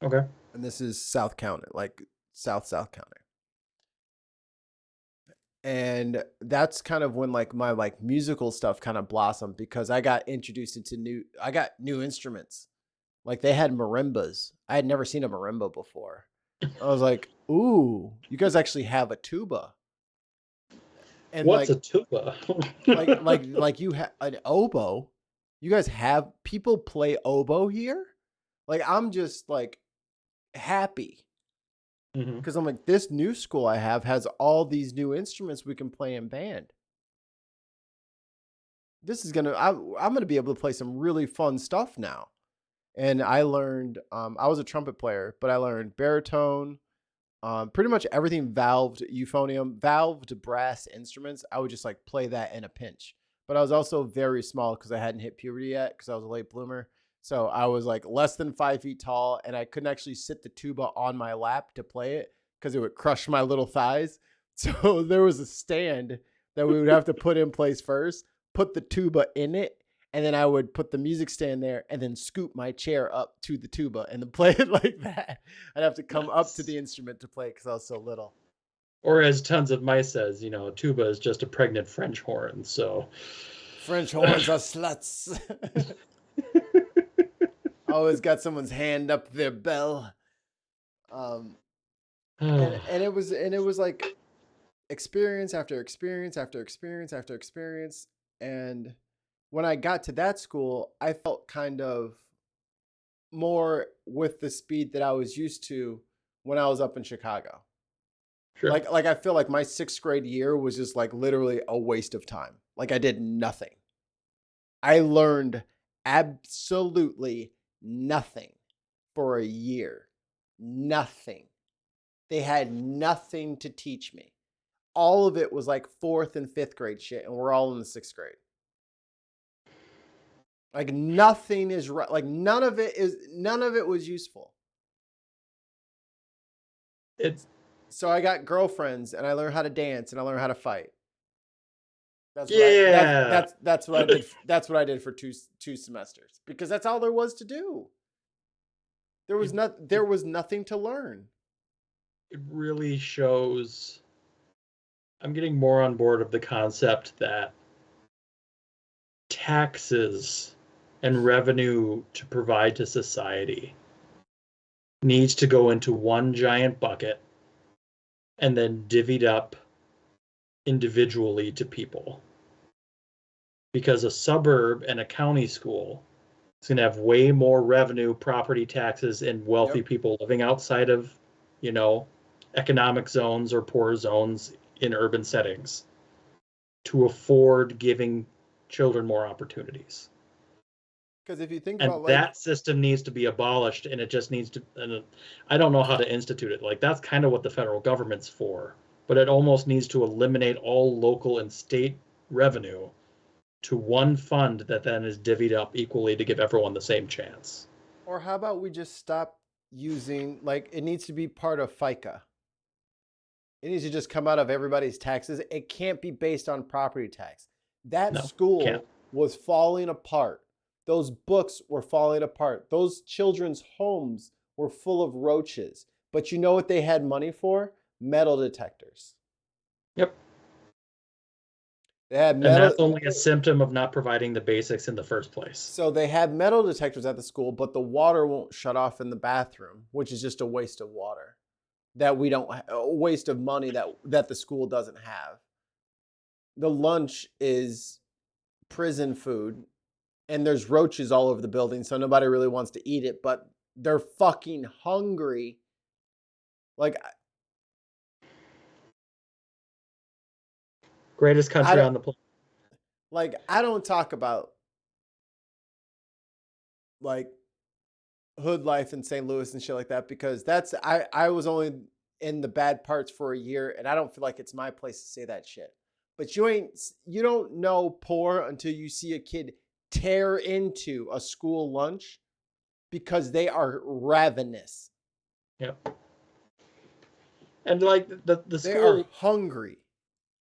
Okay. And this is South County, like South County. And that's kind of when like my like musical stuff kind of blossomed, because I got introduced into new instruments. Like they had marimbas. I had never seen a marimba before. I was like, ooh, you guys actually have a tuba. And what's like, a tuba? like you have an oboe. You guys have people play oboe here? Like I'm just like happy. Because I'm like, this new school I have has all these new instruments we can play in band. This is I'm gonna be able to play some really fun stuff now. And I learned, I was a trumpet player, but I learned baritone, pretty much everything valved, euphonium, valved brass instruments. I would just like play that in a pinch. But I was also very small because I hadn't hit puberty yet, because I was a late bloomer. So I was like less than 5 feet tall, and I couldn't actually sit the tuba on my lap to play it because it would crush my little thighs. So there was a stand that we would have to put in place first, put the tuba in it, and then I would put the music stand there and then scoop my chair up to the tuba and then play it like that. I'd have to come up to the instrument to play because I was so little. Or as Tons of Mice says, tuba is just a pregnant French horn. So French horns are sluts. Always got someone's hand up their bell. And it was like experience after experience after experience after experience. And when I got to that school, I felt kind of more with the speed that I was used to when I was up in Chicago. Sure. Like I feel like my 6th grade year was just like literally a waste of time. Like I did nothing. I learned absolutely nothing for a year. Nothing. They had nothing to teach me. All of it was like 4th and 5th grade shit, and we're all in the 6th grade. Like nothing is right. Like none of it was useful. So I got girlfriends, and I learned how to dance, and I learned how to fight. That's what I did. That's what I did for two semesters, because that's all there was to do. There was nothing to learn. It really shows. I'm getting more on board of the concept that taxes and revenue to provide to society needs to go into one giant bucket and then divvied up individually to people. Because a suburb and a county school is going to have way more revenue, property taxes, and wealthy people living outside of, economic zones or poor zones in urban settings to afford giving children more opportunities. Because if you think about that system needs to be abolished, and it just needs to, and I don't know how to institute it. Like that's kind of what the federal government's for, but it almost needs to eliminate all local and state revenue to one fund that then is divvied up equally to give everyone the same chance. Or how about we just stop using, like, it needs to be part of FICA. It needs to just come out of everybody's taxes. It can't be based on property tax. That school was falling apart. Those books were falling apart. Those children's homes were full of roaches. But you know what they had money for? Metal detectors. Yep. They had and that's only a symptom of not providing the basics in the first place. So they had metal detectors at the school, but the water won't shut off in the bathroom, which is just a waste of water. that we don't a waste of money that the school doesn't have. The lunch is prison food, and there's roaches all over the building, so nobody really wants to eat it, but they're fucking hungry. Like, Greatest country on the planet. Like, I don't talk about like hood life in St. Louis and shit like that, because that's I was only in the bad parts for a year, and I don't feel like it's my place to say that shit. But you don't know poor until you see a kid tear into a school lunch because they are ravenous. Yep. And like the They school are hungry.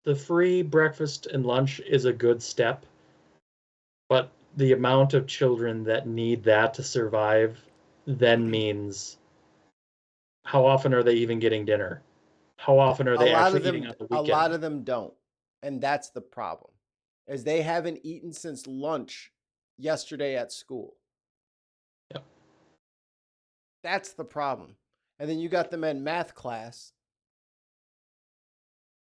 The free breakfast and lunch is a good step, but the amount of children that need that to survive then means how often are they even getting dinner? How often are they actually eating on the weekend? A lot of them don't. And that's the problem. Is they haven't eaten since lunch yesterday at school. Yep. That's the problem. And then you got them in math class.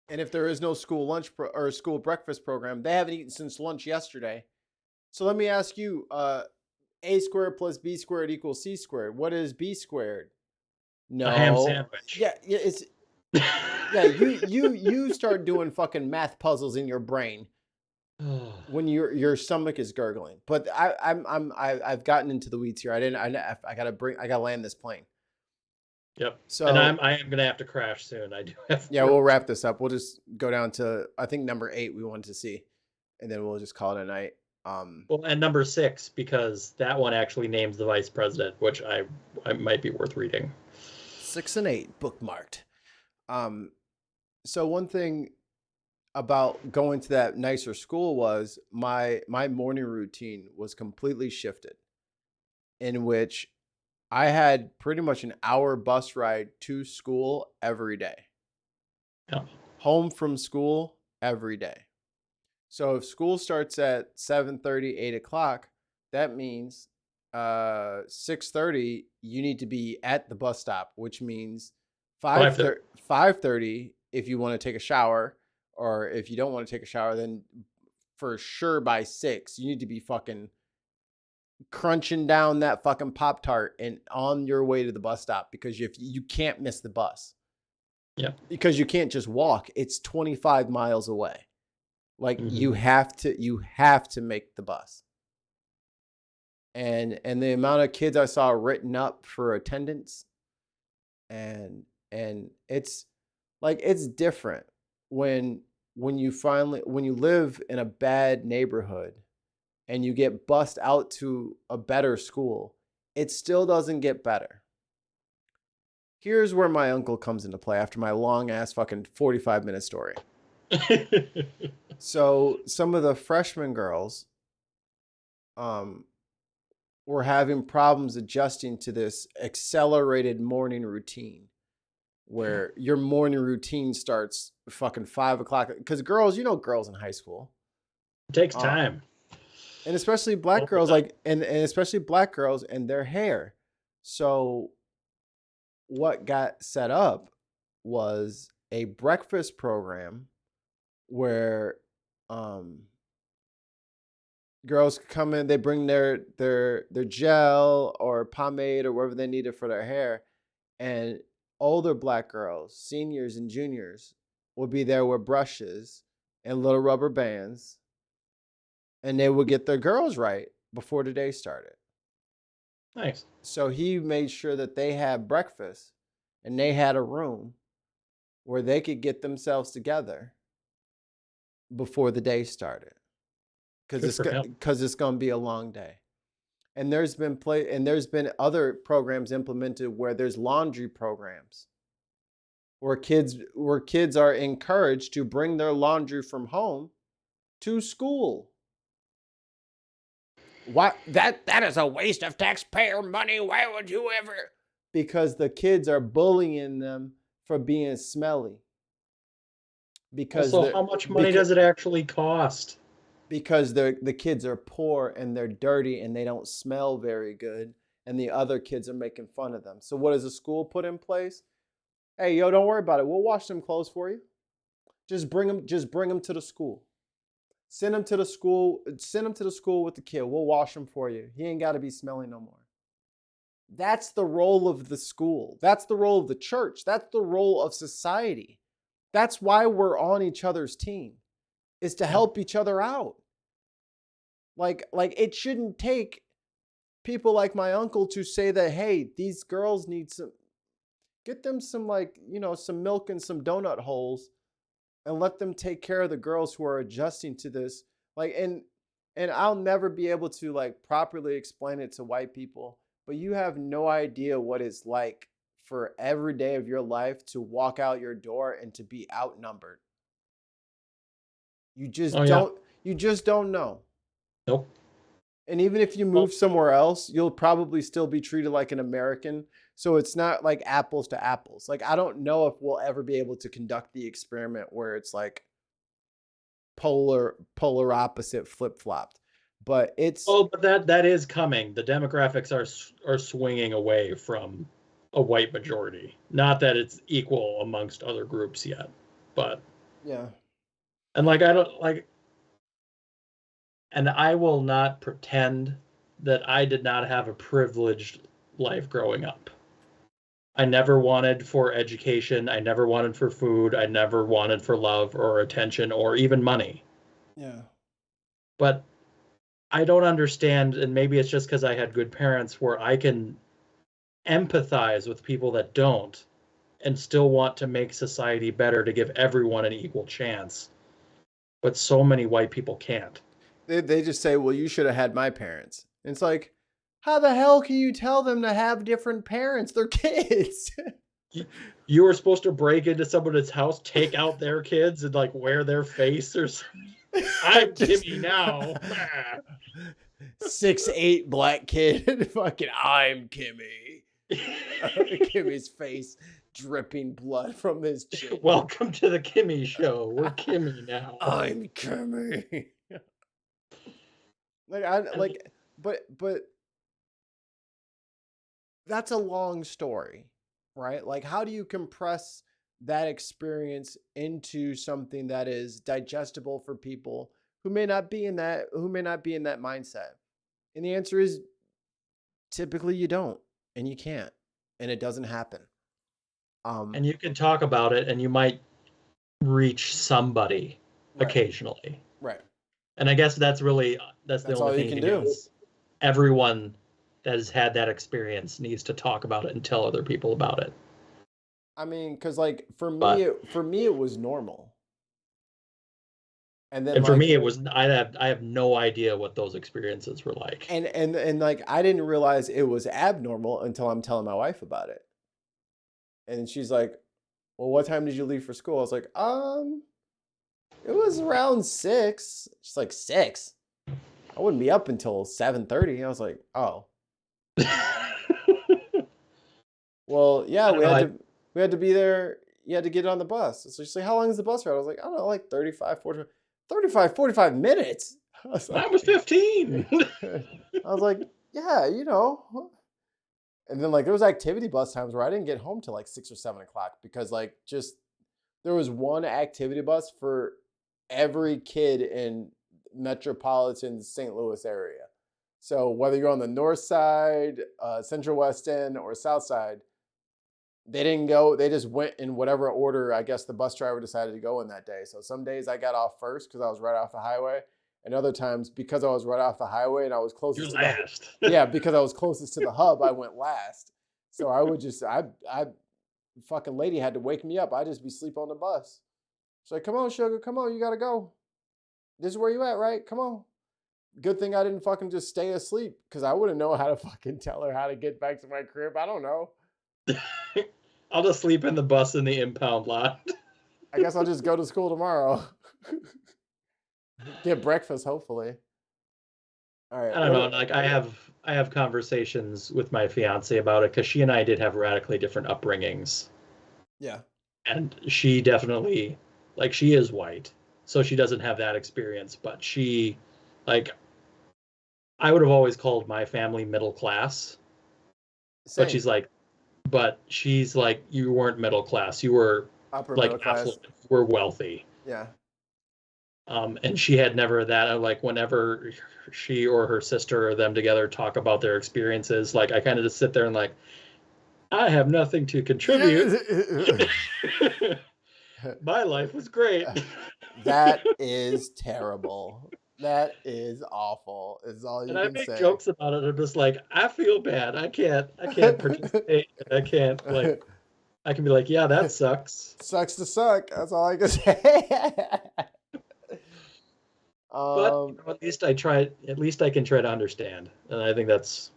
And if there is no school lunch or school breakfast program, they haven't eaten since lunch yesterday. So let me ask you, a squared plus b squared equals c squared. What is b squared? No. A ham sandwich. Yeah, it's yeah, you start doing fucking math puzzles in your brain when your stomach is gurgling. But I've gotten into the weeds here. I gotta land this plane. Yep. So and I am gonna have to crash soon. I do have. Yeah, we'll wrap this up. We'll just go down to I think number 8 we wanted to see, and then we'll just call it a night. Well, and number 6, because that one actually names the vice president, which I might be worth reading. 6 and 8 bookmarked. So one thing about going to that nicer school was my morning routine was completely shifted, in which I had pretty much an hour bus ride to school every day. Yeah. Home from school every day. So if school starts at 7:30, 8 o'clock, that means 6:30 you need to be at the bus stop, which means 5:30 if you want to take a shower, or if you don't want to take a shower, then for sure by 6 you need to be fucking crunching down that fucking Pop-Tart and on your way to the bus stop, because you can't miss the bus. Yeah. Because you can't just walk. It's 25 miles away. Like you have to make the bus. And the amount of kids I saw written up for attendance, and it's like, it's different when you live in a bad neighborhood and you get bussed out to a better school. It still doesn't get better. Here's where my uncle comes into play after my long ass fucking 45-minute story. So some of the freshman girls were having problems adjusting to this accelerated morning routine, where your morning routine starts fucking 5 o'clock. Because girls in high school. It takes time. And especially black girls, and especially black girls and their hair. So what got set up was a breakfast program where girls come in, they bring their gel or pomade or whatever they needed for their hair, and older black girls, seniors and juniors, would be there with brushes and little rubber bands, and they would get their girls right before the day started. Nice. So he made sure that they had breakfast and they had a room where they could get themselves together before the day started, because it's going to be a long day. And there's been other programs implemented where there's laundry programs where kids are encouraged to bring their laundry from home to school. Why that is a waste of taxpayer money. Why would you ever? Because the kids are bullying them for being smelly. Because also, how much money does it actually cost? Because the kids are poor and they're dirty and they don't smell very good, and the other kids are making fun of them. So what does the school put in place? Hey, yo, don't worry about it. We'll wash them clothes for you. Just bring them to the school. Send him to the school with the kid. We'll wash him for you. He ain't got to be smelly no more. That's the role of the school. That's the role of the church. That's the role of society. That's why we're on each other's team, is to help each other out. Like it shouldn't take people like my uncle to say that, hey, these girls need get them some some milk and some donut holes, and let them take care of the girls who are adjusting to this. And I'll never be able to properly explain it to white people, but you have no idea what it's like for every day of your life to walk out your door and to be outnumbered. You just don't know. Nope. And even if you move somewhere else, you'll probably still be treated like an American. So it's not like apples to apples. I don't know if we'll ever be able to conduct the experiment where it's polar opposite flip-flopped. But it's... Oh, but that is coming. The demographics are swinging away from a white majority. Not that it's equal amongst other groups yet, but... Yeah. And and I will not pretend that I did not have a privileged life growing up. I never wanted for education. I never wanted for food. I never wanted for love or attention or even money. Yeah. But I don't understand, and maybe it's just because I had good parents, where I can empathize with people that don't and still want to make society better to give everyone an equal chance. But so many white people can't. They just say, well, you should have had my parents. And it's like, how the hell can you tell them to have different parents? They're kids. You were supposed to break into someone's house, take out their kids, and wear their face or something. I'm Kimmy now. 6'8" black kid. Fucking, I'm Kimmy. Kimmy's face dripping blood from his chin. Welcome to the Kimmy show. We're Kimmy now. I'm Kimmy. But that's a long story, right? How do you compress that experience into something that is digestible for people who may not be in that mindset? And the answer is typically you don't, and you can't, and it doesn't happen. And you can talk about it, and you might reach somebody occasionally. Right. And I guess that's the only thing you can do. Everyone that has had that experience needs to talk about it and tell other people about it. I mean, because for me it was normal. And for me it was, I have no idea what those experiences were like. And I didn't realize it was abnormal until I'm telling my wife about it. And she's like, well, what time did you leave for school? I was like, it was around 6. She's like, 6? I wouldn't be up until 7:30. I was like, oh. Well, yeah, we had to be there. You had to get on the bus. So she's like, how long is the bus ride? I was like, I don't know, 45 minutes. That was 15. I was like, yeah, And then there was activity bus times where I didn't get home till 6 or 7 o'clock because there was one activity bus for every kid in metropolitan St. Louis area. So whether you're on the north side, Central West End, or South Side, they didn't go. They just went in whatever order I guess the bus driver decided to go in that day. So some days I got off first because I was right off the highway, and other times because I was right off the highway and I was closest. You're last. Yeah, because I was closest to the hub, I went last. So I would just fucking lady had to wake me up. I'd just be asleep on the bus. She's like, come on, sugar, come on, you gotta go. This is where you at, right? Come on. Good thing I didn't fucking just stay asleep because I wouldn't know how to fucking tell her how to get back to my crib. I don't know. I'll just sleep in the bus in the impound lot. I guess I'll just go to school tomorrow. Get breakfast, hopefully. All right. I don't know. I have conversations with my fiance about it because she and I did have radically different upbringings. Yeah. And she definitely, she is white, so she doesn't have that experience. But she, I would have always called my family middle class. Same. But she's like, but she's like, you weren't middle class. You were Upper like middle class. affluent. You were wealthy. Yeah. And she had never that. Like whenever she or her sister or them together talk about their experiences, like I kind of just sit there and like, I have nothing to contribute. My life was great. That is terrible. That is awful. Is all you And I can make say. jokes about it. I'm just like, I feel bad. I can't participate. I can't like. I can be like, yeah, that sucks. Sucks to suck. That's all I can say. But you know, at least I try. At least I can try to understand, and I think that's.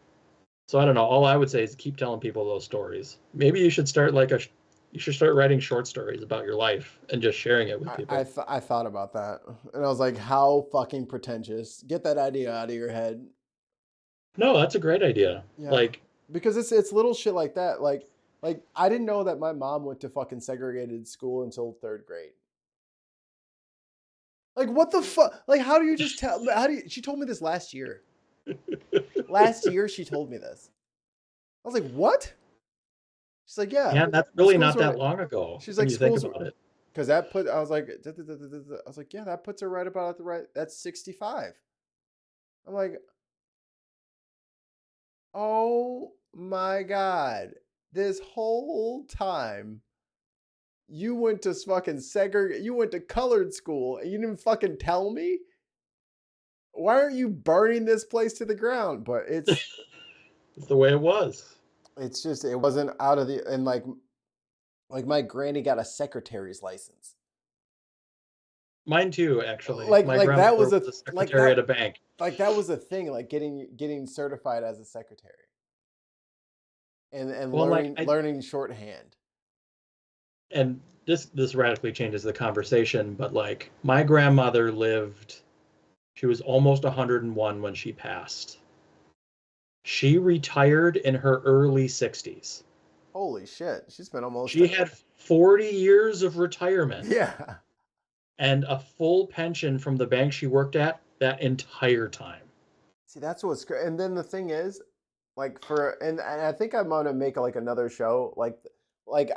So I don't know. All I would say is keep telling people those stories. Maybe you should start you should start writing short stories about your life and just sharing it with people. I thought about that, and I was like, how fucking pretentious. Get that idea out of your head. No, that's a great idea. Yeah. Like, because it's little shit like that. Like I didn't know that my mom went to fucking segregated school until 3rd grade. Like, what the fuck? Like, how do you just tell? She told me this last year. Last year, she told me this. I was like, what? She's like, yeah. Yeah, that's really not that long ago. She's when like, you think schools, about it. because that put, I was like, yeah, that puts her right about at the right, that's 65. I'm like, oh my God. This whole time, you went to fucking you went to colored school and you didn't fucking tell me? Why aren't you burning this place to the ground? But it's it's the way it was. It's just, it wasn't out of the, and like my granny got a secretary's license. Mine too, actually. Like My that grandmother was was a secretary at a bank. Like that was a thing, like getting certified as a secretary. And Well, learning shorthand. And this radically changes the conversation, but like my grandmother lived, she was almost 101 when she passed. She retired in her early 60s. Holy shit. She's been almost. She had 40 years of retirement. Yeah. And a full pension from the bank she worked at that entire time. See, that's what's great. And then the thing is, like and I think I'm gonna make like another show. Like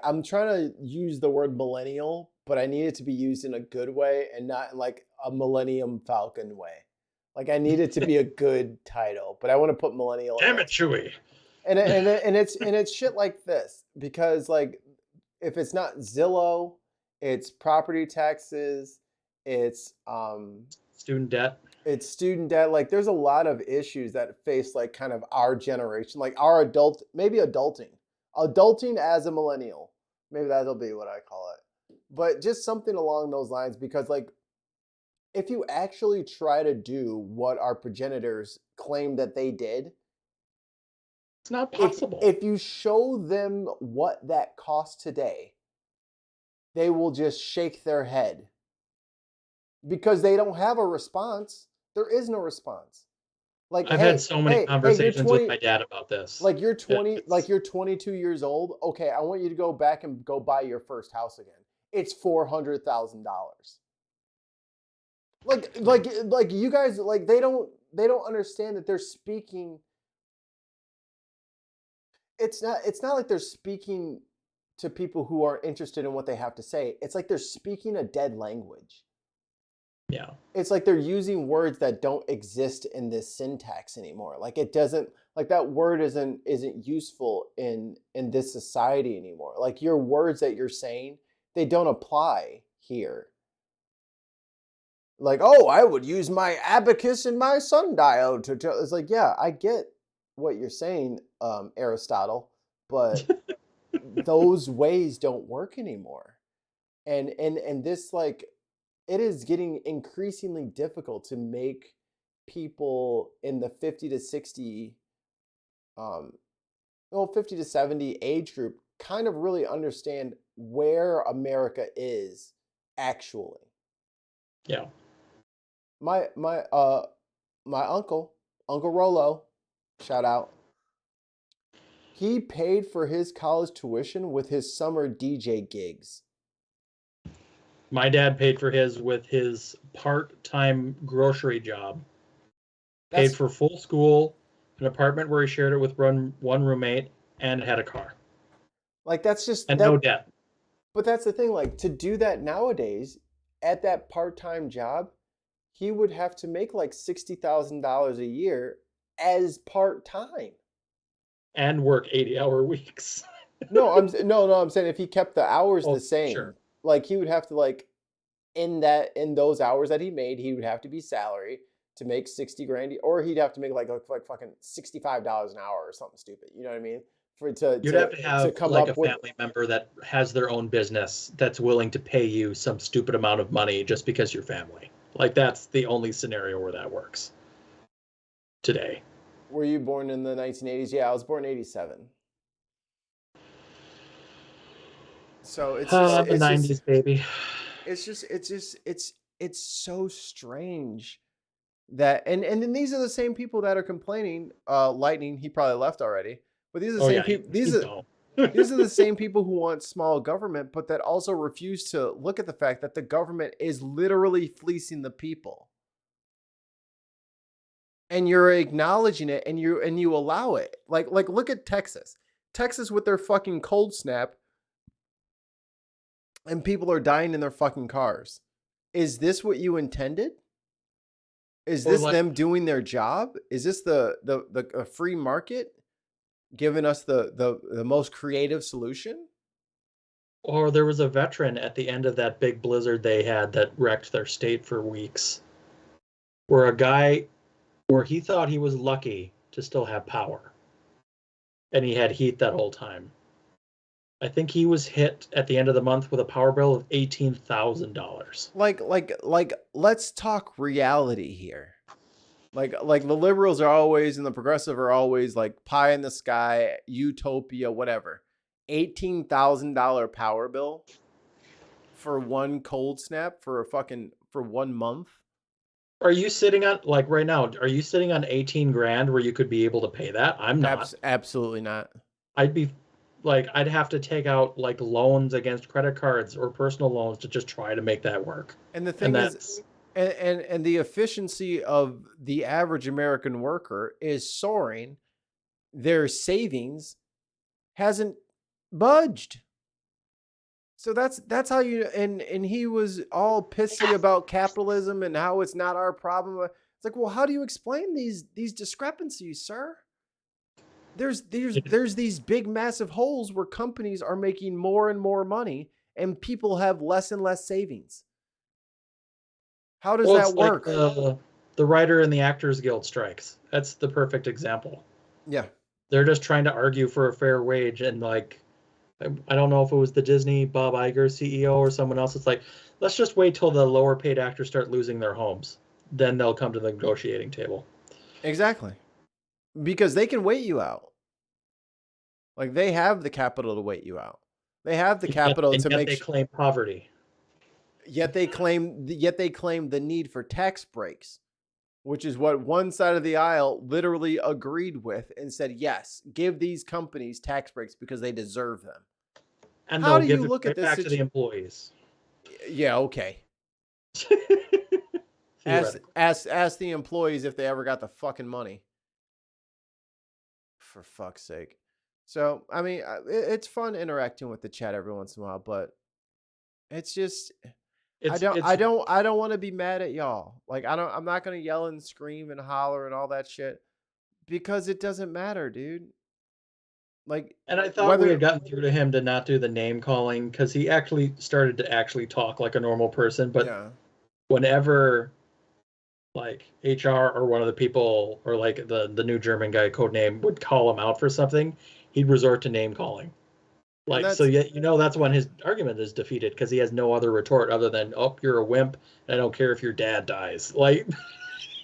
I'm trying to use the word millennial, but I need it to be used in a good way and not like a Millennium Falcon way. Like I need it to be a good title, but I want to put millennial. Damn it, Chewie. And it's shit like this, because like if it's not Zillow, it's property taxes, it's student debt. It's student debt. Like there's a lot of issues that face like kind of our generation, like our adulting as a millennial. Maybe that'll be what I call it. But just something along those lines, because like if you actually try to do what our progenitors claim that they did, it's not possible. If you show them what that costs today, they will just shake their head because they don't have a response. There is no response. Like I've had so many conversations with my dad about this. Like you're 20, like you're 22 years old. Okay, I want you to go back and go buy your first house again. It's $400,000. Like you guys, like they don't understand that they're speaking. It's not like they're speaking to people who are interested in what they have to say. It's like they're speaking a dead language. Yeah. It's like they're using words that don't exist in this syntax anymore. Like it doesn't, like that word isn't useful in this society anymore. Like your words that you're saying, they don't apply here. Like, oh, I would use my abacus and my sundial to tell. It's like, yeah, I get what you're saying, Aristotle, but those ways don't work anymore. And this, like, it is getting increasingly difficult to make people in the 50 to 60, 50 to 70 age group kind of really understand where America is actually. Yeah. My uncle Rolo, shout out. He paid for his college tuition with his summer DJ gigs. My dad paid for his with his part-time grocery job. Paid for full school, an apartment where he shared it with one roommate, and had a car. Like that's just and that, no debt. But that's the thing. Like to do that nowadays at that part-time job, he would have to make like $60,000 a year as part-time. And work 80-hour weeks. No, I'm saying if he kept the hours the same, sure. like he would have to like in those hours that he made, he would have to be salary to make 60 grand, or he'd have to make like fucking $65 an hour or something stupid. You know what I mean? You'd have to have come like up a with family member that has their own business that's willing to pay you some stupid amount of money just because you're family. Like that's the only scenario where that works today. Were you born in the 1980s? Yeah, I was born in 87. So it's just, the 90s, baby. It's so strange that and then these are the same people that are complaining. Lightning, he probably left already, but these are the same people. These are the same people who want small government, but that also refuse to look at the fact that the government is literally fleecing the people. And you're acknowledging it, and you allow it. Like look at Texas. Texas with their fucking cold snap, and people are dying in their fucking cars. Is this what you intended? Is this them doing their job? Is this the free market giving us the most creative solution? Or there was a veteran at the end of that big blizzard they had that wrecked their state for weeks, where he thought he was lucky to still have power, and he had heat that whole time. I think he was hit at the end of the month with a power bill of $18,000. Like let's talk reality here. Like the liberals are always and the progressive are always like pie in the sky, utopia, whatever. $18,000 power bill for one cold snap for 1 month. Are you sitting on, like right now, are you sitting on 18 grand where you could be able to pay that? I'm not. Absolutely not. I'd have to take out like loans against credit cards or personal loans to just try to make that work. And the thing is, and the efficiency of the average American worker is soaring. Their savings hasn't budged. So that's how you, and he was all pissy about capitalism and how it's not our problem. It's like, well, how do you explain these discrepancies, sir? There's these big massive holes where companies are making more and more money and people have less and less savings. How does that work? Like the writer and the actors guild strikes. That's the perfect example. Yeah. They're just trying to argue for a fair wage, and like I don't know if it was the Disney Bob Iger CEO or someone else. It's like, let's just wait till the lower paid actors start losing their homes. Then they'll come to the negotiating table. Exactly. Because they can wait you out. Like they have the capital to wait you out. They have the capital to make. They claim poverty. Yet they claim the need for tax breaks, which is what one side of the aisle literally agreed with and said, yes, give these companies tax breaks because they deserve them. And how do you look at this back to the employees? Yeah, okay. ask the employees if they ever got the fucking money. For fuck's sake. So, I mean, it's fun interacting with the chat every once in a while, but it's just I don't want to be mad at y'all. Like I'm not going to yell and scream and holler and all that shit because it doesn't matter, dude. Like, and I thought we had gotten through to him to not do the name calling because he actually started to actually talk like a normal person, but whenever like HR or one of the people or like the new German guy codename would call him out for something, he'd resort to name calling. Like, so yet, that's when his argument is defeated because he has no other retort other than, oh, you're a wimp. And I don't care if your dad dies. Like,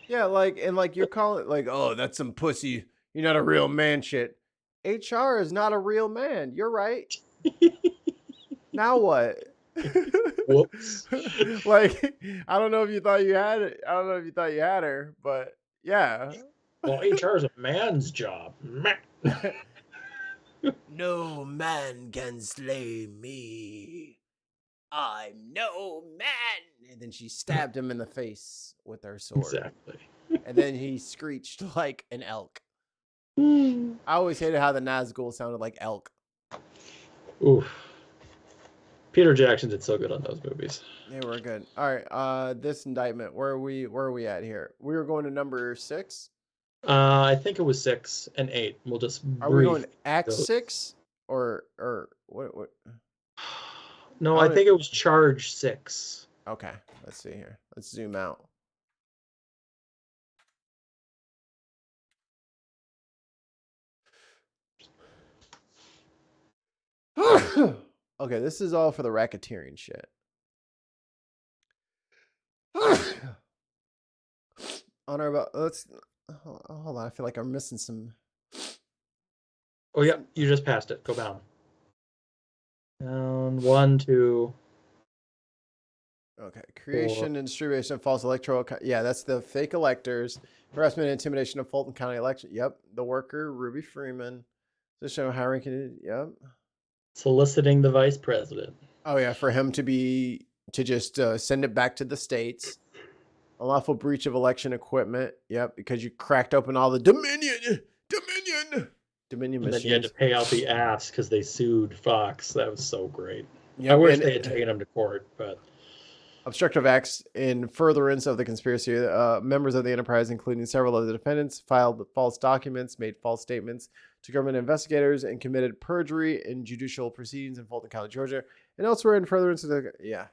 yeah, like, and like you're calling like, oh, that's some pussy. You're not a real man shit. HR is not a real man. You're right. Now what? Whoops. Like, I don't know if you thought you had it. I don't know if you thought you had her, but yeah. Well, HR is a man's job. No man can slay me. I'm no man. And then she stabbed him in the face with her sword. Exactly. And then he screeched like an elk. I always hated how the Nazgul sounded like elk. Oof. Peter Jackson did so good on those movies. They were good. All right. This indictment. Where are we at here? We were going to number 6. I think it was 6 and 8. We'll just Are we going brief Act those. 6 or what? No, I think it was Charge 6. Okay. Let's see here. Let's zoom out. Okay, this is all for the racketeering shit. On or about, let's hold on. I feel like I'm missing some. Oh yeah, you just passed it. Go down. Down 1, 2. Okay, creation and distribution of false electoral. Yeah, that's the fake electors, harassment and intimidation of Fulton County election. Yep, the worker Ruby Freeman. Just show how ranking. Yep. Soliciting the vice president. Oh yeah, for him to just send it back to the states. A lawful breach of election equipment. Yep, because you cracked open all the Dominion And machines. then you had to pay out the ass because they sued Fox. That was so great. Yep, I wish they had taken him to court, but obstructive acts in furtherance of the conspiracy. Members of the enterprise, including several of the defendants, filed false documents, made false statements to government investigators, and committed perjury in judicial proceedings in Fulton County, Georgia, and elsewhere in furtherance of the. Yeah.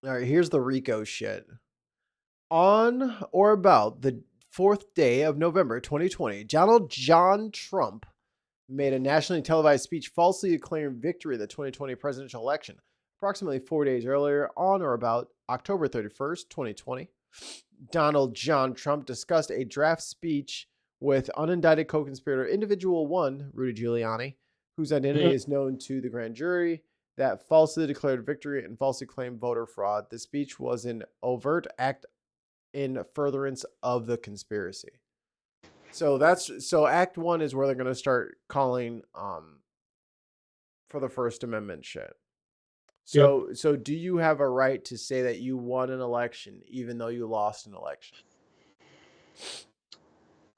All right, here's the RICO shit. On or about the 4th day of November 2020, Donald John Trump made a nationally televised speech falsely declaring victory in the 2020 presidential election. Approximately 4 days earlier, on or about October 31st, 2020, Donald John Trump discussed a draft speech with unindicted co-conspirator Individual 1, Rudy Giuliani, whose identity is known to the grand jury, that falsely declared victory and falsely claimed voter fraud. The speech was an overt act in furtherance of the conspiracy. So Act 1 is where they're going to start calling for the First Amendment shit. So do you have a right to say that you won an election even though you lost an election?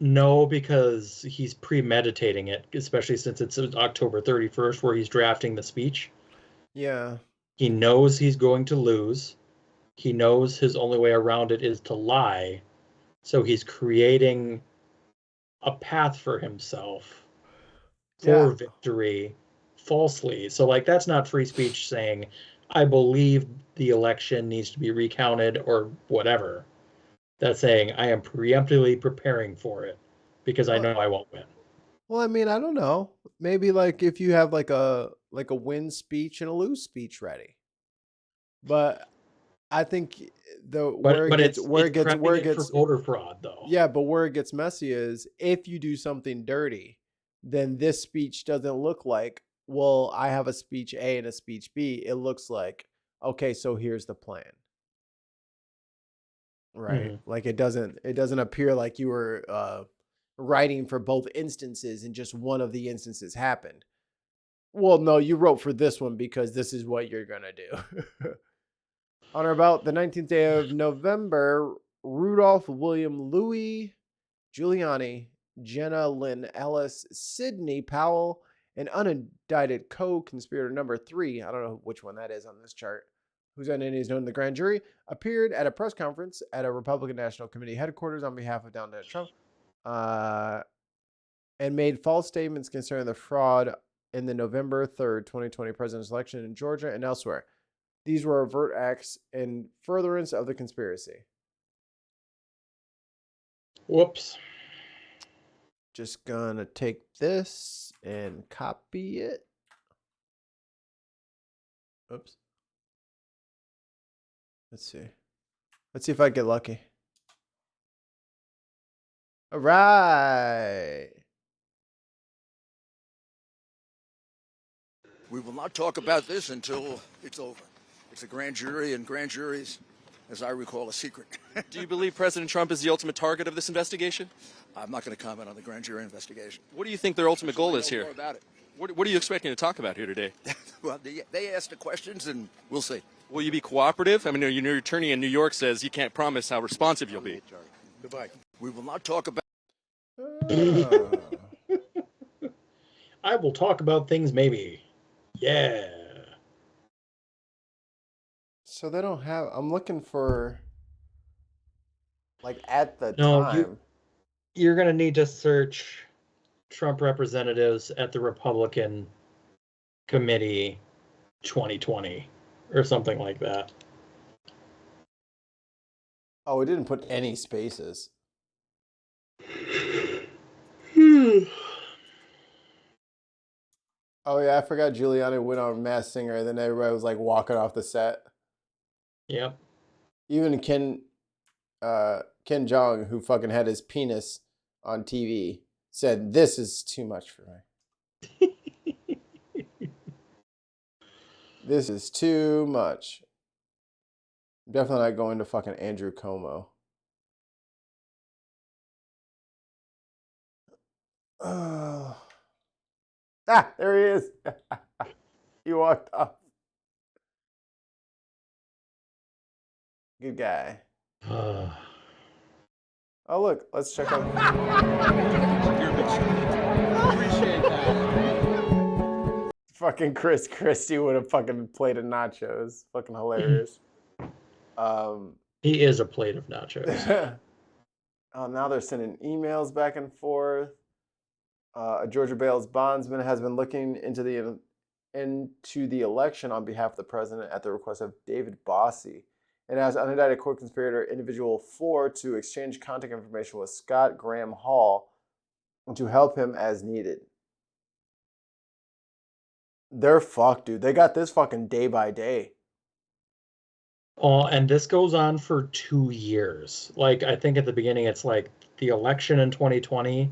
no, because he's premeditating it, especially since it's October 31st where he's drafting the speech. Yeah. He knows he's going to lose. He knows his only way around it is to lie. So he's creating a path for himself for victory falsely. So like that's not free speech saying, I believe the election needs to be recounted or whatever. That's saying I am preemptively preparing for it because I know I won't win. Well, I mean, I don't know. Maybe like if you have like a win speech and a lose speech ready. But I think where it gets for voter fraud though. Yeah, but where it gets messy is if you do something dirty, then this speech doesn't look like, well, I have a speech A and a speech B. It looks like, okay, so here's the plan. Right? Like it doesn't appear like you were writing for both instances and just one of the instances happened. Well, no, you wrote for this one because this is what you're going to do. On or about the 19th day of November, Rudolph William Louis Giuliani, Jenna Lynn Ellis, Sidney Powell, and unindicted co-conspirator number 3, I don't know which one that is on this chart, whose identity is known to the grand jury, appeared at a press conference at a Republican National Committee headquarters on behalf of Donald Trump, and made false statements concerning the fraud in the November 3rd, 2020 presidential election in Georgia and elsewhere. These were overt acts in furtherance of the conspiracy. Whoops. Just gonna take this and copy it. Oops. Let's see. Let's see if I get lucky. All right. We will not talk about this until it's over. It's a grand jury, and grand juries, as I recall, a secret. Do you believe President Trump is the ultimate target of this investigation? I'm not going to comment on the grand jury investigation. What do you think their ultimate goal is here? More about it. What are you expecting to talk about here today? Well, they ask the questions, and we'll see. Will you be cooperative? I mean, your attorney in New York says you can't promise how responsive you'll be. Goodbye. We will not talk about. I will talk about things maybe. Yeah. So they don't have. I'm looking for. Like at the No, time. you're gonna need to search Trump representatives at the Republican committee 2020 or something like that. Oh, it didn't put any spaces. Oh yeah, I forgot Giuliani went on Masked Singer, and then everybody was like walking off the set. Yep. Even Ken Jong, who fucking had his penis on TV, said, "This is too much for me. This is too much." Definitely not going to fucking Andrew Cuomo. Ah, there he is. He walked off. Good guy. Oh, look. Let's check out. Appreciate that. Fucking Chris Christie would have fucking plate of nachos. Fucking hilarious. He is a plate of nachos. Oh, now they're sending emails back and forth. A Georgia Bales bondsman has been looking into the election on behalf of the president at the request of David Bossie, and as unindicted court conspirator individual 4 to exchange contact information with Scott Graham Hall and to help him as needed. They're fucked, dude. They got this fucking day by day. Oh, and this goes on for 2 years. Like, I think at the beginning it's like the election in 2020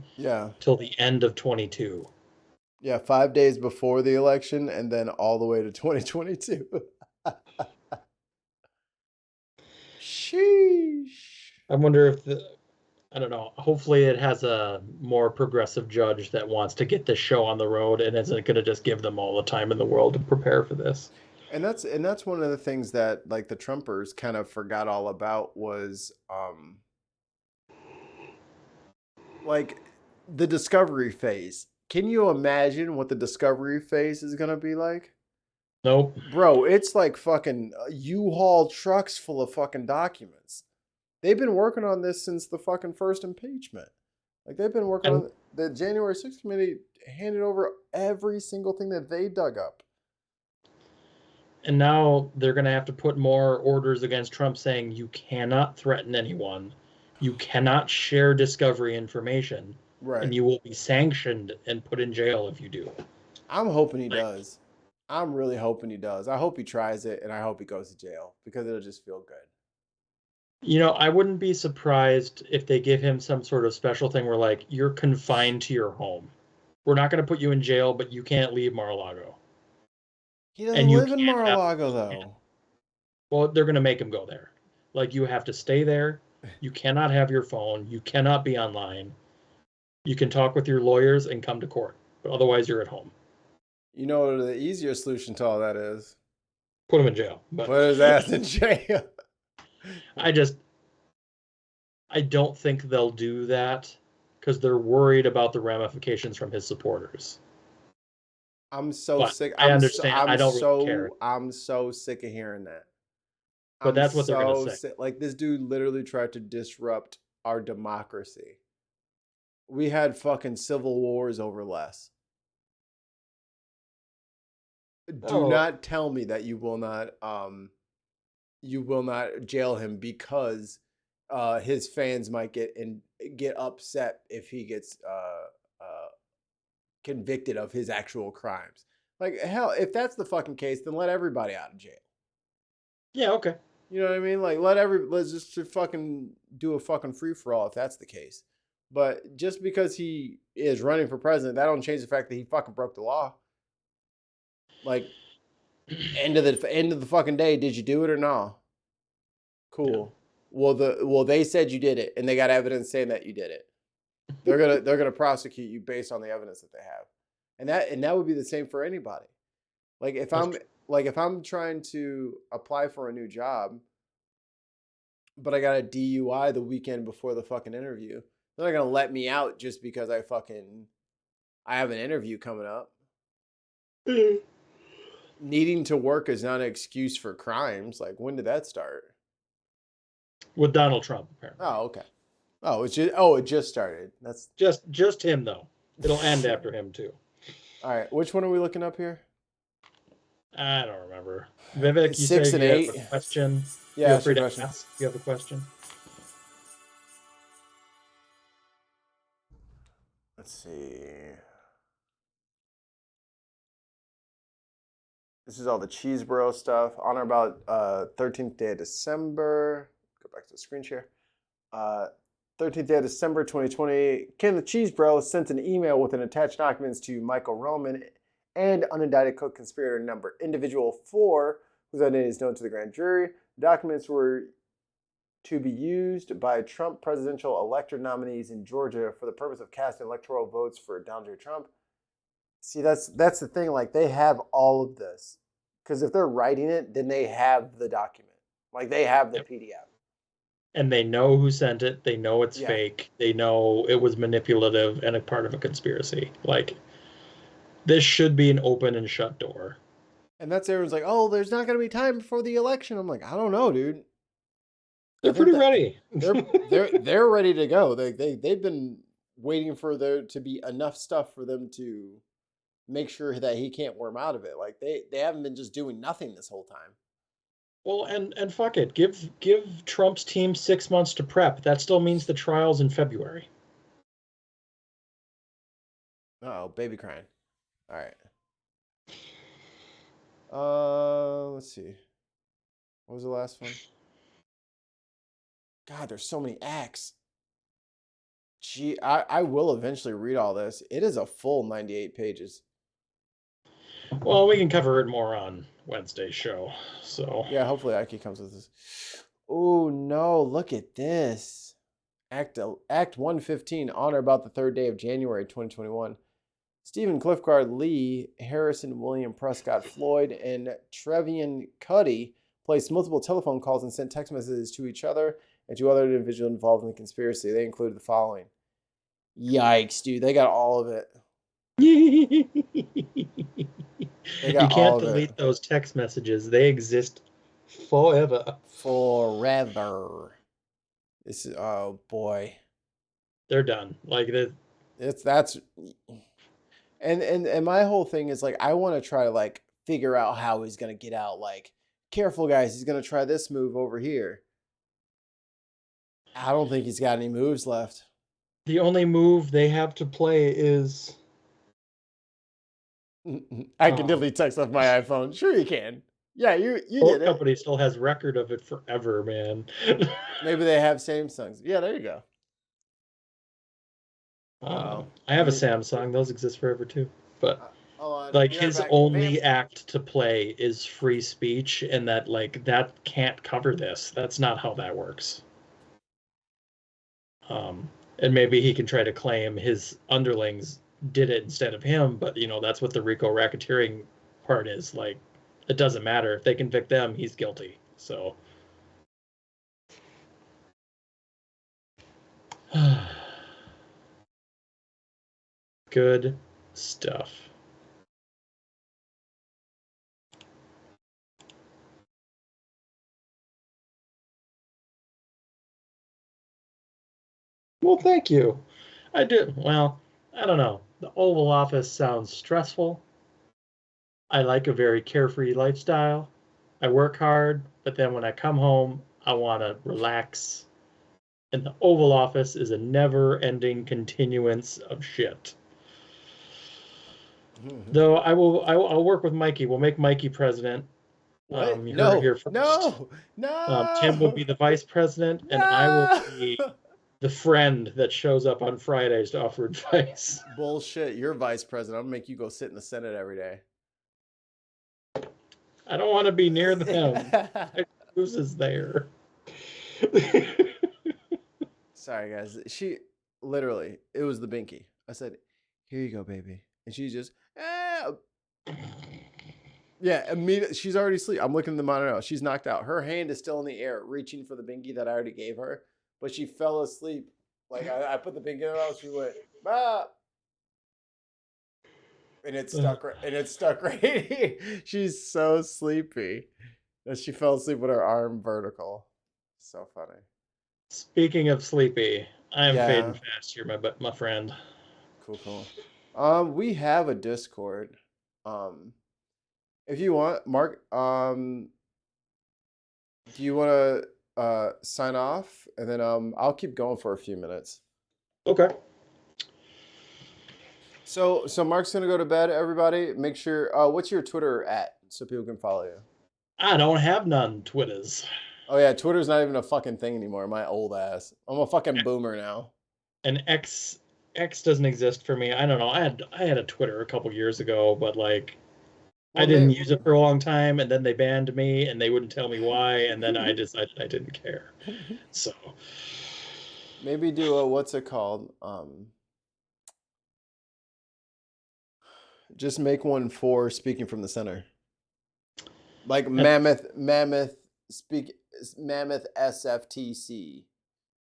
till the end of 22. Yeah, 5 days before the election and then all the way to 2022. Sheesh. I wonder if I don't know. Hopefully it has a more progressive judge that wants to get this show on the road and isn't going to just give them all the time in the world to prepare for this. And that's one of the things that like the Trumpers kind of forgot all about was like the discovery phase. Can you imagine what the discovery phase is going to be like? Nope. Bro, it's like fucking U-Haul trucks full of fucking documents. They've been working on this since the fucking first impeachment. Like they've been working on the January 6th committee handed over every single thing that they dug up. And now they're going to have to put more orders against Trump saying you cannot threaten anyone. You cannot share discovery information. Right. And you will be sanctioned and put in jail if you do. I'm hoping he does. I'm really hoping he does. I hope he tries it and I hope he goes to jail because it'll just feel good. You know, I wouldn't be surprised if they give him some sort of special thing where, like, you're confined to your home. We're not going to put you in jail, but you can't leave Mar-a-Lago. He doesn't live in Mar-a-Lago, though. Well, they're going to make him go there. Like, you have to stay there. You cannot have your phone. You cannot be online. You can talk with your lawyers and come to court, but otherwise you're at home. You know what the easier solution to all that is? Put him in jail. But put his ass in jail. I don't think they'll do that because they're worried about the ramifications from his supporters. I'm so sick. I understand. I don't really care. I'm so sick of hearing that. But that's what they're going to say. Like this dude literally tried to disrupt our democracy. We had fucking civil wars over less. Do not tell me that you will not jail him because his fans might get upset if he gets convicted of his actual crimes. Like hell, if that's the fucking case, then let everybody out of jail. Yeah, okay. You know what I mean? Like let's just fucking do a fucking free for all if that's the case. But just because he is running for president, that don't change the fact that he fucking broke the law. Like end of the fucking day, did you do it or no? Cool. Yeah. Well they said you did it and they got evidence saying that you did it. They're gonna prosecute you based on the evidence that they have. And that would be the same for anybody. Like if I'm trying to apply for a new job, but I got a DUI the weekend before the fucking interview, they're not gonna let me out just because I fucking I have an interview coming up. Needing to work is not an excuse for crimes. Like, when did that start? With Donald Trump, apparently. Oh, okay. It just started. That's just him though. It'll end after him too. all right. Which one are we looking up here? I don't remember. Vivek, you 6 said and you 8. have a question. Yeah, Feel free to question. ask. You have a question. Let's see. This is all the Cheeseboro stuff. On or about 13th day of December. Go back to the screen share. 13th day of December 2020. Kenneth Cheesebro sent an email with an attached documents to Michael Roman and unindicted co-conspirator number individual 4, whose identity is known to the grand jury. The documents were to be used by Trump presidential elector nominees in Georgia for the purpose of casting electoral votes for Donald J. Trump. See, that's the thing. Like, they have all of this. Because if they're writing it, then they have the document. Like, they have the PDF. And they know who sent it. They know it's fake. They know it was manipulative and a part of a conspiracy. Like, this should be an open and shut door. And that's everyone's like, oh, there's not going to be time before the election. I'm like, I don't know, dude. They're pretty ready. They're ready to go. They've been waiting for there to be enough stuff for them to make sure that he can't worm out of it. Like, they haven't been just doing nothing this whole time. Well, and fuck it. Give Trump's team 6 months to prep. That still means the trial's in February. Oh, baby crying. All right. Let's see. What was the last one? God, there's so many acts. Gee, I will eventually read all this. It is a full 98 pages. Well, we can cover it more on Wednesday's show. So yeah, hopefully Ike comes with this. Oh no, look at this. Act 115, on or about the 3rd day of January 2021. Stephen Clifford Lee, Harrison William Prescott Floyd, and Trevian Cuddy placed multiple telephone calls and sent text messages to each other and to other individuals involved in the conspiracy. They included the following. Yikes, dude. They got all of it. You can't delete those text messages. They exist forever. Forever. This is, oh boy. They're done. Like and my whole thing is like, I want to try to like figure out how he's gonna get out. Like, careful guys, he's gonna try this move over here. I don't think he's got any moves left. The only move they have to play is I can delete text off my iPhone. Sure you can. Yeah, you Both did it. company still has record of it forever, man. Maybe they have Samsungs. Yeah, there you go. I have a Samsung. Those exist forever too. But like his only act to play is free speech, and that can't cover this. That's not how that works. And maybe he can try to claim his underlings did it instead of him, but that's what the RICO racketeering part is. Like, it doesn't matter. If they convict them, he's guilty. So good stuff. Well, thank you. I do. Well, I don't know. The Oval Office sounds stressful. I like a very carefree lifestyle. I work hard, but then when I come home, I want to relax. And the Oval Office is a never-ending continuance of shit. Though I'll work with Mikey. We'll make Mikey president. No. Tim will be the vice president, and I will be the friend that shows up on Fridays to offer advice. Bullshit. You're vice president. I'm going to make you go sit in the Senate every day. I don't want to be near them. Cruz is there. Sorry, guys. She literally, it was the binky. I said, here you go, baby. And she just, yeah, immediately. She's already asleep. I'm looking at the monitor now. She's knocked out. Her hand is still in the air, reaching for the binky that I already gave her. But she fell asleep. Like, I put the binky in her mouth. She went, bah. And it's stuck right here. She's so sleepy that she fell asleep with her arm vertical. So funny. Speaking of sleepy, I'm fading Yeah. fast here, my friend. Cool. We have a Discord. If you want, Mark, do you want to sign off, and then I'll keep going for a few minutes. Okay. So Mark's gonna go to bed. Everybody, make sure. What's your Twitter at so people can follow you? I don't have none Twitters. Oh yeah, Twitter's not even a fucking thing anymore. My old ass. I'm a fucking boomer now. And X doesn't exist for me. I don't know. I had a Twitter a couple years ago, but like I didn't use it for a long time, and then they banned me, and they wouldn't tell me why, and then I decided I didn't care. So maybe do a what's it called? Just make one for speaking from the center. Like Mammoth SFTC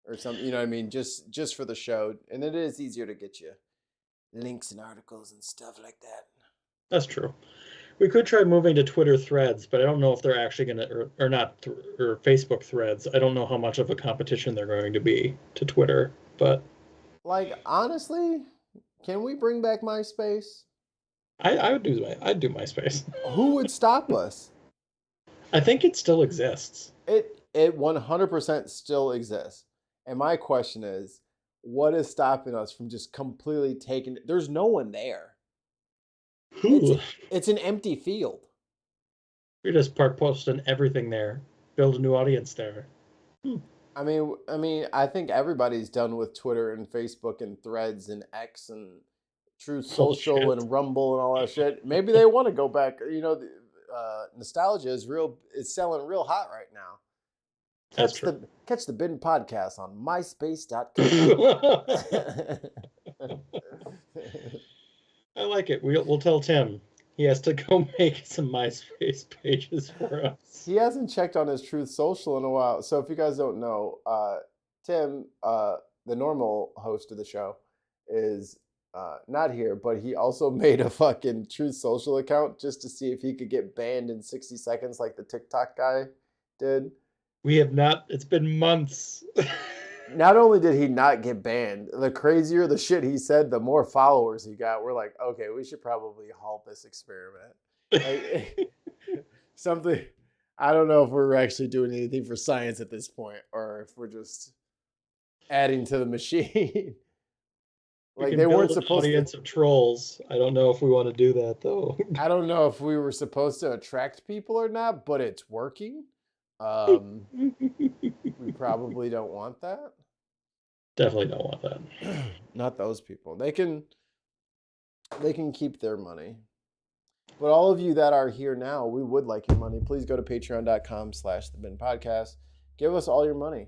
or something, you know what I mean? Just for the show. And it is easier to get you links and articles and stuff like that. that's true. We could try moving to Twitter Threads, but I don't know if they're actually going to, or not, or Facebook Threads. I don't know how much of a competition they're going to be to Twitter, but like honestly, can we bring back MySpace? I'd do MySpace. Who would stop us? I think it still exists. It 100% still exists. And my question is, what is stopping us from just completely taking? There's no one there. It's an empty field. You're just posting everything there. Build a new audience there. I mean, I think everybody's done with Twitter and Facebook and Threads and X and Truth Social and Rumble and all that shit. Maybe they want to go back. You know, nostalgia is real. It's selling real hot right now. Catch the Bin podcast on myspace.com. I like it. We'll tell Tim he has to go make some MySpace pages for us. He hasn't checked on his Truth Social in a while. So if you guys don't know, Tim, the normal host of the show, is not here, but he also made a fucking Truth Social account just to see if he could get banned in 60 seconds like the TikTok guy did. We have not. It's been months. Not only did he not get banned, the crazier the shit he said, the more followers he got. We're like, okay, we should probably halt this experiment. Like, something, I don't know if we're actually doing anything for science at this point, or if we're just adding to the machine. Like they weren't supposed to. Audience of trolls. I don't know if we want to do that though. I don't know if we were supposed to attract people or not, but it's working. We probably don't want that. Definitely don't want that. Not those people. They can keep their money. But all of you that are here now, we would like your money. Please go to patreon.com/thebinpodcast. Give us all your money.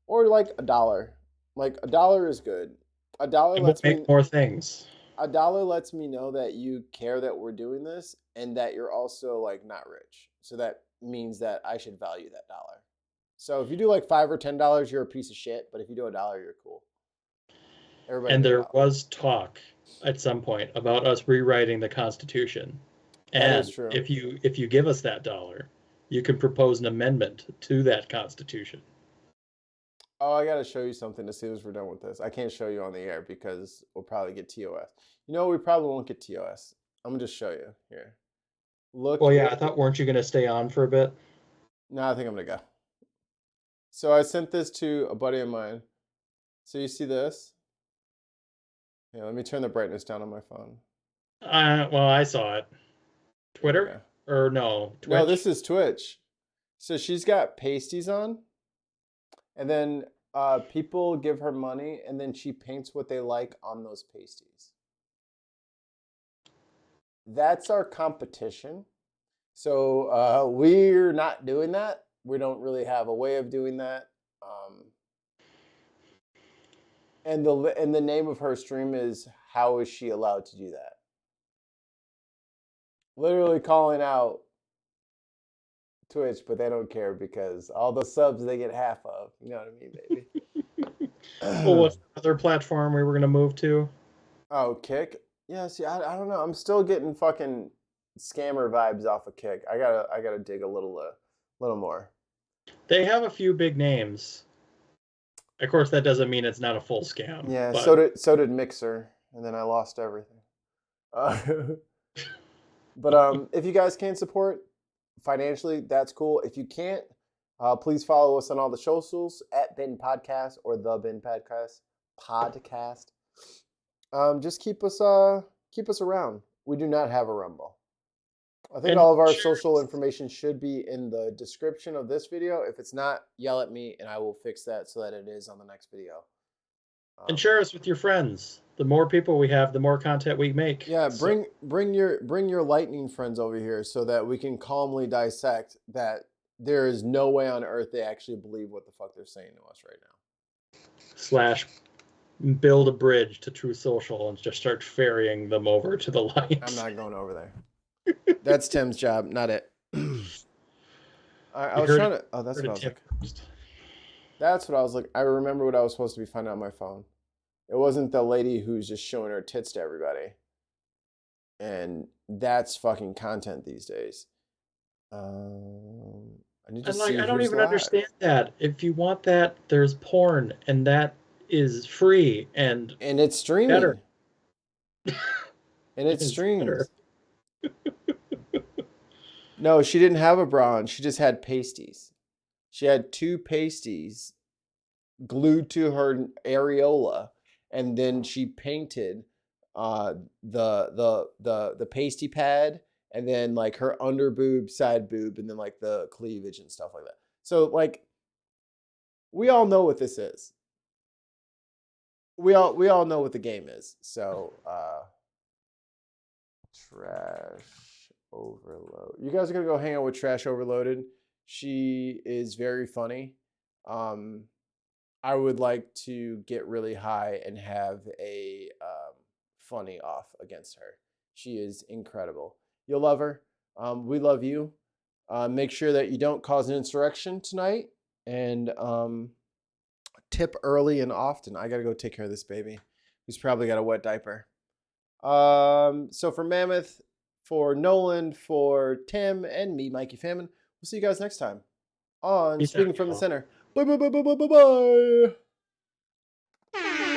Or like $1. Like $1 is good. $1 lets me make more things. $1 lets me know that you care that we're doing this and that you're also like not rich. So that means that I should value that $1. So if you do like $5 or $10, you're a piece of shit. But if you do $1, you're cool. Everybody and there was talk at some point about us rewriting the Constitution. And if you give us that $1, you can propose an amendment to that Constitution. Oh, I gotta show you something as soon as we're done with this. I can't show you on the air because we'll probably get TOS. You know, we probably won't get TOS. I'm gonna just show you here. Look. Well, yeah, I thought, weren't you gonna stay on for a bit? No, I think I'm gonna go. So I sent this to a buddy of mine. So you see this? Yeah, let me turn the brightness down on my phone. Well, I saw it. Twitter? Or no, Twitch? No, this is Twitch. So she's got pasties on. And then people give her money, and then she paints what they like on those pasties. That's our competition. So we're not doing that. We don't really have a way of doing that. And the name of her stream is How Is She Allowed to Do That? Literally calling out Twitch, but they don't care because all the subs they get half of. You know what I mean, baby? Well, what's the other platform we were going to move to? Oh, Kick? Yeah, see, I don't know. I'm still getting fucking scammer vibes off of Kick. I gotta dig a little more. They have a few big names. Of course, that doesn't mean it's not a full scam. Yeah, but... so did Mixer, and then I lost everything. But if you guys can support financially, that's cool. If you can't, please follow us on all the socials at Bin Podcast or the Bin Podcast. Just keep us around. We do not have a Rumble. I think all of our social information should be in the description of this video. If it's not, yell at me and I will fix that so that it is on the next video. And share us with your friends. The more people we have, the more content we make. Yeah, bring your lightning friends over here so that we can calmly dissect that there is no way on earth they actually believe what the fuck they're saying to us right now. / build a bridge to True Social and just start ferrying them over to the light. I'm not going over there. That's Tim's job, not it. I was trying to. Oh, that's what I was like. That's what I was like. I remember what I was supposed to be finding on my phone. It wasn't the lady who's just showing her tits to everybody. And that's fucking content these days. I need to see. I don't even understand that. If you want that, there's porn, and that is free and it's streaming. Better. And it's streamed. No, she didn't have a bra on. She just had pasties. She had 2 pasties glued to her areola, and then she painted the pasty pad, and then like her under boob, side boob, and then like the cleavage and stuff like that. So like, we all know what this is. We all know what the game is. So Trash Overload. You guys are gonna go hang out with Trash Overloaded. She is very funny. I would like to get really high and have a funny off against her. She is incredible. You'll love her. We love you. Make sure that you don't cause an insurrection tonight, and tip early and often. I gotta go take care of this baby who's probably got a wet diaper. So for Mammoth, for Nolan, for Tim, and me, Mikey Famine, we'll see you guys next time on Speaking from the Center. Bye, bye, bye, bye, bye, bye, bye.